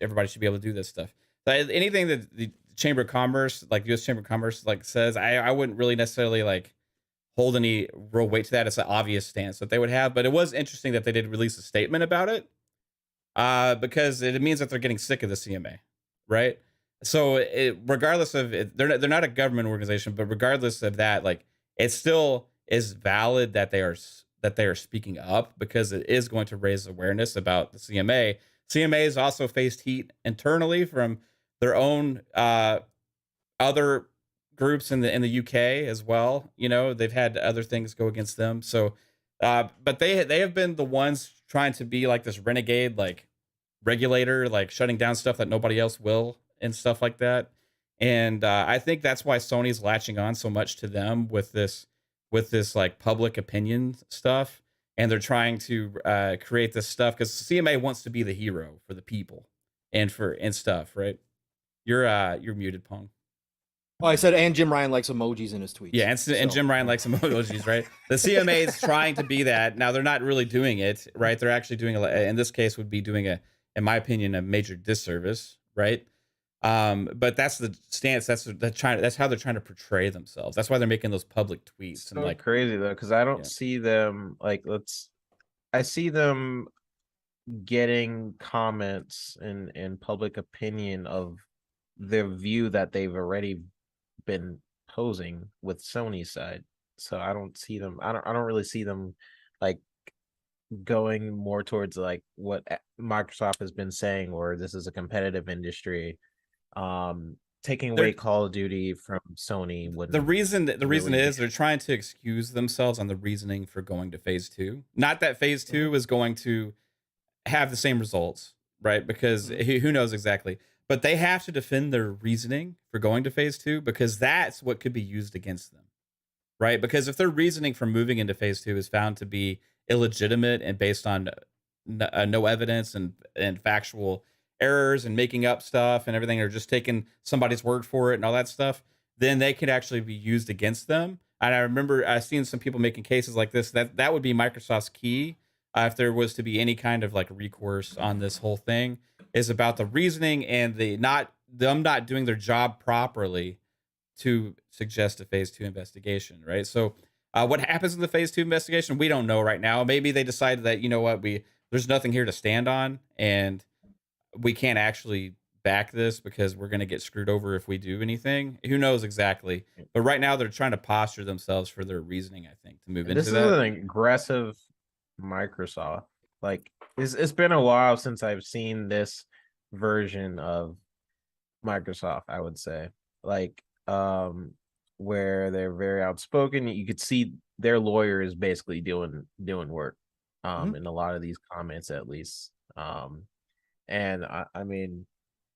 everybody should be able to do this stuff. So anything that the Chamber of Commerce, like U.S. Chamber of Commerce, like says, I wouldn't really necessarily like hold any real weight to that. It's an obvious stance that they would have, but it was interesting that they did release a statement about it, because it means that they're getting sick of the CMA, right? So regardless of it, they're not a government organization, but regardless of that, like, it still is valid that they are speaking up, because it is going to raise awareness about the CMA. CMA has also faced heat internally from their own other groups in the UK as well. They've had other things go against them. So, but they have been the ones trying to be like this renegade, like regulator, like shutting down stuff that nobody else will and stuff like that. And I think that's why Sony's latching on so much to them with this like public opinion stuff. And they're trying to create this stuff because CMA wants to be the hero for the people and stuff, right? You're muted, Pong. Oh, I said, and Jim Ryan likes emojis in his tweets. Yeah, and Jim Ryan likes emojis, right? The CMA is trying to be that. Now, they're not really doing it, right? They're actually doing, in this case, would be doing in my opinion, a major disservice, right? But that's the stance. That's how they're trying to portray themselves. That's why they're making those public tweets It's and so like, crazy though, because I don't yeah. see them like I see them getting comments and public opinion of their view that they've already been posing with Sony's side. So I don't see them. I don't really see them like going more towards like what Microsoft has been saying, or this is a competitive industry. Taking away They're, Call of Duty from Sony the wouldn't reason really be. is they're trying to excuse themselves on the reasoning for going to phase 2. Not that phase 2 is going to have the same results, right? Because who knows exactly. But they have to defend their reasoning for going to phase 2 because that's what could be used against them, right? Because if their reasoning for moving into phase 2 is found to be illegitimate and based on no evidence and factual errors and making up stuff and everything, or just taking somebody's word for it and all that stuff, then they could actually be used against them. And I remember I've seen some people making cases like this, that would be Microsoft's key if there was to be any kind of like recourse on this whole thing, is about the reasoning and them not doing their job properly to suggest a phase 2 investigation, right? So what happens in the phase 2 investigation, we don't know right now. Maybe they decided that, you know what, there's nothing here to stand on and we can't actually back this because we're going to get screwed over if we do anything. Who knows exactly? But right now they're trying to posture themselves for their reasoning, I think, to move into This is that. an aggressive Microsoft. Like it's been a while since I've seen this version of Microsoft, I would say. Like where they're very outspoken. You could see their lawyer is basically doing work in a lot of these comments at least. And I mean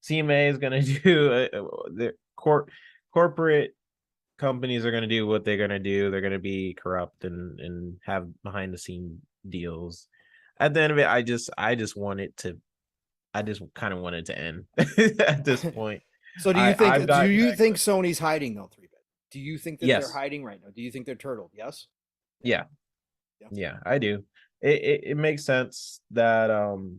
CMA is going to do the corporate companies are going to do what they're going to do. They're going to be corrupt and have behind the scene deals. At the end of it, I just kind of want it to end at this point. So do you think Sony's hiding though, 3-bit? Do you think that they're hiding right now? Do you think they're turtled? Yes. Yeah, I do. It makes sense that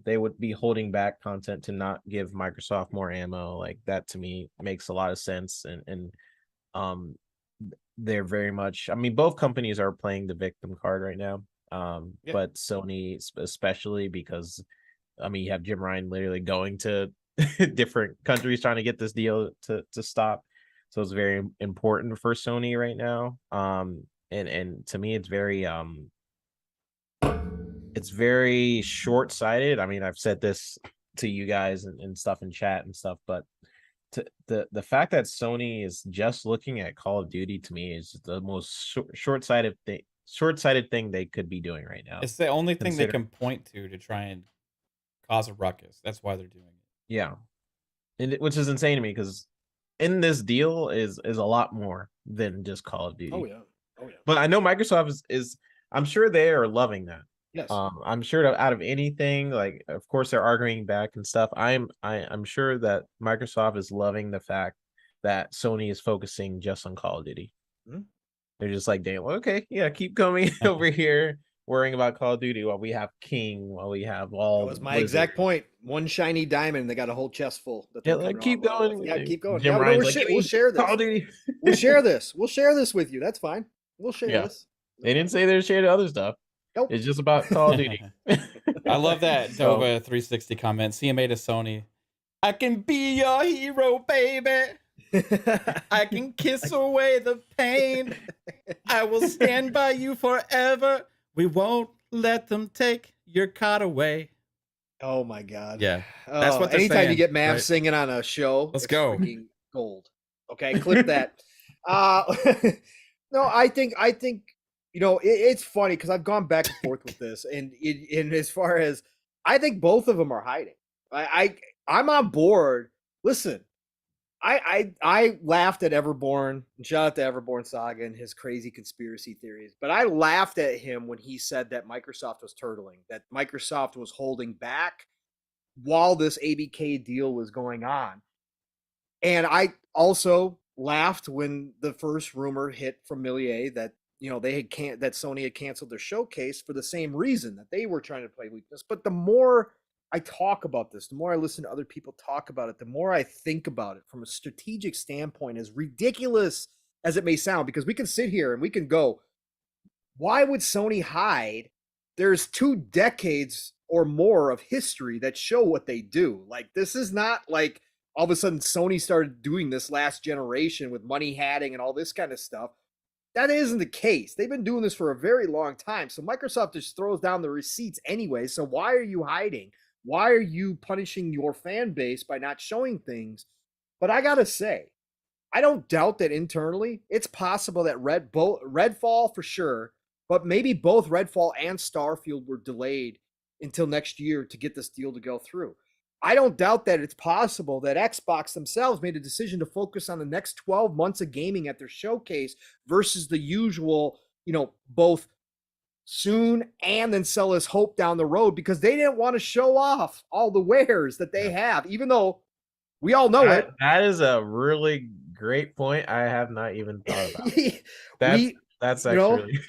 they would be holding back content to not give Microsoft more ammo. Like that to me makes a lot of sense. And they're very much, I mean, both companies are playing the victim card right now. But Sony especially because I mean you have Jim Ryan literally going to different countries trying to get this deal to stop. So it's very important for Sony right now. And to me it's very short-sighted. I mean, I've said this to you guys and stuff in chat and stuff, but the fact that Sony is just looking at Call of Duty to me is the most short-sighted thing they could be doing right now. It's the only thing they can point to try and cause a ruckus. That's why they're doing it. Yeah, and which is insane to me because in this deal is a lot more than just Call of Duty. Oh yeah. But I know Microsoft is I'm sure they are loving that. Yes. I'm sure that out of anything, like of course they're arguing back and stuff. I'm sure that Microsoft is loving the fact that Sony is focusing just on Call of Duty. They're just like, damn, okay, yeah, keep coming over here worrying about Call of Duty while we have King, while we have all. That was my exact point. One shiny diamond, they got a whole chest full. Yeah, like, keep going. Yeah, keep going. Jim Ryan's we'll share this. Call of Duty. We'll share this. We'll share this with you. That's fine. We'll share this. They didn't say they're sharing other stuff. Nope. It's just about Call of Duty. I love that Dova 360 comment. CMA to Sony. I can be your hero, baby. I can kiss away the pain. I will stand by you forever. We won't let them take your COD away. Oh my God. Yeah. That's what they're anytime saying, you get Mav right? singing on a show, Let's go. Freaking gold. Okay, clip that. No, I think you know it's funny because I've gone back and forth with this, and as far as I think both of them are hiding. I'm on board. Listen, I laughed at Everborn. Shout out to Everborn Saga and his crazy conspiracy theories. But I laughed at him when he said that Microsoft was turtling, that Microsoft was holding back while this ABK deal was going on. And I also laughed when the first rumor hit from Millier that that Sony had canceled their showcase for the same reason, that they were trying to play weakness. But the more I talk about this, the more I listen to other people talk about it, the more I think about it from a strategic standpoint, as ridiculous as it may sound, because we can sit here and we can go, why would Sony hide? There's 2 decades or more of history that show what they do. Like, this is not like all of a sudden Sony started doing this last generation with money hatting and all this kind of stuff. That isn't the case. They've been doing this for a very long time. So Microsoft just throws down the receipts anyway. So why are you hiding? Why are you punishing your fan base by not showing things? But I got to say, I don't doubt that internally it's possible that Redfall for sure, but maybe both Redfall and Starfield were delayed until next year to get this deal to go through. I don't doubt that it's possible that Xbox themselves made a decision to focus on the next 12 months of gaming at their showcase versus the usual, both soon and then sell us hope down the road, because they didn't want to show off all the wares that they have, even though we all know it. That is a really great point. I have not even thought about it. That's actually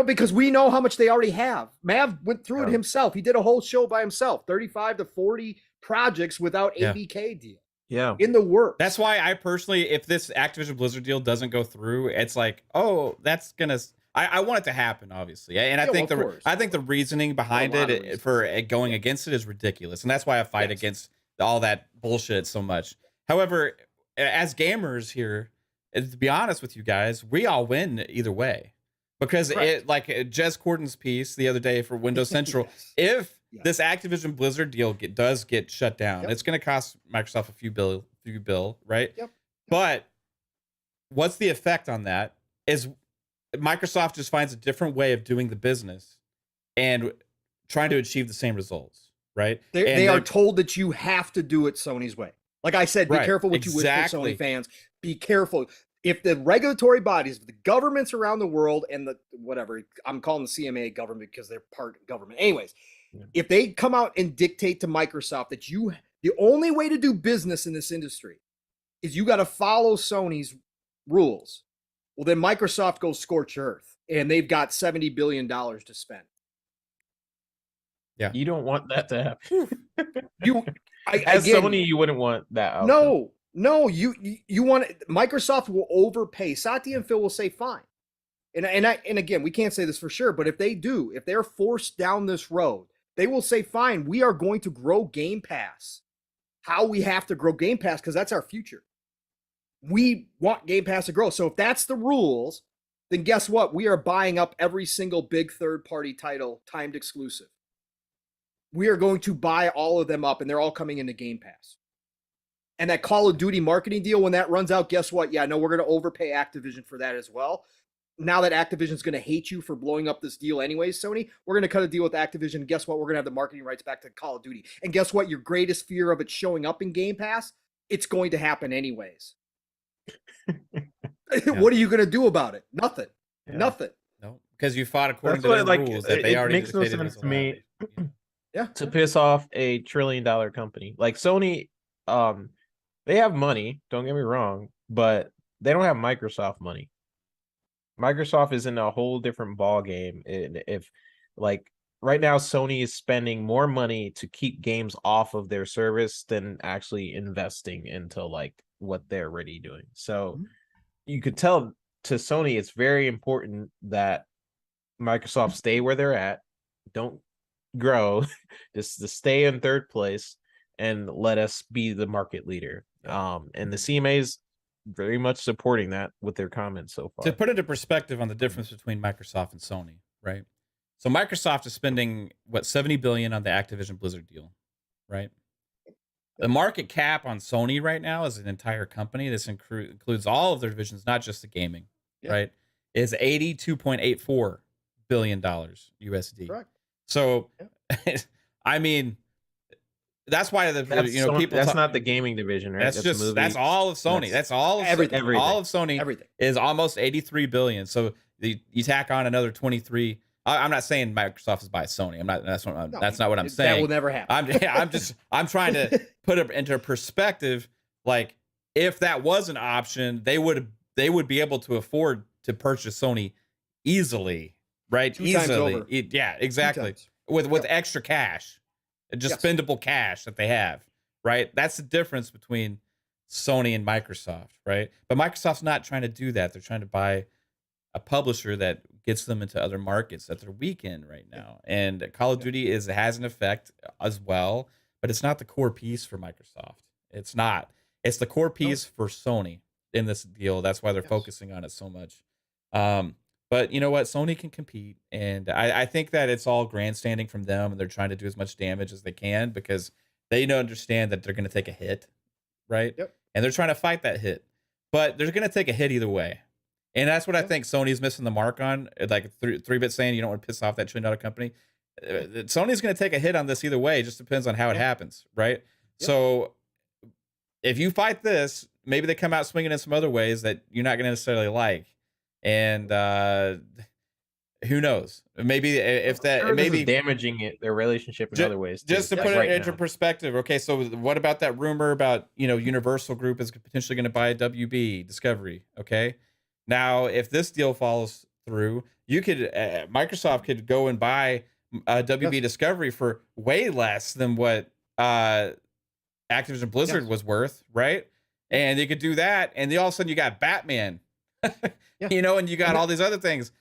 because we know how much they already have. Mav went through it himself. He did a whole show by himself, 35 to 40 projects without ABK deal. Yeah. In the works. That's why I personally, if this Activision Blizzard deal doesn't go through, it's like, oh, that's gonna. I want it to happen, obviously, and I think the reasoning behind it for going against it is ridiculous, and that's why I fight against all that bullshit so much. However, as gamers here, to be honest with you guys, we all win either way, because it, like Jez Corden's piece the other day for Windows Central, if this Activision Blizzard deal does get shut down, it's going to cost Microsoft a few bill, right? Yep. But what's the effect on that is Microsoft just finds a different way of doing the business and trying to achieve the same results, right? They are told that you have to do it Sony's way. Like I said, be careful what you wish for, Sony fans. Be careful. If the regulatory bodies, the governments around the world, and the whatever, I'm calling the CMA government because they're part government. Anyways, if they come out and dictate to Microsoft that the only way to do business in this industry is you got to follow Sony's rules, well, then Microsoft goes scorch earth, and they've got $70 billion to spend. Yeah, you don't want that to happen. As Sony, you wouldn't want that outcome. No, you want Microsoft will overpay. Satya and Phil will say fine, and again, we can't say this for sure, but if they're forced down this road, they will say fine. We are going to grow Game Pass. How we have to grow Game Pass, because that's our future. We want Game Pass to grow. So if that's the rules, then guess what? We are buying up every single big third-party title, timed exclusive. We are going to buy all of them up, and they're all coming into Game Pass. And that Call of Duty marketing deal, when that runs out, guess what? Yeah, no, we're going to overpay Activision for that as well. Now that Activision's going to hate you for blowing up this deal anyways, Sony, we're going to cut a deal with Activision. Guess what? We're going to have the marketing rights back to Call of Duty. And guess what? Your greatest fear of it showing up in Game Pass, it's going to happen anyways. What are you going to do about it? Nothing. Nothing. No, because you fought according to the rules that they already makes no sense to me. Yeah, to piss off a $1 trillion company like Sony. They have money, don't get me wrong, but they don't have Microsoft money. Microsoft is in a whole different ball game. If like right now, Sony is spending more money to keep games off of their service than actually investing into like what they're already doing. So you could tell to Sony, it's very important that Microsoft stay where they're at, don't grow, just to stay in third place and let us be the market leader. And the CMA is very much supporting that with their comments so far. To put it into perspective on the difference between Microsoft and Sony, right? So Microsoft is spending $70 billion on the Activision Blizzard deal, right? The market cap on Sony right now as an entire company, this includes all of their divisions, not just the gaming, right? Is $82.84 billion USD. Correct. So, I mean, that's why people. That's not the gaming division, right? That's all of Sony. That's all of everything. All of Sony is almost 83 billion. So you tack on another 23. I'm not saying Microsoft is by Sony. I'm not. That's not what I'm saying. That will never happen. I'm trying to put it into perspective. Like if that was an option, they would be able to afford to purchase Sony easily, right? Two times easily. over. Yeah, exactly. With extra cash. just Yes. spendable cash that they have, right? That's the difference between Sony and Microsoft, right? But Microsoft's not trying to do that. They're trying to buy a publisher that gets them into other markets that they're weak in right now. And Call of Yeah. Duty has an effect as well, but it's not the core piece for Microsoft. It's not. It's the core piece for Sony in this deal. That's why they're Yes. focusing on it so much. But you know what? Sony can compete, and I think that it's all grandstanding from them, and they're trying to do as much damage as they can because they don't understand that they're going to take a hit, right? Yep. And they're trying to fight that hit, but they're going to take a hit either way. And that's what I Yep. think Sony's missing the mark on. Like 3-bit saying you don't want to piss off that $1 trillion company. Sony's going to take a hit on this either way. It just depends on how it happens, right? Yep. So if you fight this, maybe they come out swinging in some other ways that you're not going to necessarily like. And who knows? Maybe if that Sure, this is maybe damaging their relationship in other ways. just to too, put like it right into now. perspective. Okay, so what about that rumor about Universal Group is potentially going to buy WB Discovery? Okay, now if this deal falls through, you could Microsoft could go and buy WB Discovery for way less than what Activision Blizzard was worth, right? And you could do that, and then all of a sudden you got Batman, Yeah. and you got all these other things.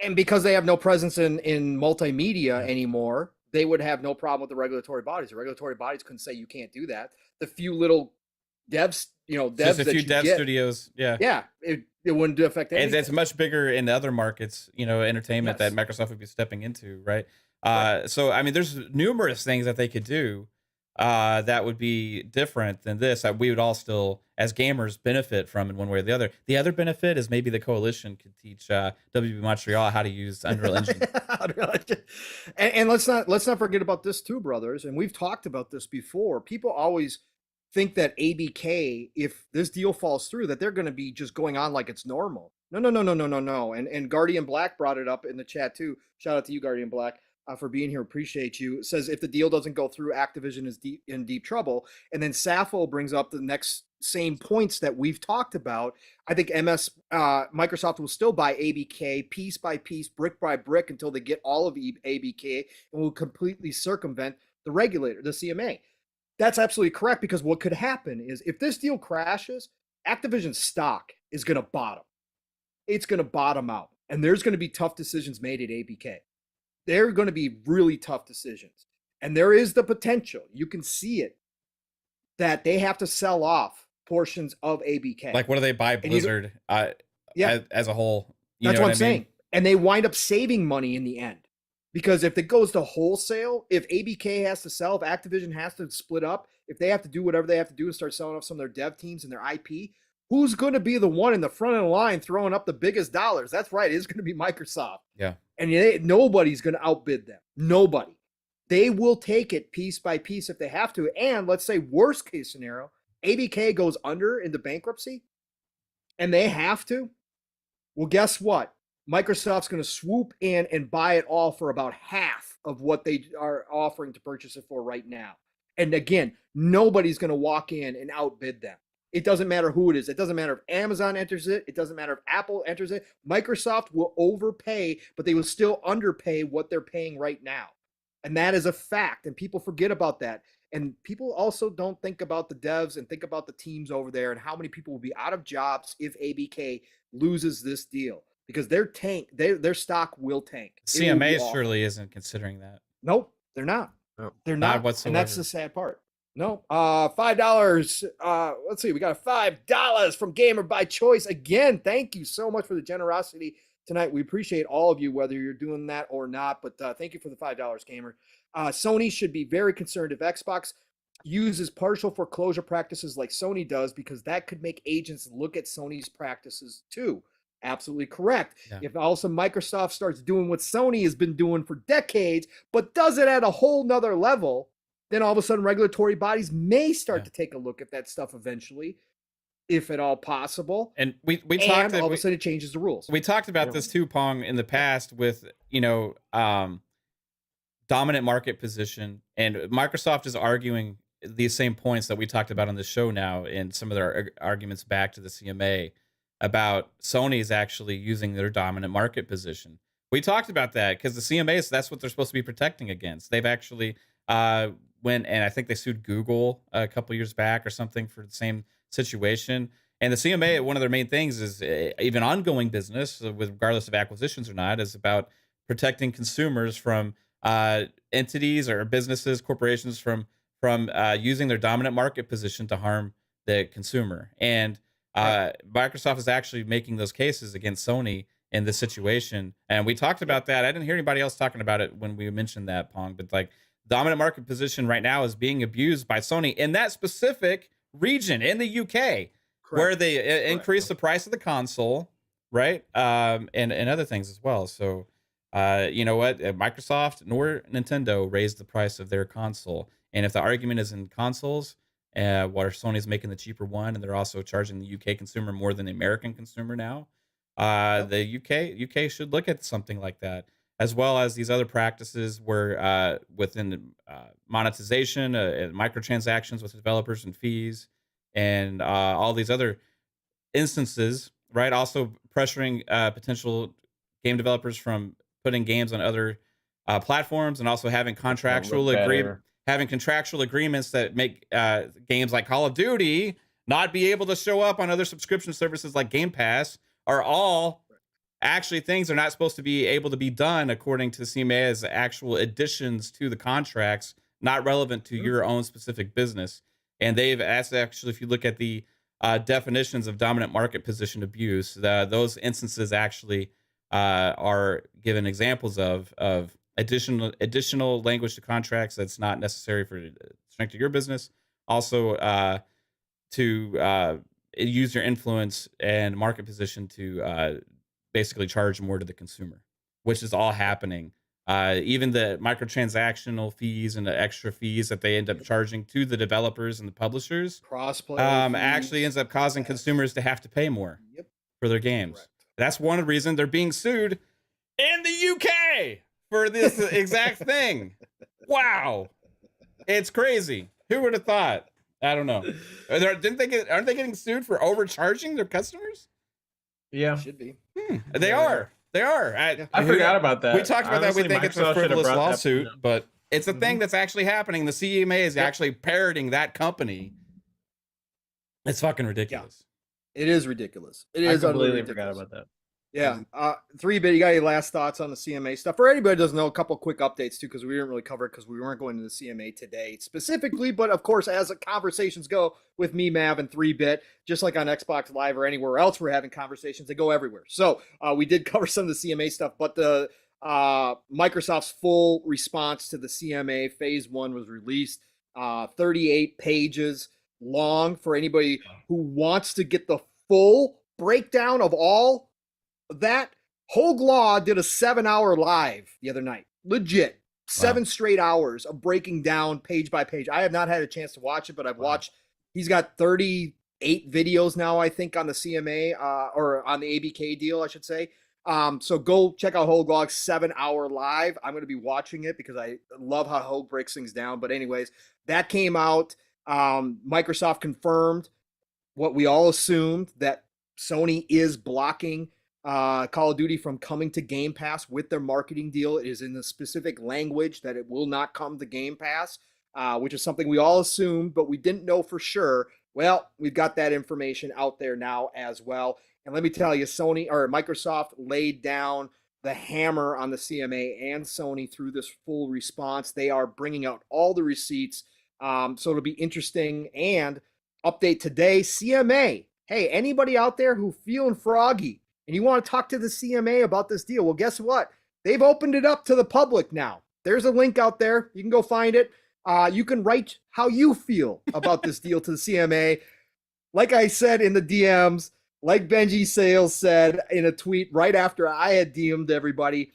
And because they have no presence in multimedia anymore, they would have no problem with the regulatory bodies. The regulatory bodies couldn't say you can't do that. The few little devs, devs Just a that few you dev get, studios, yeah, it wouldn't affect anything. and it's much bigger in other markets, entertainment that Microsoft would be stepping into, right? So I mean, there's numerous things that they could do that would be different than this, that we would all still, as gamers, benefit from in one way or the other. The other benefit is maybe the coalition could teach WB Montreal how to use Unreal Engine. And let's not forget about this too, brothers. And we've talked about this before. People always think that ABK, if this deal falls through, that they're going to be just going on like it's normal. No. And Guardian Black brought it up in the chat too. Shout out to you, Guardian Black, for being here. Appreciate you. It says if the deal doesn't go through, Activision is in deep trouble. And then Sappho brings up the next same points that we've talked about. I think Microsoft will still buy ABK piece by piece, brick by brick, until they get all of ABK, and will completely circumvent the regulator, the CMA. That's absolutely correct, because what could happen is if this deal crashes, Activision's stock is going to bottom. It's going to bottom out, and there's going to be tough decisions made at ABK. They're going to be really tough decisions. And there is the potential, you can see it, that they have to sell off portions of ABK. Like, what do they buy Blizzard as a whole? That's what I'm saying. And they wind up saving money in the end. Because if it goes to wholesale, if ABK has to sell, if Activision has to split up, if they have to do whatever they have to do and start selling off some of their dev teams and their IP, who's going to be the one in the front of the line throwing up the biggest dollars? That's right. It's going to be Microsoft. Yeah. And nobody's going to outbid them. Nobody. They will take it piece by piece if they have to. And let's say worst case scenario, ABK goes under into bankruptcy and they have to. Well, guess what? Microsoft's going to swoop in and buy it all for about half of what they are offering to purchase it for right now. And again, nobody's going to walk in and outbid them. It doesn't matter who it is. It doesn't matter if Amazon enters it. It doesn't matter if Apple enters it. Microsoft will overpay, but they will still underpay what they're paying right now. And that is a fact. And people forget about that. And people also don't think about the devs and think about the teams over there and how many people will be out of jobs if ABK loses this deal. Because their stock will tank. CMA surely isn't considering that. Nope, they're not. No. They're not whatsoever. And that's the sad part. No, $5. Let's see, we got $5 from Gamer by Choice. Again, thank you so much for the generosity tonight. We appreciate all of you, whether you're doing that or not. But thank you for the $5, Gamer. Sony should be very concerned if Xbox uses partial foreclosure practices like Sony does, because that could make agents look at Sony's practices too. Absolutely correct. Yeah. If also Microsoft starts doing what Sony has been doing for decades, but does it at a whole nother level, then all of a sudden regulatory bodies may start to take a look at that stuff eventually, if at all possible. And we talked, all of a sudden it changes the rules. We talked about this too, Pong, in the past with dominant market position, and Microsoft is arguing these same points that we talked about on the show now in some of their arguments back to the CMA about Sony's actually using their dominant market position. We talked about that because the CMA, that's what they're supposed to be protecting against. They've actually went and I think they sued Google a couple years back or something for the same situation. And the CMA, one of their main things is even ongoing business, with regardless of acquisitions or not, is about protecting consumers from entities or businesses, corporations from using their dominant market position to harm the consumer. And Microsoft is actually making those cases against Sony in this situation. And we talked about that. I didn't hear anybody else talking about it when we mentioned that, Pong, but like dominant market position right now is being abused by Sony in that specific region in the UK, where they increase the price of the console, right? And other things as well. So, you know what? Microsoft nor Nintendo raised the price of their console. And if the argument is in consoles, where Sony's making the cheaper one, and they're also charging the UK consumer more than the American consumer now, the UK should look at something like that, as well as these other practices where within monetization, microtransactions with developers and fees, and all these other instances, right? Also pressuring potential game developers from putting games on other platforms, and also having contractual agreements that make games like Call of Duty not be able to show up on other subscription services like Game Pass, are all actually things that are not supposed to be able to be done according to the CMA as actual additions to the contracts, not relevant to your own specific business. And they've asked, actually, if you look at the definitions of dominant market position abuse, those instances actually are given examples of additional language to contracts that's not necessary for the strength of your business. Also, to use your influence and market position to basically charge more to the consumer, which is all happening. Even the microtransactional fees and the extra fees that they end up charging to the developers and the publishers, actually ends up causing consumers to have to pay more for their games. Correct. That's one reason they're being sued in the UK for this exact thing. Wow. It's crazy. Who would have thought? I don't know. Aren't they getting sued for overcharging their customers? Yeah. Should be. They are. They are. I forgot about that. We talked about that. We think it's a frivolous lawsuit, but it's a thing that's actually happening. The CMA is actually parroting that company. It's fucking ridiculous. Yeah. It is ridiculous. It I is completely forgot about that. Yeah. 3-bit, you got any last thoughts on the CMA stuff? For anybody who doesn't know, a couple quick updates too, because we didn't really cover it because we weren't going to the CMA today specifically. But of course, as the conversations go with me, Mav, and 3-bit, just like on Xbox Live or anywhere else we're having conversations, they go everywhere. So we did cover some of the CMA stuff, but the Microsoft's full response to the CMA Phase 1 was released, 38 pages long for anybody who wants to get the full breakdown of all that. Hogue Law did a 7-hour live the other night. Legit. 7 straight hours of breaking down page by page. I have not had a chance to watch it, but I've watched. He's got 38 videos now, I think, on the CMA or on the ABK deal, I should say. So go check out Hogue Law's 7-hour live. I'm going to be watching it because I love how Hogue breaks things down. But anyways, that came out. Microsoft confirmed what we all assumed, that Sony is blocking Call of Duty from coming to Game Pass with their marketing deal. It is in the specific language that it will not come to Game Pass, which is something we all assumed, but we didn't know for sure. Well, we've got that information out there now as well. And let me tell you, Microsoft laid down the hammer on the CMA and Sony through this full response. They are bringing out all the receipts. So it'll be interesting. And update today, CMA. Hey, anybody out there who feeling froggy and you want to talk to the CMA about this deal, well, guess what? They've opened it up to the public now. There's a link out there. You can go find it. You can write how you feel about this deal to the CMA. Like I said in the DMs, like Benji Sales said in a tweet right after I had DM'd everybody,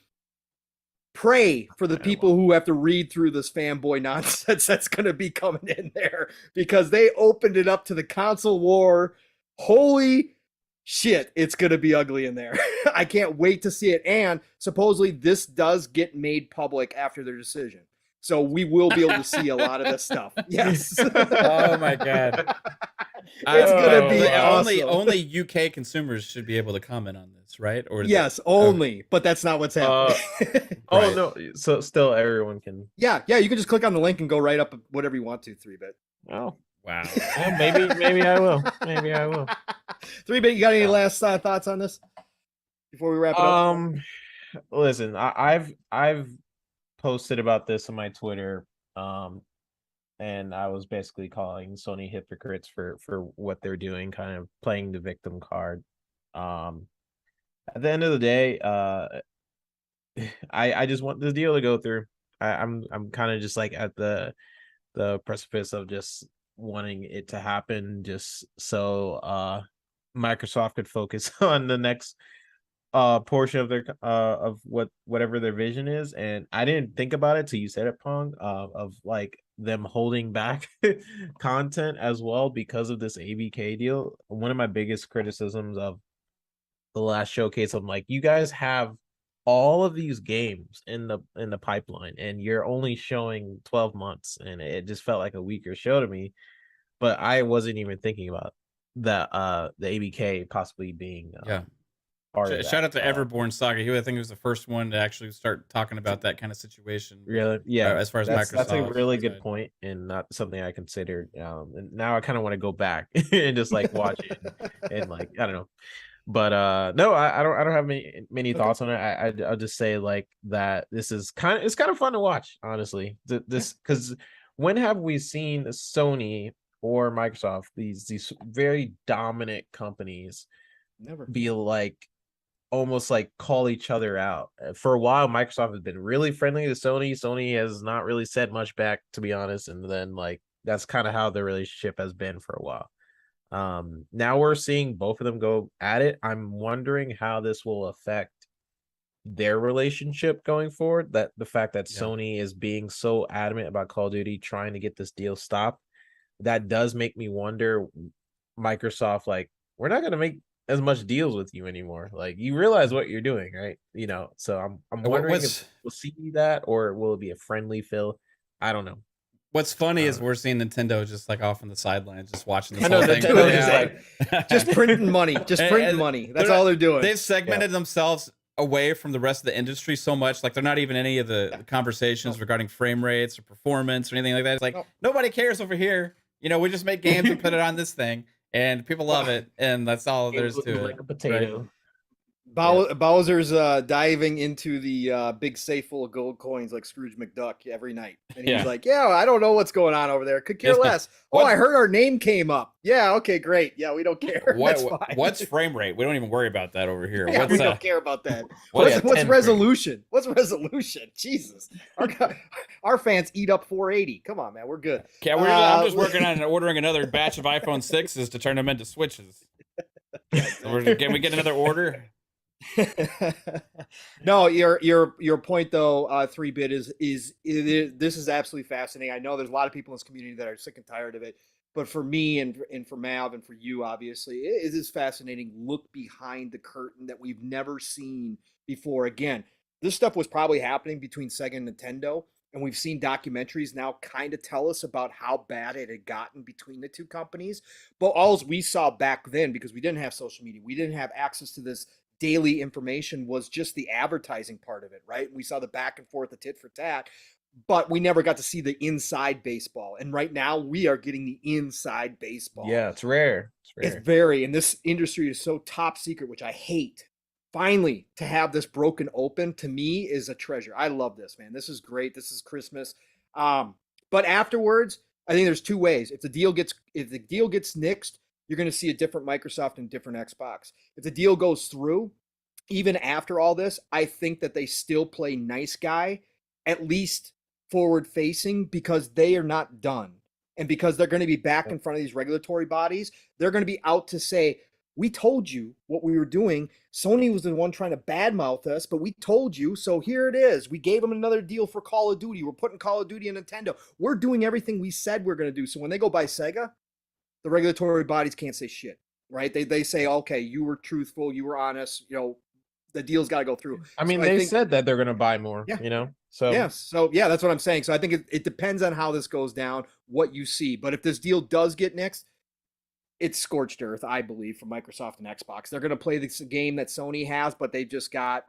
pray for the people who have to read through this fanboy nonsense that's going to be coming in there, because they opened it up to the console war. Holy shit, it's going to be ugly in there. I can't wait to see it. And supposedly this does get made public after their decision. So we will be able to see a lot of this stuff. Yes. Oh my God. It's gonna be only awesome. only UK consumers should be able to comment on this, right? Or Yes, only, but that's not what's happening. Oh Right. no, so still everyone can. yeah, you can just click on the link and go right up whatever you want to. 3-bit. Oh, Wow. yeah, maybe I will. Maybe I will. 3-bit, you got any last thoughts on this before we wrap it up? Listen, I've posted about this on my Twitter, and I was basically calling Sony hypocrites for what they're doing, kind of playing the victim card. At the end of the day, I just want the deal to go through. I'm kind of just like at the precipice of just wanting it to happen, just so Microsoft could focus on the next portion of their of whatever their vision is. And I didn't think about it till you said it, Pong, of like them holding back content as well because of this ABK deal. One of my biggest criticisms of the last showcase, I'm like, you guys have all of these games in the pipeline and you're only showing 12 months, and it just felt like a weaker show to me. But I wasn't even thinking about that the ABK possibly being part of that. Shout out to Everborn Saga. I think he was the first one to actually start talking about that kind of situation. Really? Yeah. As far as that's a Microsoft really side. good point, and not something I considered. And now I kind of want to go back and just like watch it and like, I don't know. But no, I don't have many thoughts on it. I'll just say like that this is it's kind of fun to watch, honestly. This because when have we seen Sony or Microsoft, these very dominant companies, Never be like almost like call each other out? For a while, Microsoft has been really friendly to Sony. Sony has not really said much back, to be honest. And then like that's kind of how the relationship has been for a while. Now we're seeing both of them go at it. I'm wondering how this will affect their relationship going forward. That the fact that Sony is being so adamant about Call of Duty trying to get this deal stopped, that does make me wonder, Microsoft, like, we're not going to make as much deals with you anymore. Like, you realize what you're doing, right? You know, so I'm wondering if we'll see that, or will it be a friendly fill? I don't know. What's funny is we're seeing Nintendo just like off on the sidelines, just watching this I know, whole thing. just printing money, money. That's all they're doing. They've segmented themselves away from the rest of the industry so much. Like they're not even any of the conversations regarding frame rates or performance or anything like that. It's like nobody cares over here. You know, we just make games and put it on this thing, and people love it, and that's all there's to like it. a potato. Right? Bowser's diving into the big safe full of gold coins like Scrooge McDuck every night. And he's like, I don't know what's going on over there. Could care less. I heard our name came up. Yeah, okay, great. Yeah, we don't care. That's fine. What's frame rate? We don't even worry about that over here. Yeah, we don't care about that. What's resolution? What's resolution? Jesus. Our fans eat up 480. Come on, man. We're good. Okay, I'm just working on ordering another batch of iPhone 6s to turn them into Switches. Can we get another order? No, your point though, 3-bit is this is absolutely fascinating. I know there's a lot of people in this community that are sick and tired of it, but for me and for Mav and for you, obviously, it is fascinating. Look behind the curtain that we've never seen before. Again, this stuff was probably happening between Sega and Nintendo, and we've seen documentaries now kind of tell us about how bad it had gotten between the two companies. But all we saw back then, because we didn't have social media, we didn't have access to this daily information, was just the advertising part of it, right? We saw the back and forth, the tit for tat, but we never got to see the inside baseball. And right now we are getting the inside baseball. Yeah, it's rare. It's very, and this industry is so top secret, which I hate. Finally, to have this broken open, to me, is a treasure. I love this, man. This is great. This is Christmas. But afterwards, I think there's two ways. If the deal gets nixed, you're going to see a different Microsoft and different Xbox. If the deal goes through, even after all this, I think that they still play nice guy, at least forward facing, because they are not done. And because they're going to be back in front of these regulatory bodies, they're going to be out to say, we told you what we were doing. Sony was the one trying to badmouth us, but we told you, so here it is. We gave them another deal for Call of Duty. We're putting Call of Duty in Nintendo. We're doing everything we said we're going to do. So when they go buy Sega, the regulatory bodies can't say shit, right? They say, okay, you were truthful, you were honest, you know, the deal's got to go through. I mean, they said that they're going to buy more, you know? So yeah, that's what I'm saying. So I think it depends on how this goes down, what you see. But if this deal does get nixed, it's scorched earth, I believe, for Microsoft and Xbox. They're going to play this game that Sony has, but they've just got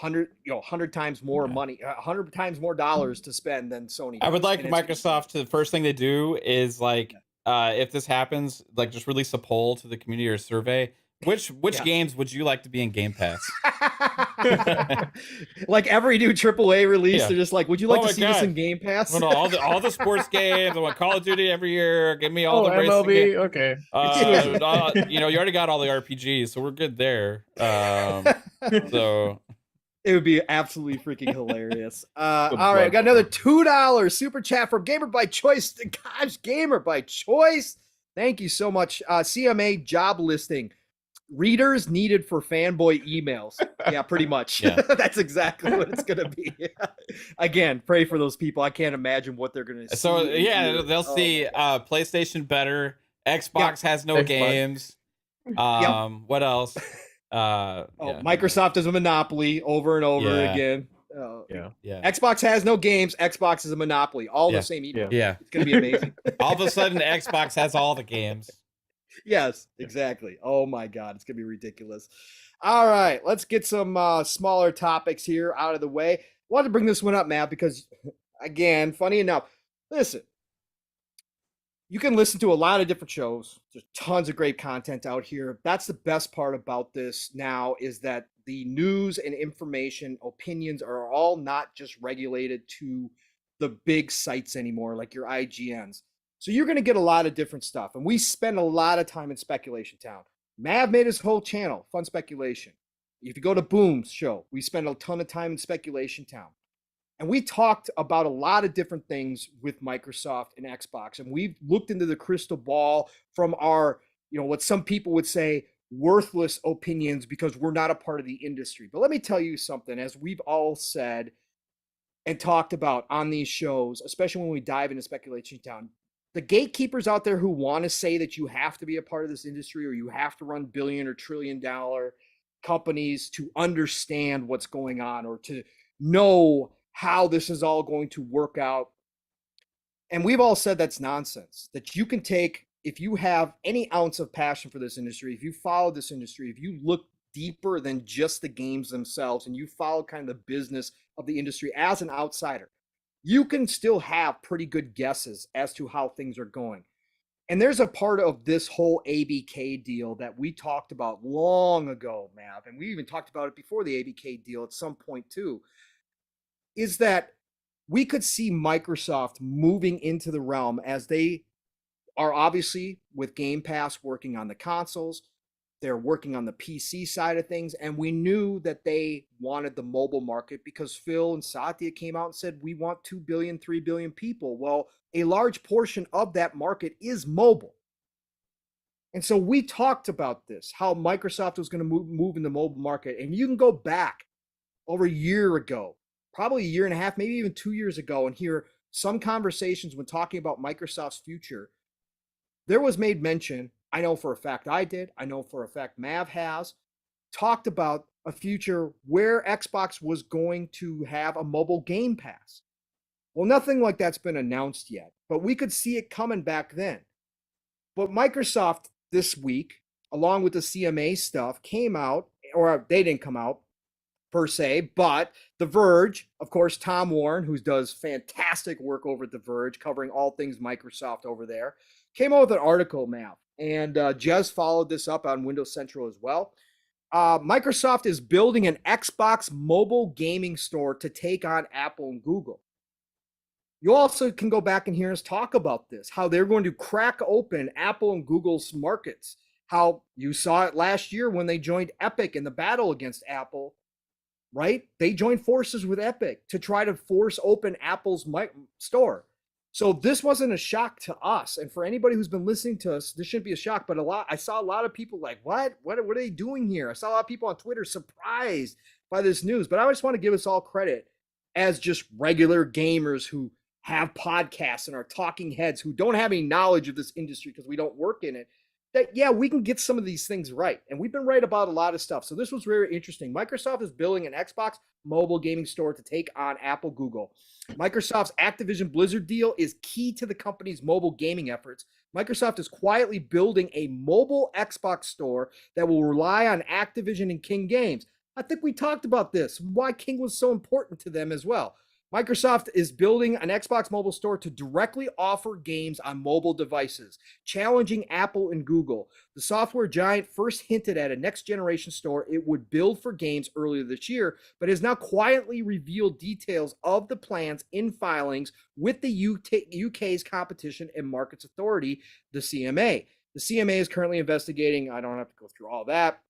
100 times more money, 100 times more dollars to spend than Sony I would does. like And it's- Microsoft to, the first thing they do is like, if this happens, like just release a poll to the community or survey. Which games would you like to be in Game Pass? Like every new AAA release, Yeah. they're just like, would you like Oh to my see this God. in Game Pass? I want all the sports games. I want Call of Duty every year. Give me all the racing MLB. games. Okay. You already got all the RPGs, so we're good there. So It would be absolutely freaking hilarious. All Good right, we got blood. another $2 super chat from Gamer by Choice. Gosh, Gamer by Choice. Thank you so much. CMA job listing. Readers needed for fanboy emails. Yeah, pretty much. Yeah. That's exactly what it's going to be. Again, pray for those people. I can't imagine what they're going to see. so yeah, here. they'll Oh see my God. PlayStation better. Xbox has no Xbox. games. What else? Microsoft is a monopoly over and over Yeah. again. Yeah. Xbox has no games. Xbox is a monopoly. All Yeah. the same email. Yeah. It's going to be amazing. All of a sudden, Xbox has all the games. Yes, exactly. Oh my God, it's gonna be ridiculous. All right, let's get some smaller topics here out of the way. I wanted to bring this one up, Matt, because again, funny enough, listen, you can listen to a lot of different shows. There's tons of great content out here. That's the best part about this now is that the news and information, opinions are all not just regulated to the big sites anymore, like your IGNs. So you're going to get a lot of different stuff. And we spend a lot of time in Speculation Town. Mav made his whole channel, Fun Speculation. If you go to Boom's show, we spend a ton of time in Speculation Town. And we talked about a lot of different things with Microsoft and Xbox. And we've looked into the crystal ball from our, what some people would say, worthless opinions because we're not a part of the industry. But let me tell you something, as we've all said and talked about on these shows, especially when we dive into Speculation Town, the gatekeepers out there who want to say that you have to be a part of this industry or you have to run billion or trillion dollar companies to understand what's going on or to know how this is all going to work out. And we've all said that's nonsense, that you can take, if you have any ounce of passion for this industry, if you follow this industry, if you look deeper than just the games themselves and you follow kind of the business of the industry as an outsider, you can still have pretty good guesses as to how things are going. And there's a part of this whole ABK deal that we talked about long ago, Mav, and we even talked about it before the ABK deal at some point too, is that we could see Microsoft moving into the realm as they are obviously with Game Pass working on the consoles. They're working on the PC side of things. And we knew that they wanted the mobile market because Phil and Satya came out and said, we want 2 billion, 3 billion people. Well, a large portion of that market is mobile. And so we talked about this, how Microsoft was going to move in the mobile market. And you can go back over a year ago, probably a year and a half, maybe even 2 years ago, and hear some conversations when talking about Microsoft's future. There was made mention, I know for a fact I did, I know for a fact Mav has, talked about a future where Xbox was going to have a mobile Game Pass. Well, nothing like that's been announced yet, but we could see it coming back then. But Microsoft this week, along with the CMA stuff, came out, or they didn't come out per se, but The Verge, of course, Tom Warren, who does fantastic work over at The Verge, covering all things Microsoft over there, came out with an article, Mav, and Jez followed this up on Windows Central as well. Microsoft is building an Xbox mobile gaming store to take on Apple and Google. You also can go back and hear us talk about this, how they're going to crack open Apple and Google's markets, how you saw it last year when they joined Epic in the battle against Apple, right? They joined forces with Epic to try to force open Apple's store. So this wasn't a shock to us. And for anybody who's been listening to us, this shouldn't be a shock, but I saw a lot of people like, what are they doing here? I saw a lot of people on Twitter surprised by this news, but I just want to give us all credit as just regular gamers who have podcasts and are talking heads who don't have any knowledge of this industry because we don't work in it. that, yeah, we can get some of these things right. And we've been right about a lot of stuff. So this was very interesting. Microsoft is building an Xbox mobile gaming store to take on Apple, Google. Microsoft's Activision Blizzard deal is key to the company's mobile gaming efforts. Microsoft is quietly building a mobile Xbox store that will rely on Activision and King games. I think we talked about this, why King was so important to them as well. Microsoft is building an Xbox mobile store to directly offer games on mobile devices, challenging Apple and Google. The software giant first hinted at a next generation store it would build for games earlier this year, but has now quietly revealed details of the plans in filings with the UK's Competition and Markets Authority, the CMA. The CMA is currently investigating, I don't have to go through all that.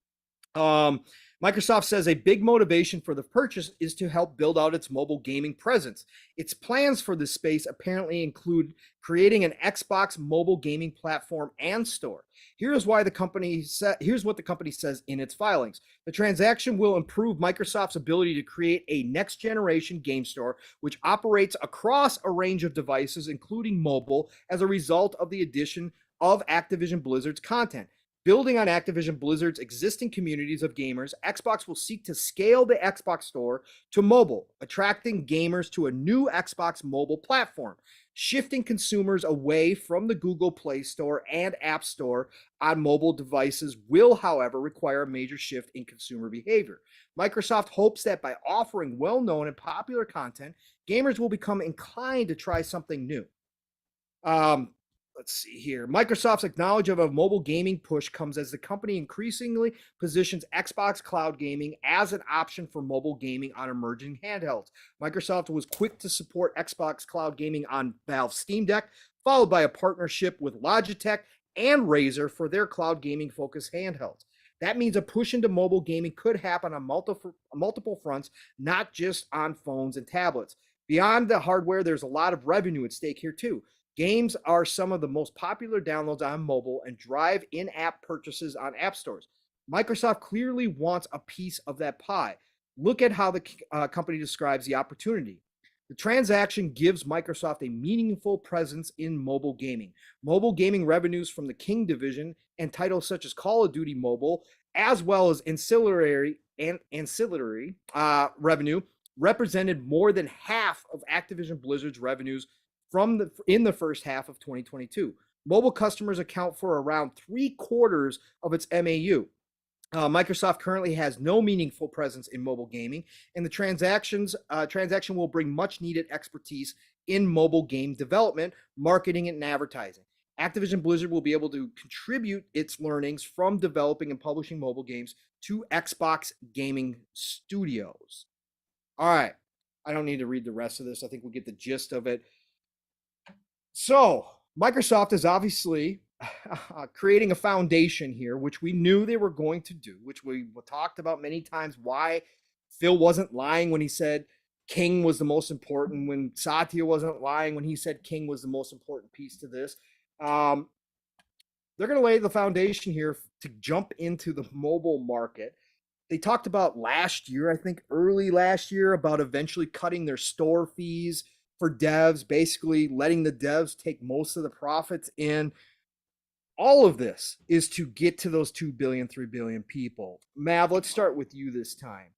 Microsoft says a big motivation for the purchase is to help build out its mobile gaming presence. Its plans for this space apparently include creating an Xbox mobile gaming platform and store. Here's what the company says in its filings. The transaction will improve Microsoft's ability to create a next generation game store which operates across a range of devices including mobile as a result of the addition of Activision Blizzard's content. Building on Activision Blizzard's existing communities of gamers, Xbox will seek to scale the Xbox store to mobile, attracting gamers to a new Xbox mobile platform. Shifting consumers away from the Google Play Store and App Store on mobile devices will, however, require a major shift in consumer behavior. Microsoft hopes that by offering well-known and popular content, gamers will become inclined to try something new. Let's see here. Microsoft's acknowledgement of a mobile gaming push comes as the company increasingly positions Xbox cloud gaming as an option for mobile gaming on emerging handhelds. Microsoft was quick to support Xbox cloud gaming on Valve's Steam Deck, followed by a partnership with Logitech and Razer for their cloud gaming focused handhelds. That means a push into mobile gaming could happen on multiple fronts, not just on phones and tablets. Beyond the hardware, there's a lot of revenue at stake here too. Games are some of the most popular downloads on mobile and drive in-app purchases on app stores. Microsoft clearly wants a piece of that pie. Look at how the company describes the opportunity. The transaction gives Microsoft a meaningful presence in mobile gaming. Mobile gaming revenues from the King division and titles such as Call of Duty Mobile, as well as ancillary revenue, represented more than half of Activision Blizzard's revenues in the first half of 2022. Mobile customers account for around 3/4 of its MAU. Microsoft currently has no meaningful presence in mobile gaming, and the transaction will bring much needed expertise in mobile game development, marketing, and advertising. Activision Blizzard will be able to contribute its learnings from developing and publishing mobile games to Xbox gaming studios. All right. I don't need to read the rest of this. I think we get the gist of it. So Microsoft is obviously creating a foundation here, which we knew they were going to do, which we talked about many times, why Phil wasn't lying when he said King was the most important, when Satya wasn't lying when he said King was the most important piece to this. They're going to lay the foundation here to jump into the mobile market. They talked about last year, I think early last year, about eventually cutting their store fees for devs, basically letting the devs take most of the profits in. All of this is to get to those 2 billion, 3 billion people. Mav, let's start with you this time.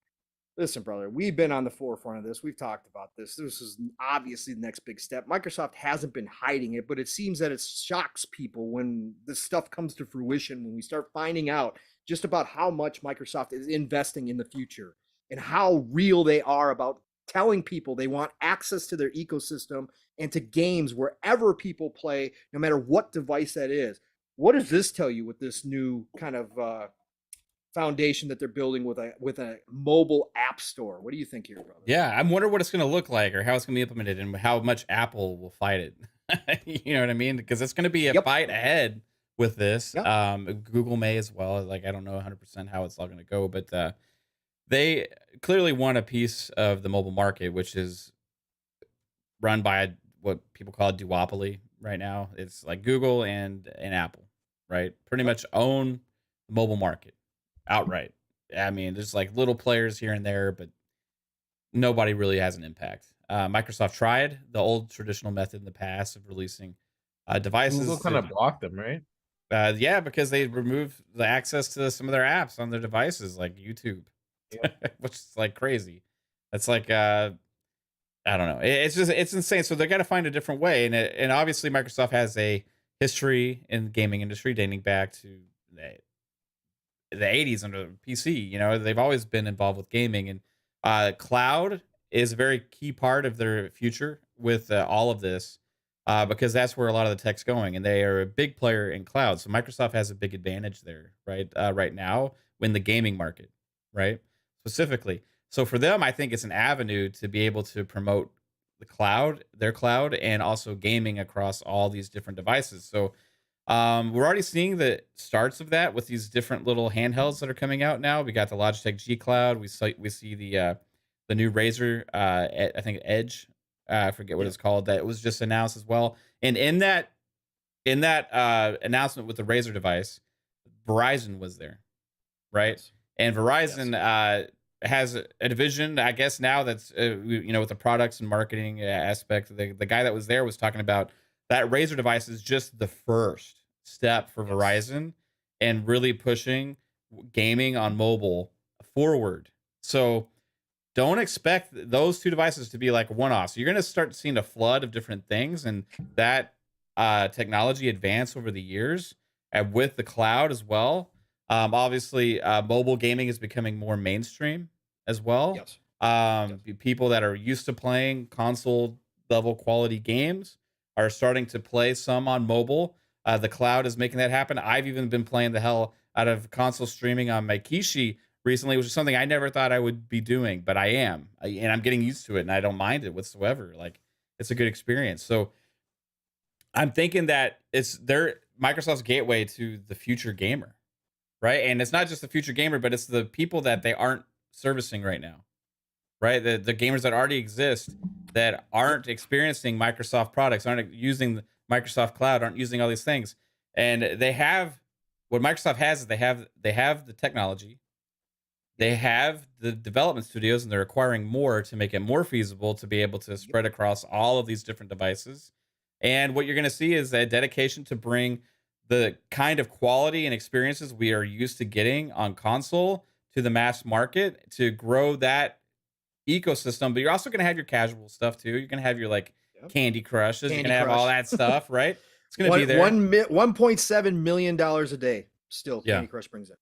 Listen, brother, we've been on the forefront of this. We've talked about this. This is obviously the next big step. Microsoft hasn't been hiding it, but it seems that it shocks people when this stuff comes to fruition, when we start finding out just about how much Microsoft is investing in the future and how real they are about telling people they want access to their ecosystem and to games wherever people play, no matter what device that is. What does this tell you with this new kind of foundation that they're building with a mobile app store? What do you think here, brother? Yeah, I'm wondering what it's going to look like or how it's going to be implemented and how much Apple will fight it. You know what I mean? Because it's going to be a fight ahead with this. Google may as well. Like, I don't know 100% how it's all going to go, but they clearly want a piece of the mobile market, which is run by what people call a duopoly right now. It's like Google and Apple, right? Pretty much own the mobile market outright. I mean, there's like little players here and there, but nobody really has an impact. Microsoft tried the old traditional method in the past of releasing devices. Google kind of blocked them, right? Yeah, because they removed the access to some of their apps on their devices, like YouTube, Yep. which is like crazy. It's like I don't know. It's insane. So they got to find a different way, and obviously Microsoft has a history in the gaming industry dating back to the 80s under PC. You know, they've always been involved with gaming, and cloud is a very key part of their future with all of this, because that's where a lot of the tech's going, and they are a big player in cloud. So Microsoft has a big advantage there, right? Right now, in the gaming market, right? Specifically. So for them, I think it's an avenue to be able to promote the cloud, their cloud, and also gaming across all these different devices. So we're already seeing the starts of that with these different little handhelds that are coming out now. We got the Logitech G Cloud. We see the new Razer, I think Edge. I forget what Yeah. it's called. That was just announced as well. And in that announcement with the Razer device, Verizon was there, right? Yes. And Yes. Verizon has a division, I guess now that's with the products and marketing aspect. The guy that was there was talking about that Razer device is just the first step for Yes. Verizon and really pushing gaming on mobile forward. So don't expect those two devices to be like one-offs. You're going to start seeing a flood of different things, and that technology advance over the years, and with the cloud as well. Obviously, mobile gaming is becoming more mainstream as well. Yes. Yes. People that are used to playing console level quality games are starting to play some on mobile. The cloud is making that happen. I've even been playing the hell out of console streaming on my Kishi recently, which is something I never thought I would be doing, but I am, and I'm getting used to it, and I don't mind it whatsoever. Like, it's a good experience. So I'm thinking that it's their Microsoft's gateway to the future gamer, right? And it's not just the future gamer, but it's the people that they aren't servicing right now, right? The gamers that already exist that Yep. aren't experiencing Microsoft products, aren't using the Microsoft Cloud, aren't using all these things, and they have what Microsoft has is they have the technology, they have the development studios, and they're acquiring more to make it more feasible to be able to Yep. spread across all of these different devices. And what you're going to see is a dedication to bring the kind of quality and experiences we are used to getting on console to the mass market to grow that ecosystem. But you're also going to have your casual stuff too. You're going to have your like Yep. Candy Crushes. You're Candy going to have all Crush. that stuff, right? It's going to be there. 1.7 million dollars a day. Still, Yeah. Candy Crush brings it.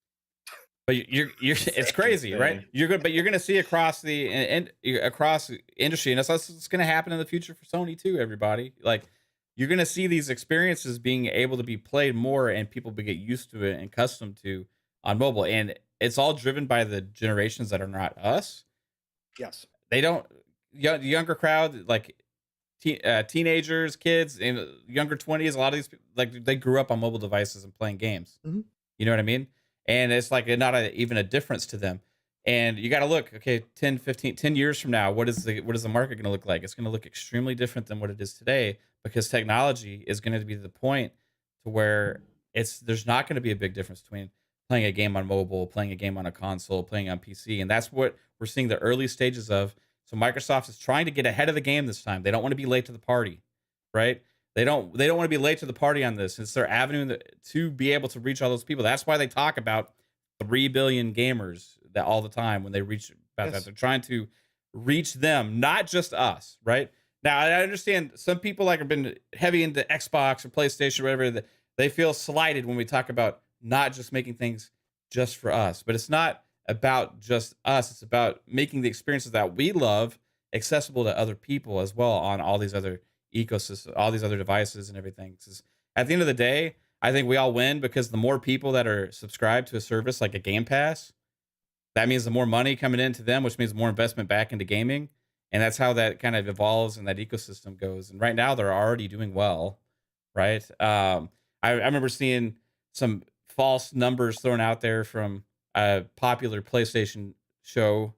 But you're it's That's crazy, right? insane. You're gonna see across across the industry, and that's what's gonna happen in the future for Sony too. Everybody, like, you're gonna see these experiences being able to be played more, and people get used to it and accustomed to on mobile, and it's all driven by the generations that are not us. Yes. They don't the younger crowd, like teenagers, kids, and younger 20s. A lot of these people, like, they grew up on mobile devices and playing games. Mhm. You know what I mean? And it's like not even a difference to them. And you got to look, okay, 10, 15, 10 years from now, what is the market going to look like? It's going to look extremely different than what it is today, because technology is going to be to the point to where there's not going to be a big difference between playing a game on mobile, playing a game on a console, playing on PC. And that's what we're seeing the early stages of. So Microsoft is trying to get ahead of the game this time. They don't want to be late to the party, right? They don't want to be late to the party on this. It's their avenue to be able to reach all those people. That's why they talk about 3 billion gamers that all the time when they reach about that. Yes. They're trying to reach them, not just us, right? Now, I understand some people like have been heavy into Xbox or PlayStation or whatever, that they feel slighted when we talk about not just making things just for us. But it's not about just us. It's about making the experiences that we love accessible to other people as well on all these other ecosystem, all these other devices and everything. 'Cause at the end of the day, I think we all win, because the more people that are subscribed to a service like a Game Pass, that means the more money coming into them, which means more investment back into gaming. And that's how that kind of evolves and that ecosystem goes. And right now they're already doing well, right? I remember seeing some false numbers thrown out there from a popular PlayStation show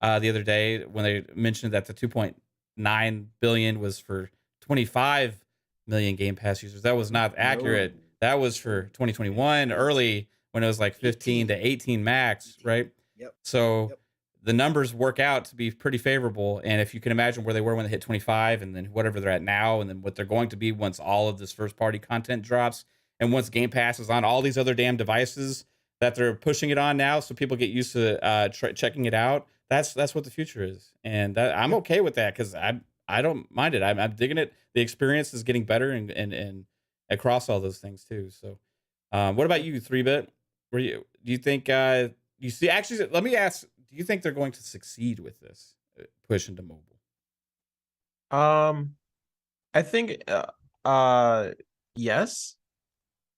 the other day when they mentioned that the 2.9 billion was for 25 million Game Pass users. That was not No. accurate. That was for 2021, early, when it was like 15 to 18 max, 18. right? Yep. So Yep. the numbers work out to be pretty favorable. And if you can imagine where they were when they hit 25, and then whatever they're at now, and then what they're going to be once all of this first party content drops, And once Game Pass is on all these other damn devices that they're pushing it on now, so people get used to checking it out. That's what the future is, and I'm okay with that because I don't mind it. I'm digging it. The experience is getting better and across all those things too. So, what about you, 3-bit? Do you think you see? Actually, let me ask: do you think they're going to succeed with this push into mobile? I think yes.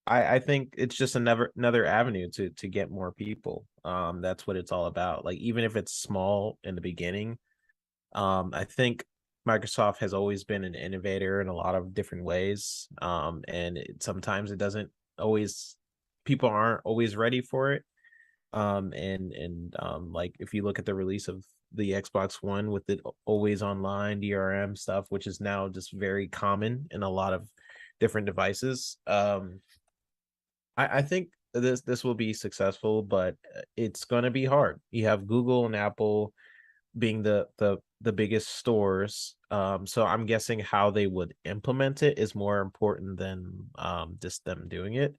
I think it's just another avenue to get more people. That's what it's all about. Like, even if it's small in the beginning, I think Microsoft has always been an innovator in a lot of different ways. And sometimes it doesn't always, people aren't always ready for it. Like, if you look at the release of the Xbox One with the always online DRM stuff, which is now just very common in a lot of different devices. I think this will be successful, but it's going to be hard. You have Google and Apple being the biggest stores, so I'm guessing how they would implement it is more important than just them doing it.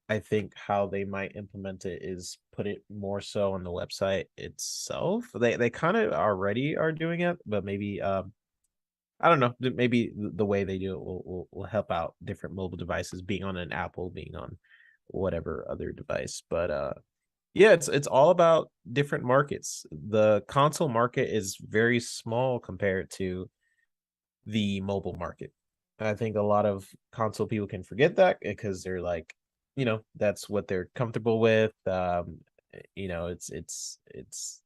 I think how they might implement it is put it more so on the website itself. They kind of already are doing it, but maybe I don't know. Maybe the way they do it will help out different mobile devices, being on an Apple, being on whatever other device. But yeah, it's all about different markets. The console market is very small compared to the mobile market. I think a lot of console people can forget that because they're like, that's what they're comfortable with. It's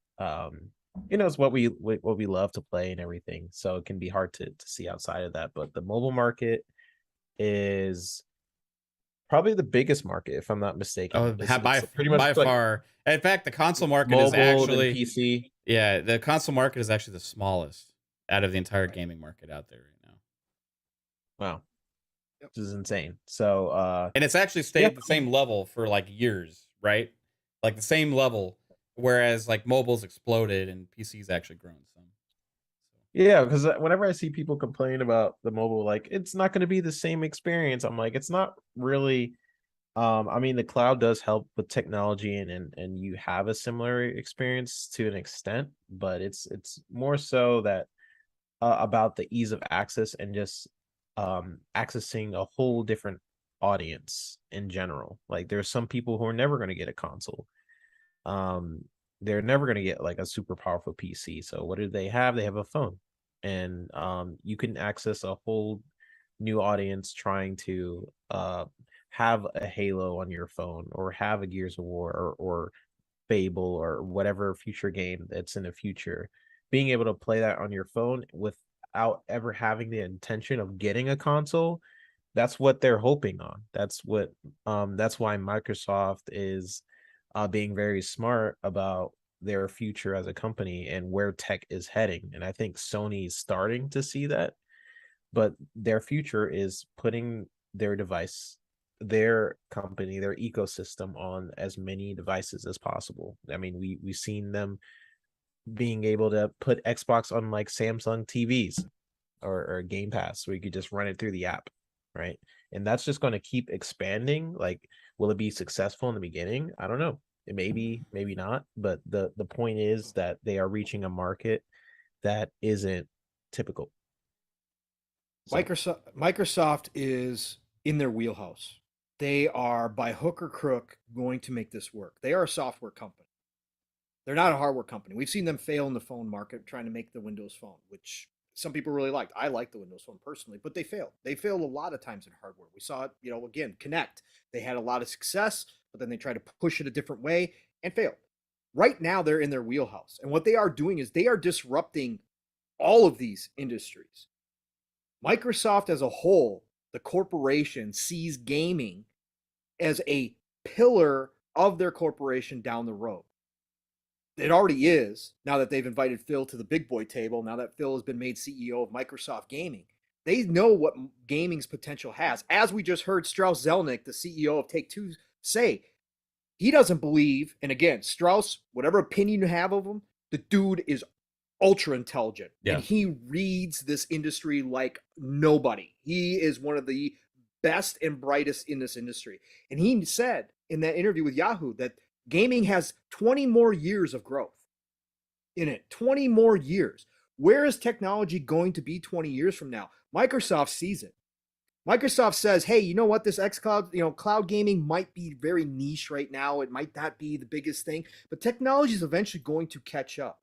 what we love to play and everything. So it can be hard to see outside of that. But the mobile market is probably the biggest market, if I'm not mistaken. Oh, It's pretty much by like far. In fact, the console market is mobile and actually PC. yeah, the console market is actually the smallest out of the entire gaming market out there right now. Wow. Which is insane. So And it's actually stayed the same level for like years, right? Like the same level, whereas like mobile's exploded and PC's actually grown some. yeah, because whenever I see people complain about the mobile, like, it's not going to be the same experience, I'm like, it's not really. I mean, the cloud does help with technology, and you have a similar experience to an extent, but it's more so that about the ease of access and just accessing a whole different audience in general. Like, there's some people who are never going to get a console. They're never going to get like a super powerful PC. So what do they have? They have a phone, and you can access a whole new audience trying to have a Halo on your phone, or have a Gears of War, or Fable, or whatever future game that's in the future. Being able to play that on your phone without ever having the intention of getting a console, that's what they're hoping on. That's why Microsoft is being very smart about their future as a company and where tech is heading. And I think Sony is starting to see that, but their future is putting their device, their company, their ecosystem on as many devices as possible. I mean, we've seen them being able to put Xbox on like Samsung TVs or Game Pass, where you could just run it through the app, right? And that's just going to keep expanding. Like, will it be successful in the beginning? I don't know. It maybe not, but the point is that they are reaching a market that isn't typical. So. Microsoft is in their wheelhouse. They are, by hook or crook, going to make this work. They are a software company. They're not a hardware company. We've seen them fail in the phone market trying to make the Windows Phone, which some people really liked. I like the Windows Phone personally, but they failed. They failed a lot of times in hardware. We saw it, again, Connect. They had a lot of success, but then they tried to push it a different way and failed. Right now, they're in their wheelhouse. And what they are doing is they are disrupting all of these industries. Microsoft as a whole, the corporation, sees gaming as a pillar of their corporation down the road. It already is, now that they've invited Phil to the big boy table, now that Phil has been made CEO of Microsoft Gaming. They know what gaming's potential has. As we just heard Strauss Zelnick, the CEO of Take-Two, say, he doesn't believe, and again, Strauss, whatever opinion you have of him, the dude is ultra intelligent. Yeah. And he reads this industry like nobody. He is one of the best and brightest in this industry. And he said in that interview with Yahoo that gaming has 20 more years of growth in it. 20 more years. Where is technology going to be 20 years from now? Microsoft sees it. Microsoft says, hey, you know what? This xCloud, cloud gaming might be very niche right now. It might not be the biggest thing, but technology is eventually going to catch up.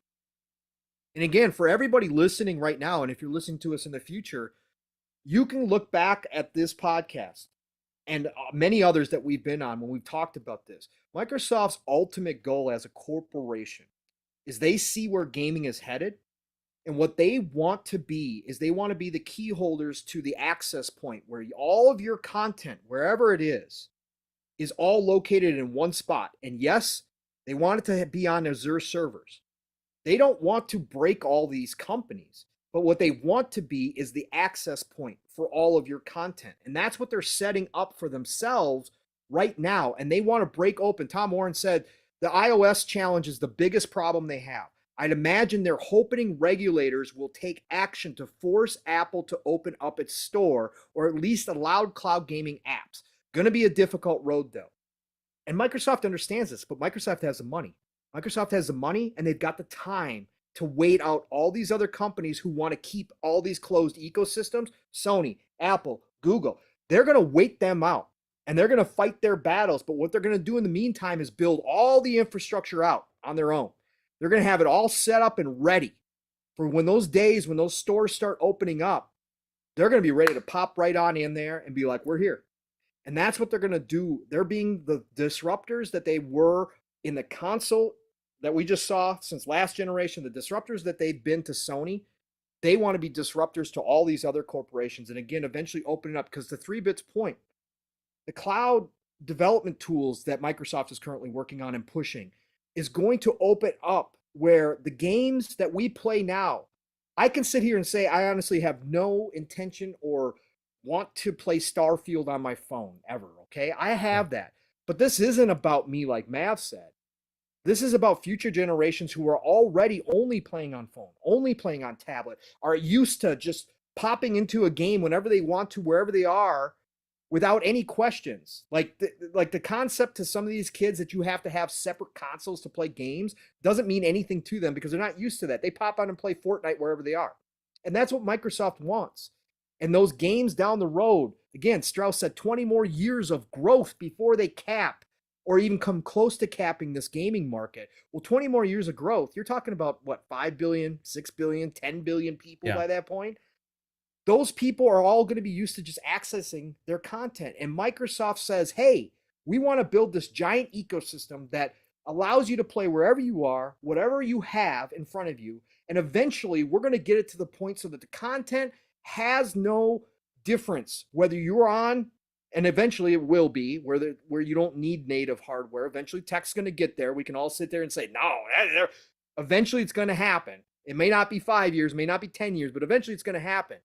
And again, for everybody listening right now, and if you're listening to us in the future, you can look back at this podcast and many others that we've been on when we've talked about this. Microsoft's ultimate goal as a corporation is they see where gaming is headed. And what they want to be is they want to be the key holders to the access point where all of your content, wherever it is all located in one spot. And yes, they want it to be on Azure servers. They don't want to break all these companies, but what they want to be is the access point for all of your content. And that's what they're setting up for themselves right now. And they want to break open. Tom Warren said the iOS challenge is the biggest problem they have. I'd imagine they're hoping regulators will take action to force Apple to open up its store or at least allow cloud gaming apps. Going to be a difficult road though. And Microsoft understands this, but Microsoft has the money. Microsoft has the money and they've got the time to wait out all these other companies who want to keep all these closed ecosystems. Sony, Apple, Google. They're going to wait them out and they're going to fight their battles. But what they're going to do in the meantime is build all the infrastructure out on their own. They're going to have it all set up and ready for when those stores start opening up, they're going to be ready to pop right on in there and be like, we're here. And that's what they're going to do. They're being the disruptors that they were in the console that we just saw since last generation, the disruptors that they've been to Sony. They want to be disruptors to all these other corporations. And again, eventually open it up because the 3bits point, the cloud development tools that Microsoft is currently working on and pushing is going to open up where the games that we play now, I can sit here and say I honestly have no intention or want to play Starfield on my phone ever, okay? I have that. But this isn't about me like Mav said. This is about future generations who are already only playing on phone, only playing on tablet, are used to just popping into a game whenever they want to, wherever they are, without any questions. Like the concept to some of these kids that you have to have separate consoles to play games doesn't mean anything to them because they're not used to that. They pop on and play Fortnite wherever they are. And that's what Microsoft wants. And those games down the road, again, Strauss said 20 more years of growth before they cap or even come close to capping this gaming market. Well, 20 more years of growth, you're talking about what, 5 billion, 6 billion, 10 billion people by that point? Those people are all going to be used to just accessing their content. And Microsoft says, hey, we want to build this giant ecosystem that allows you to play wherever you are, whatever you have in front of you. And eventually we're going to get it to the point so that the content has no difference, whether you're on, and eventually it will be where you don't need native hardware. Eventually tech's going to get there. We can all sit there and say, no, eventually it's going to happen. It may not be 5 years, may not be 10 years, but eventually it's going to happen.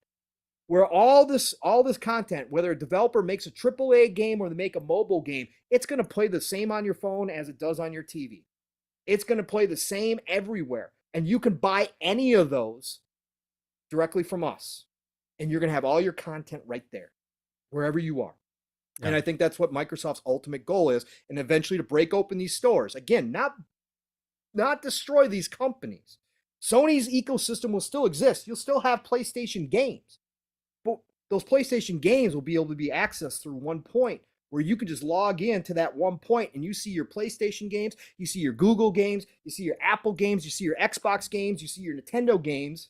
Where all this content, whether a developer makes a AAA game or they make a mobile game, it's going to play the same on your phone as it does on your TV. It's going to play the same everywhere. And you can buy any of those directly from us. And you're going to have all your content right there, wherever you are. Yeah. And I think that's what Microsoft's ultimate goal is. And eventually to break open these stores. Again, not destroy these companies. Sony's ecosystem will still exist. You'll still have PlayStation games. But those PlayStation games will be able to be accessed through one point where you can just log in to that one point and you see your PlayStation games, you see your Google games, you see your Apple games, you see your Xbox games, you see your Nintendo games.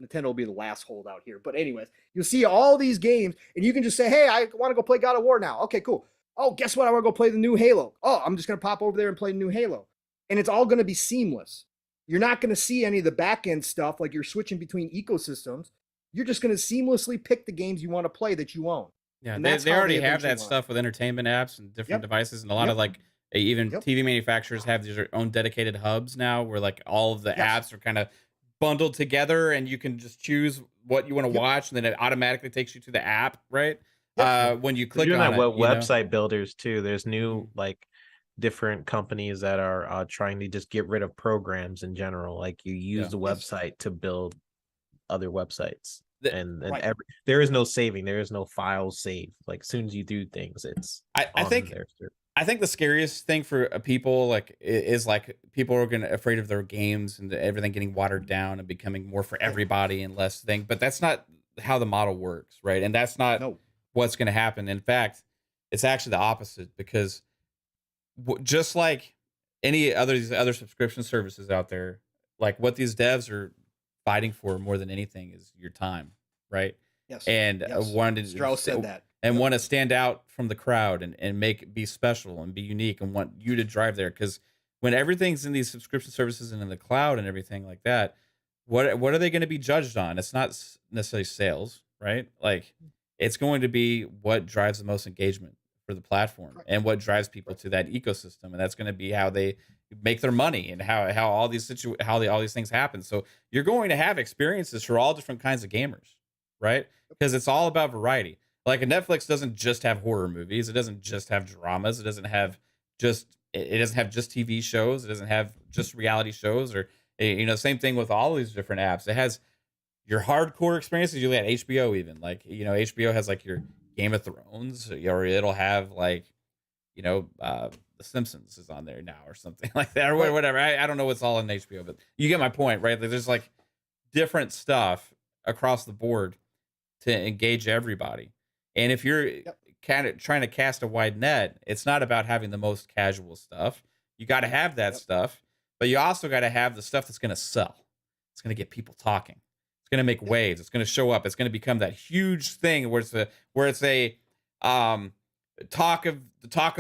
Nintendo will be the last holdout here. But anyways, you'll see all these games and you can just say, hey, I want to go play God of War now. Okay, cool. Oh, guess what? I want to go play the new Halo. Oh, I'm just going to pop over there and play the new Halo. And it's all going to be seamless. You're not going to see any of the back end stuff like you're switching between ecosystems. You're just going to seamlessly pick the games you want to play that you own. Yeah, they already have that stuff with entertainment apps and different devices, and a lot of like even TV manufacturers have their own dedicated hubs now, where like all of the apps are kind of bundled together, and you can just choose what you want to watch, and then it automatically takes you to the app, right? When you click on it, website builders too. There's new like different companies that are trying to just get rid of programs in general. Like you use the website to build other websites. and right. there is no saving. There is no file save. Like as soon as you do things, it's I on think there. I think the scariest thing for people like is like people are gonna afraid of their games and everything getting watered down and becoming more for everybody and less thing. But that's not how the model works, right? And that's not No. what's going to happen. In fact, it's actually the opposite because just like any other these other subscription services out there, like what these devs are fighting for more than anything is your time, right? Yes. And Yes. wanted Strauss said that. and Yep. want to stand out from the crowd and be special and be unique and want you to drive there because when everything's in these subscription services and in the cloud and everything like that, what are they going to be judged on? It's not necessarily sales, right? Like it's going to be what drives the most engagement for the platform Correct. and what drives people to that ecosystem, and that's going to be how they make their money and how all these all these things happen. So you're going to have experiences for all different kinds of gamers, right? Because it's all about variety. Like a Netflix doesn't just have horror movies, it doesn't just have dramas, it doesn't have just TV shows, it doesn't have just reality shows or same thing with all these different apps. It has your hardcore experiences. You at HBO even like HBO has like your Game of Thrones, or it'll have like The Simpsons is on there now or something like that or whatever. I don't know what's all on HBO, but you get my point, right? Like, there's like different stuff across the board to engage everybody. And if you're kind of trying to cast a wide net, it's not about having the most casual stuff. You got to have that stuff, but you also got to have the stuff that's going to sell. It's going to get people talking. It's going to make waves. It's going to show up. It's going to become that huge thing where it's a talk of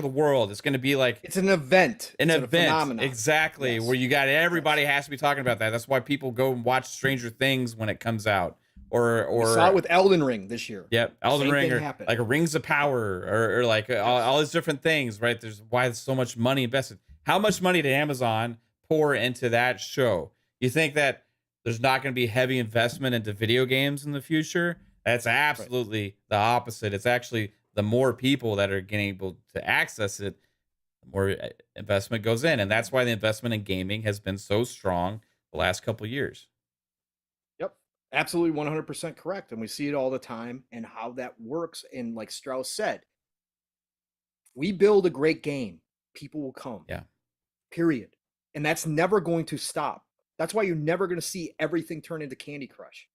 the world. It's going to be like it's an event. An it's event, a phenomenon. exactly. Yes. Where you got everybody has to be talking about that. That's why people go and watch Stranger Things when it comes out. Or we saw it with Elden Ring this year. Yep, Elden Same Ring, thing or happened. like Rings of Power, or like all these different things, right? There's why there's so much money invested. How much money did Amazon pour into that show? You think that there's not going to be heavy investment into video games in the future? That's absolutely the opposite. It's actually the more people that are getting able to access it, the more investment goes in, and that's why the investment in gaming has been so strong the last couple of years. Absolutely 100% correct. And we see it all the time and how that works. And like Strauss said, we build a great game, people will come. Yeah. Period. And that's never going to stop. That's why you're never going to see everything turn into Candy Crush,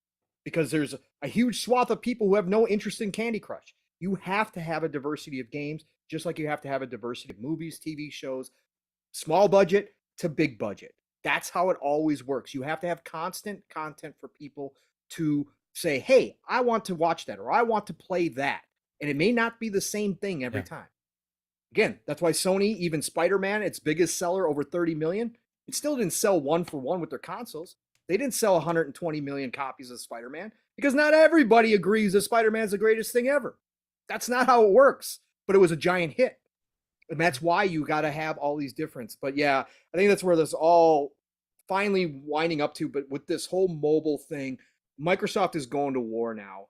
because there's a huge swath of people who have no interest in Candy Crush. You have to have a diversity of games, just like you have to have a diversity of movies, TV shows, small budget to big budget. That's how it always works. You have to have constant content for people to say, hey, I want to watch that, or I want to play that. And it may not be the same thing every time. Again, that's why Sony, even Spider-Man, its biggest seller, over 30 million, it still didn't sell one for one with their consoles. They didn't sell 120 million copies of Spider-Man because not everybody agrees that Spider-Man's the greatest thing ever. That's not how it works, but it was a giant hit. And that's why you got to have all these differences. But yeah, I think that's where this all finally winding up to. But with this whole mobile thing, Microsoft is going to war now.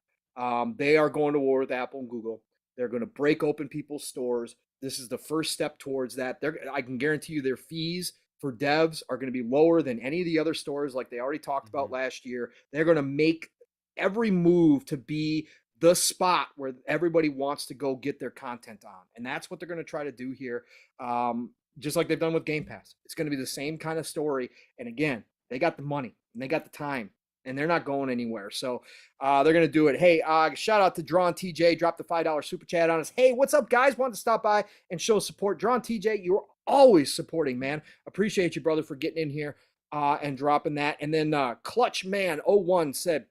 They are going to war with Apple and Google. They're going to break open people's stores. This is the first step towards that. I can guarantee you their fees for devs are going to be lower than any of the other stores, like they already talked about last year. They're going to make every move to be the spot where everybody wants to go get their content on. And that's what they're going to try to do here. Just like they've done with Game Pass. It's going to be the same kind of story. And again, they got the money and they got the time and they're not going anywhere. So they're going to do it. Hey, shout out to Drawn TJ. Dropped the $5 super chat on us. Hey, what's up, guys? Wanted to stop by and show support. Drawn TJ, you're always supporting, man. Appreciate you, brother, for getting in here and dropping that. And then Clutch Man 01 said,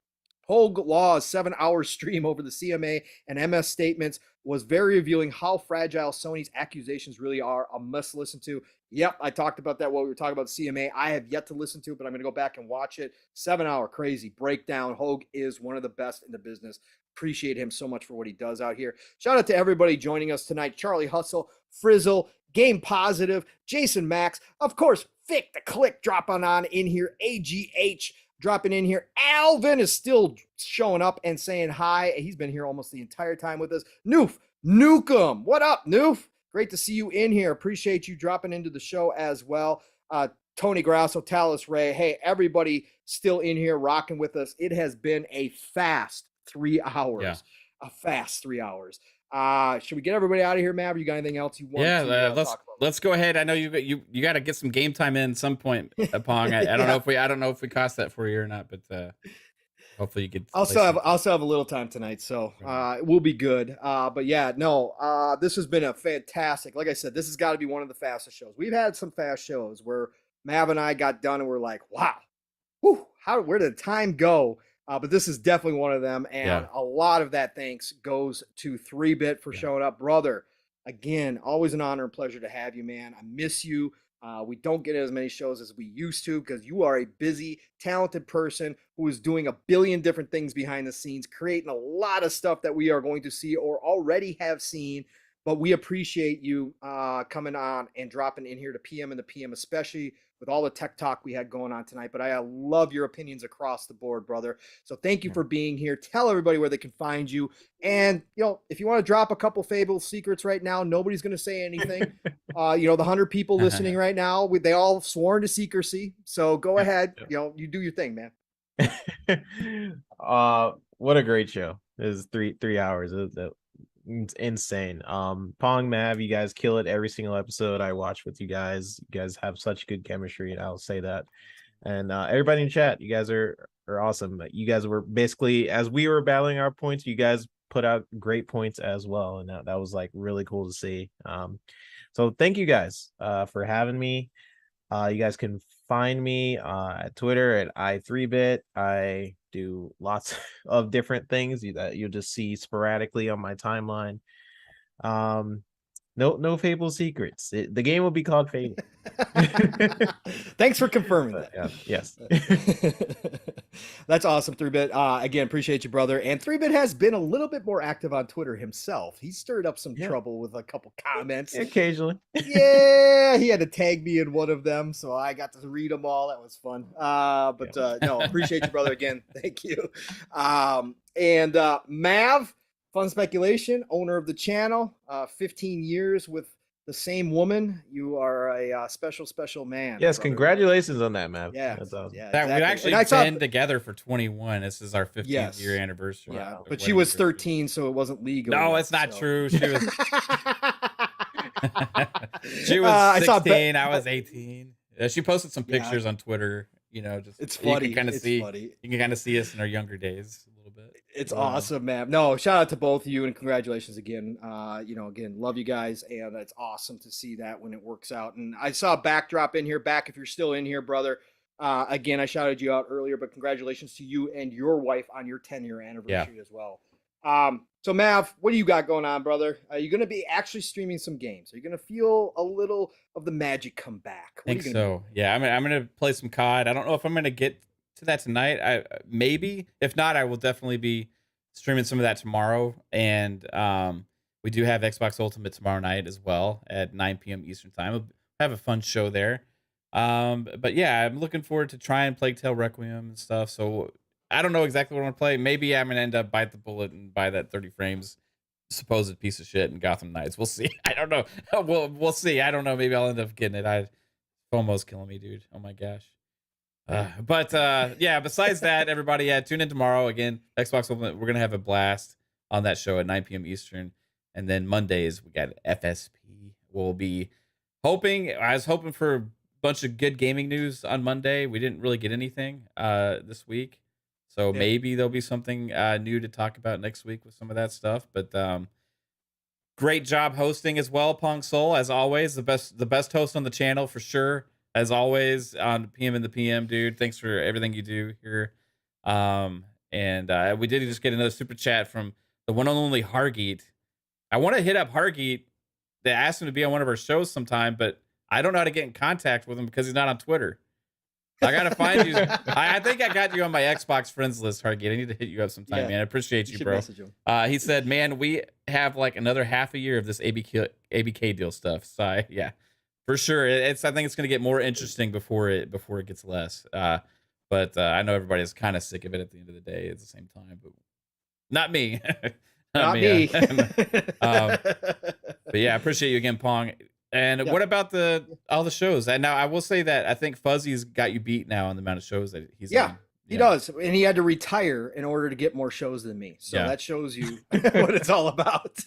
Hogue Law's 7-hour stream over the CMA and MS statements was very revealing how fragile Sony's accusations really are. A must listen to. Yep, I talked about that while we were talking about CMA. I have yet to listen to it, but I'm going to go back and watch it. 7-hour crazy breakdown. Hogue is one of the best in the business. Appreciate him so much for what he does out here. Shout out to everybody joining us tonight. Charlie Hustle, Frizzle, Game Positive, Jason Max, of course, Vik The CLiCK dropping on in here, AGH dropping in here. Alvin is still showing up and saying hi. He's been here almost the entire time with us. Noof, Nukem. What up, Noof? Great to see you in here. Appreciate you dropping into the show as well. Tony Grasso, Talis Ray. Hey, everybody still in here rocking with us. It has been a fast 3 hours. Yeah. A fast 3 hours. Should we get everybody out of here, Mav? You got anything else you want to let's talk about? let's go ahead. I know you got to get some game time in some point, Pong. I don't know if we cost that for you or not, but hopefully you get. I'll still have a little time tonight, so we'll be good. But yeah, no, this has been a fantastic. Like I said, this has got to be one of the fastest shows. We've had some fast shows where Mav and I got done and we're like, wow, whew, where did the time go? But this is definitely one of them, and a lot of that thanks goes to 3-Bit for showing up, brother. Again, always an honor and pleasure to have you, man. I miss you. We don't get as many shows as we used to because you are a busy, talented person who is doing a billion different things behind the scenes, creating a lot of stuff that we are going to see or already have seen. But we appreciate you coming on and dropping in here to PM and the PM, especially with all the tech talk we had going on tonight. But I love your opinions across the board, brother. So thank you for being here. Tell everybody where they can find you. And, if you want to drop a couple Fable secrets right now, nobody's going to say anything. The 100 people listening right now, they all sworn to secrecy. So go ahead. You do your thing, man. What a great show. It was three hours. It's insane. Pong, Mav, you guys kill it every single episode I watch with you guys. You guys have such good chemistry, and I'll say that. And everybody in chat, you guys are awesome. You guys were basically, as we were battling our points, you guys put out great points as well, and that was like really cool to see. So thank you guys for having me. You guys can find me at Twitter at i3bit. I do lots of different things that you'll just see sporadically on my timeline. No Fable secrets. The game will be called Fable. Thanks for confirming that. Yeah, yes. That's awesome, 3-Bit. Again, appreciate you, brother. And 3-Bit has been a little bit more active on Twitter himself. He stirred up some trouble with a couple comments. Occasionally. Yeah, he had to tag me in one of them, so I got to read them all. That was fun. No, appreciate you, brother. Again, thank you. And Mav, Fun Speculation, owner of the channel, 15 years with the same woman. You are a special man. Yes, brother. Congratulations on that, Mav. Yeah, that's awesome. Yeah, We've actually been together for 21. This is our 15th year anniversary. Yeah, but she was 13, so it wasn't legal. No, yet, it's not so. True. She was. She was 16. I was 18. She posted some pictures on Twitter. Just it's funny. You can kind of see us in our younger days a little bit. It's awesome, man. No, shout out to both of you and congratulations again. Again, love you guys, and it's awesome to see that when it works out. And I saw a backdrop in here. Back, if you're still in here, brother. Again, I shouted you out earlier, but congratulations to you and your wife on your 10-year anniversary as well. So Mav, what do you got going on, brother? Are you going to be actually streaming some games? Are you going to feel a little of the magic come back? I think so. Yeah, I'm going to play some COD. I don't know if I'm going to get to that tonight. Maybe. If not, I will definitely be streaming some of that tomorrow. And we do have Xbox Ultimate tomorrow night as well at 9 p.m. Eastern time. We'll have a fun show there. But yeah, I'm looking forward to trying Plague Tale Requiem and stuff. So I don't know exactly what I'm going to play. Maybe I'm going to end up bite the bullet and buy that 30 frames supposed piece of shit in Gotham Knights. We'll see. I don't know. We'll see. I don't know. Maybe I'll end up getting it. FOMO's killing me, dude. Oh my gosh. But yeah, besides that, everybody, tune in tomorrow. Again, Xbox Ultimate, we're going to have a blast on that show at 9 p.m. Eastern. And then Mondays, we got FSP. We'll be I was hoping for a bunch of good gaming news on Monday. We didn't really get anything this week. So maybe there'll be something new to talk about next week with some of that stuff. But great job hosting as well, Pong Soul, as always. The best host on the channel for sure. As always on PM and the PM, dude. Thanks for everything you do here. And we did just get another super chat from the one and only Hargeet. I want to hit up Hargeet. They asked him to be on one of our shows sometime, but I don't know how to get in contact with him because he's not on Twitter. I gotta find you. I think I got you on my Xbox friends list, Hargeet. I need to hit you up sometime, man. I appreciate you, bro. He said, man, we have like another half a year of this ABK deal stuff. So yeah, for sure. I think it's gonna get more interesting before it gets less. But I know everybody's kind of sick of it at the end of the day at the same time, but not me. Not me. But yeah, I appreciate you again, Pong. And Yeah. what about all the shows? And now I will say that I think Fuzzy's got you beat now on the amount of shows that he's Yeah. on. He does, and he had to retire in order to get more shows than me. So Yeah. that shows you what it's all about.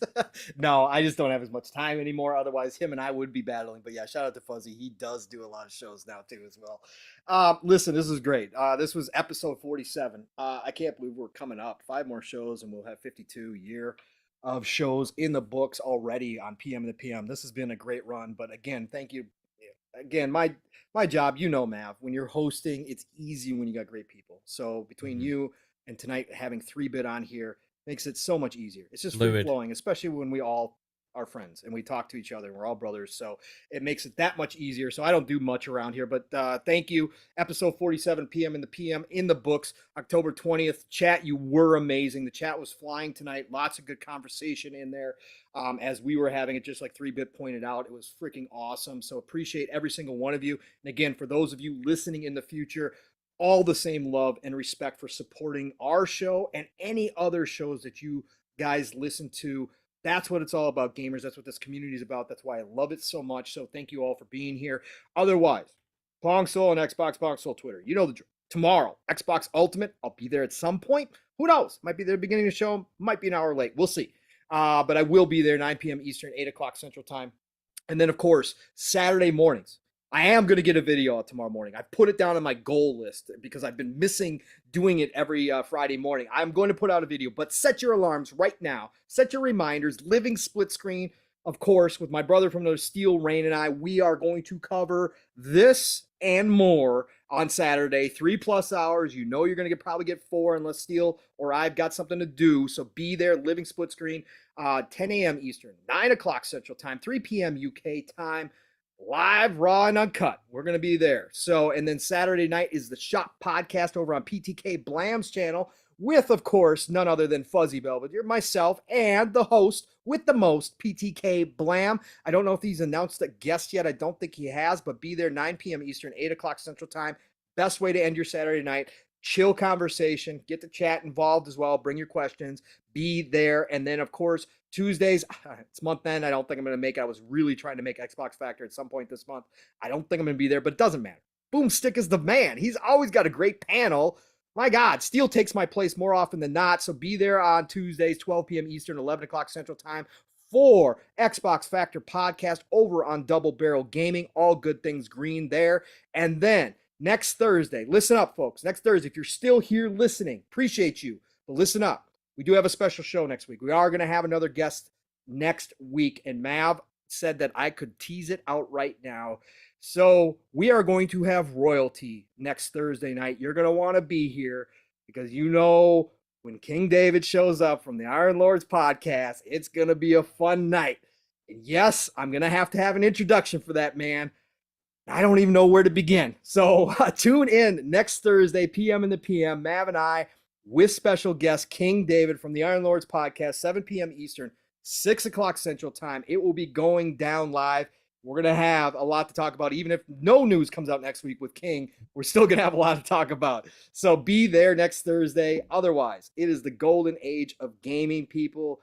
No, I just don't have as much time anymore. Otherwise, him and I would be battling. But yeah, shout out to Fuzzy. He does do a lot of shows now too, as well. Listen, this is great. This was episode 47. I can't believe we're coming up 5 more shows, and we'll have 52 year of shows in the books already on PM and the PM. This has been a great run. But again, thank you. Again, my job, Mav, when you're hosting, it's easy when you got great people. So between you and tonight having 3-bit on here makes it so much easier. It's just free flowing, especially when we all are friends and we talk to each other and we're all brothers. So it makes it that much easier. So I don't do much around here, but thank you. Episode 47 PM in the PM in the books, October 20th. Chat, you were amazing. The chat was flying tonight. Lots of good conversation in there. As we were having it, just like 3-bit pointed out, it was freaking awesome. So appreciate every single one of you. And again, for those of you listening in the future, all the same love and respect for supporting our show and any other shows that you guys listen to. That's what it's all about, gamers. That's what this community is about. That's why I love it so much. So thank you all for being here. Otherwise, Pong Soul and Xbox Pong Soul Twitter. You know the drill. Tomorrow, Xbox Ultimate. I'll be there at some point. Who knows? Might be there at the beginning of the show. Might be an hour late. We'll see. But I will be there 9 p.m. Eastern, 8 o'clock Central Time. And then, of course, Saturday mornings. I am going to get a video out tomorrow morning. I put it down on my goal list because I've been missing doing it every Friday morning. I'm going to put out a video, but set your alarms right now. Set your reminders. Living split screen, of course, with my brother from the Steel Rain and I. We are going to cover this and more on Saturday, 3+ hours. You know you're going to probably get 4 unless Steel or I've got something to do. So be there, living split screen, 10 a.m. Eastern, 9 o'clock Central Time, 3 p.m. UK time. Live, raw, and uncut. We're going to be there. So, and then Saturday night is the Shop Podcast over on PTK Blam's channel with, of course, none other than Fuzzy Belvedere, myself, and the host with the most, PTK Blam. I don't know if he's announced a guest yet. I don't think he has, but be there 9 p.m. Eastern, 8 o'clock Central Time. Best way to end your Saturday night. Chill conversation. Get the chat involved as well. Bring your questions. Be there. And then, of course, Tuesdays, it's month end. I don't think I'm going to make it. I was really trying to make Xbox Factor at some point this month. I don't think I'm going to be there, but it doesn't matter. Boomstick is the man. He's always got a great panel. My God, Steel takes my place more often than not. So be there on Tuesdays, 12 p.m. Eastern, 11 o'clock Central Time for Xbox Factor podcast over on Double Barrel Gaming. All good things green there. And then next Thursday, listen up, folks. Next Thursday, if you're still here listening, appreciate you, but listen up. We do have a special show next week. We are going to have another guest next week, and Mav said that I could tease it out right now. So we are going to have royalty next Thursday night. You're going to want to be here because when King David shows up from the Iron Lords podcast, it's going to be a fun night. And yes, I'm going to have an introduction for that man. I don't even know where to begin. So tune in next Thursday, PM in the PM, Mav and I, with special guest King David from the Iron Lords podcast, 7 p.m. Eastern, 6 o'clock Central Time. It will be going down live. We're going to have a lot to talk about. Even if no news comes out next week with King, we're still going to have a lot to talk about. So be there next Thursday. Otherwise, it is the golden age of gaming, people.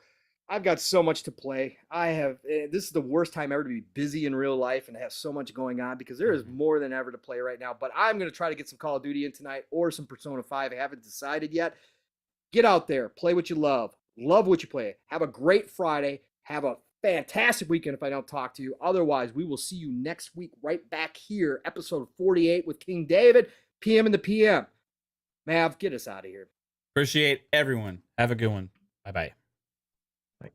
I've got so much to play. This is the worst time ever to be busy in real life and have so much going on because there is more than ever to play right now. But I'm going to try to get some Call of Duty in tonight or some Persona 5. I haven't decided yet. Get out there. Play what you love. Love what you play. Have a great Friday. Have a fantastic weekend if I don't talk to you. Otherwise, we will see you next week right back here. Episode 48 with King David. PM in the PM. Mav, get us out of here. Appreciate everyone. Have a good one. Bye-bye. Bye.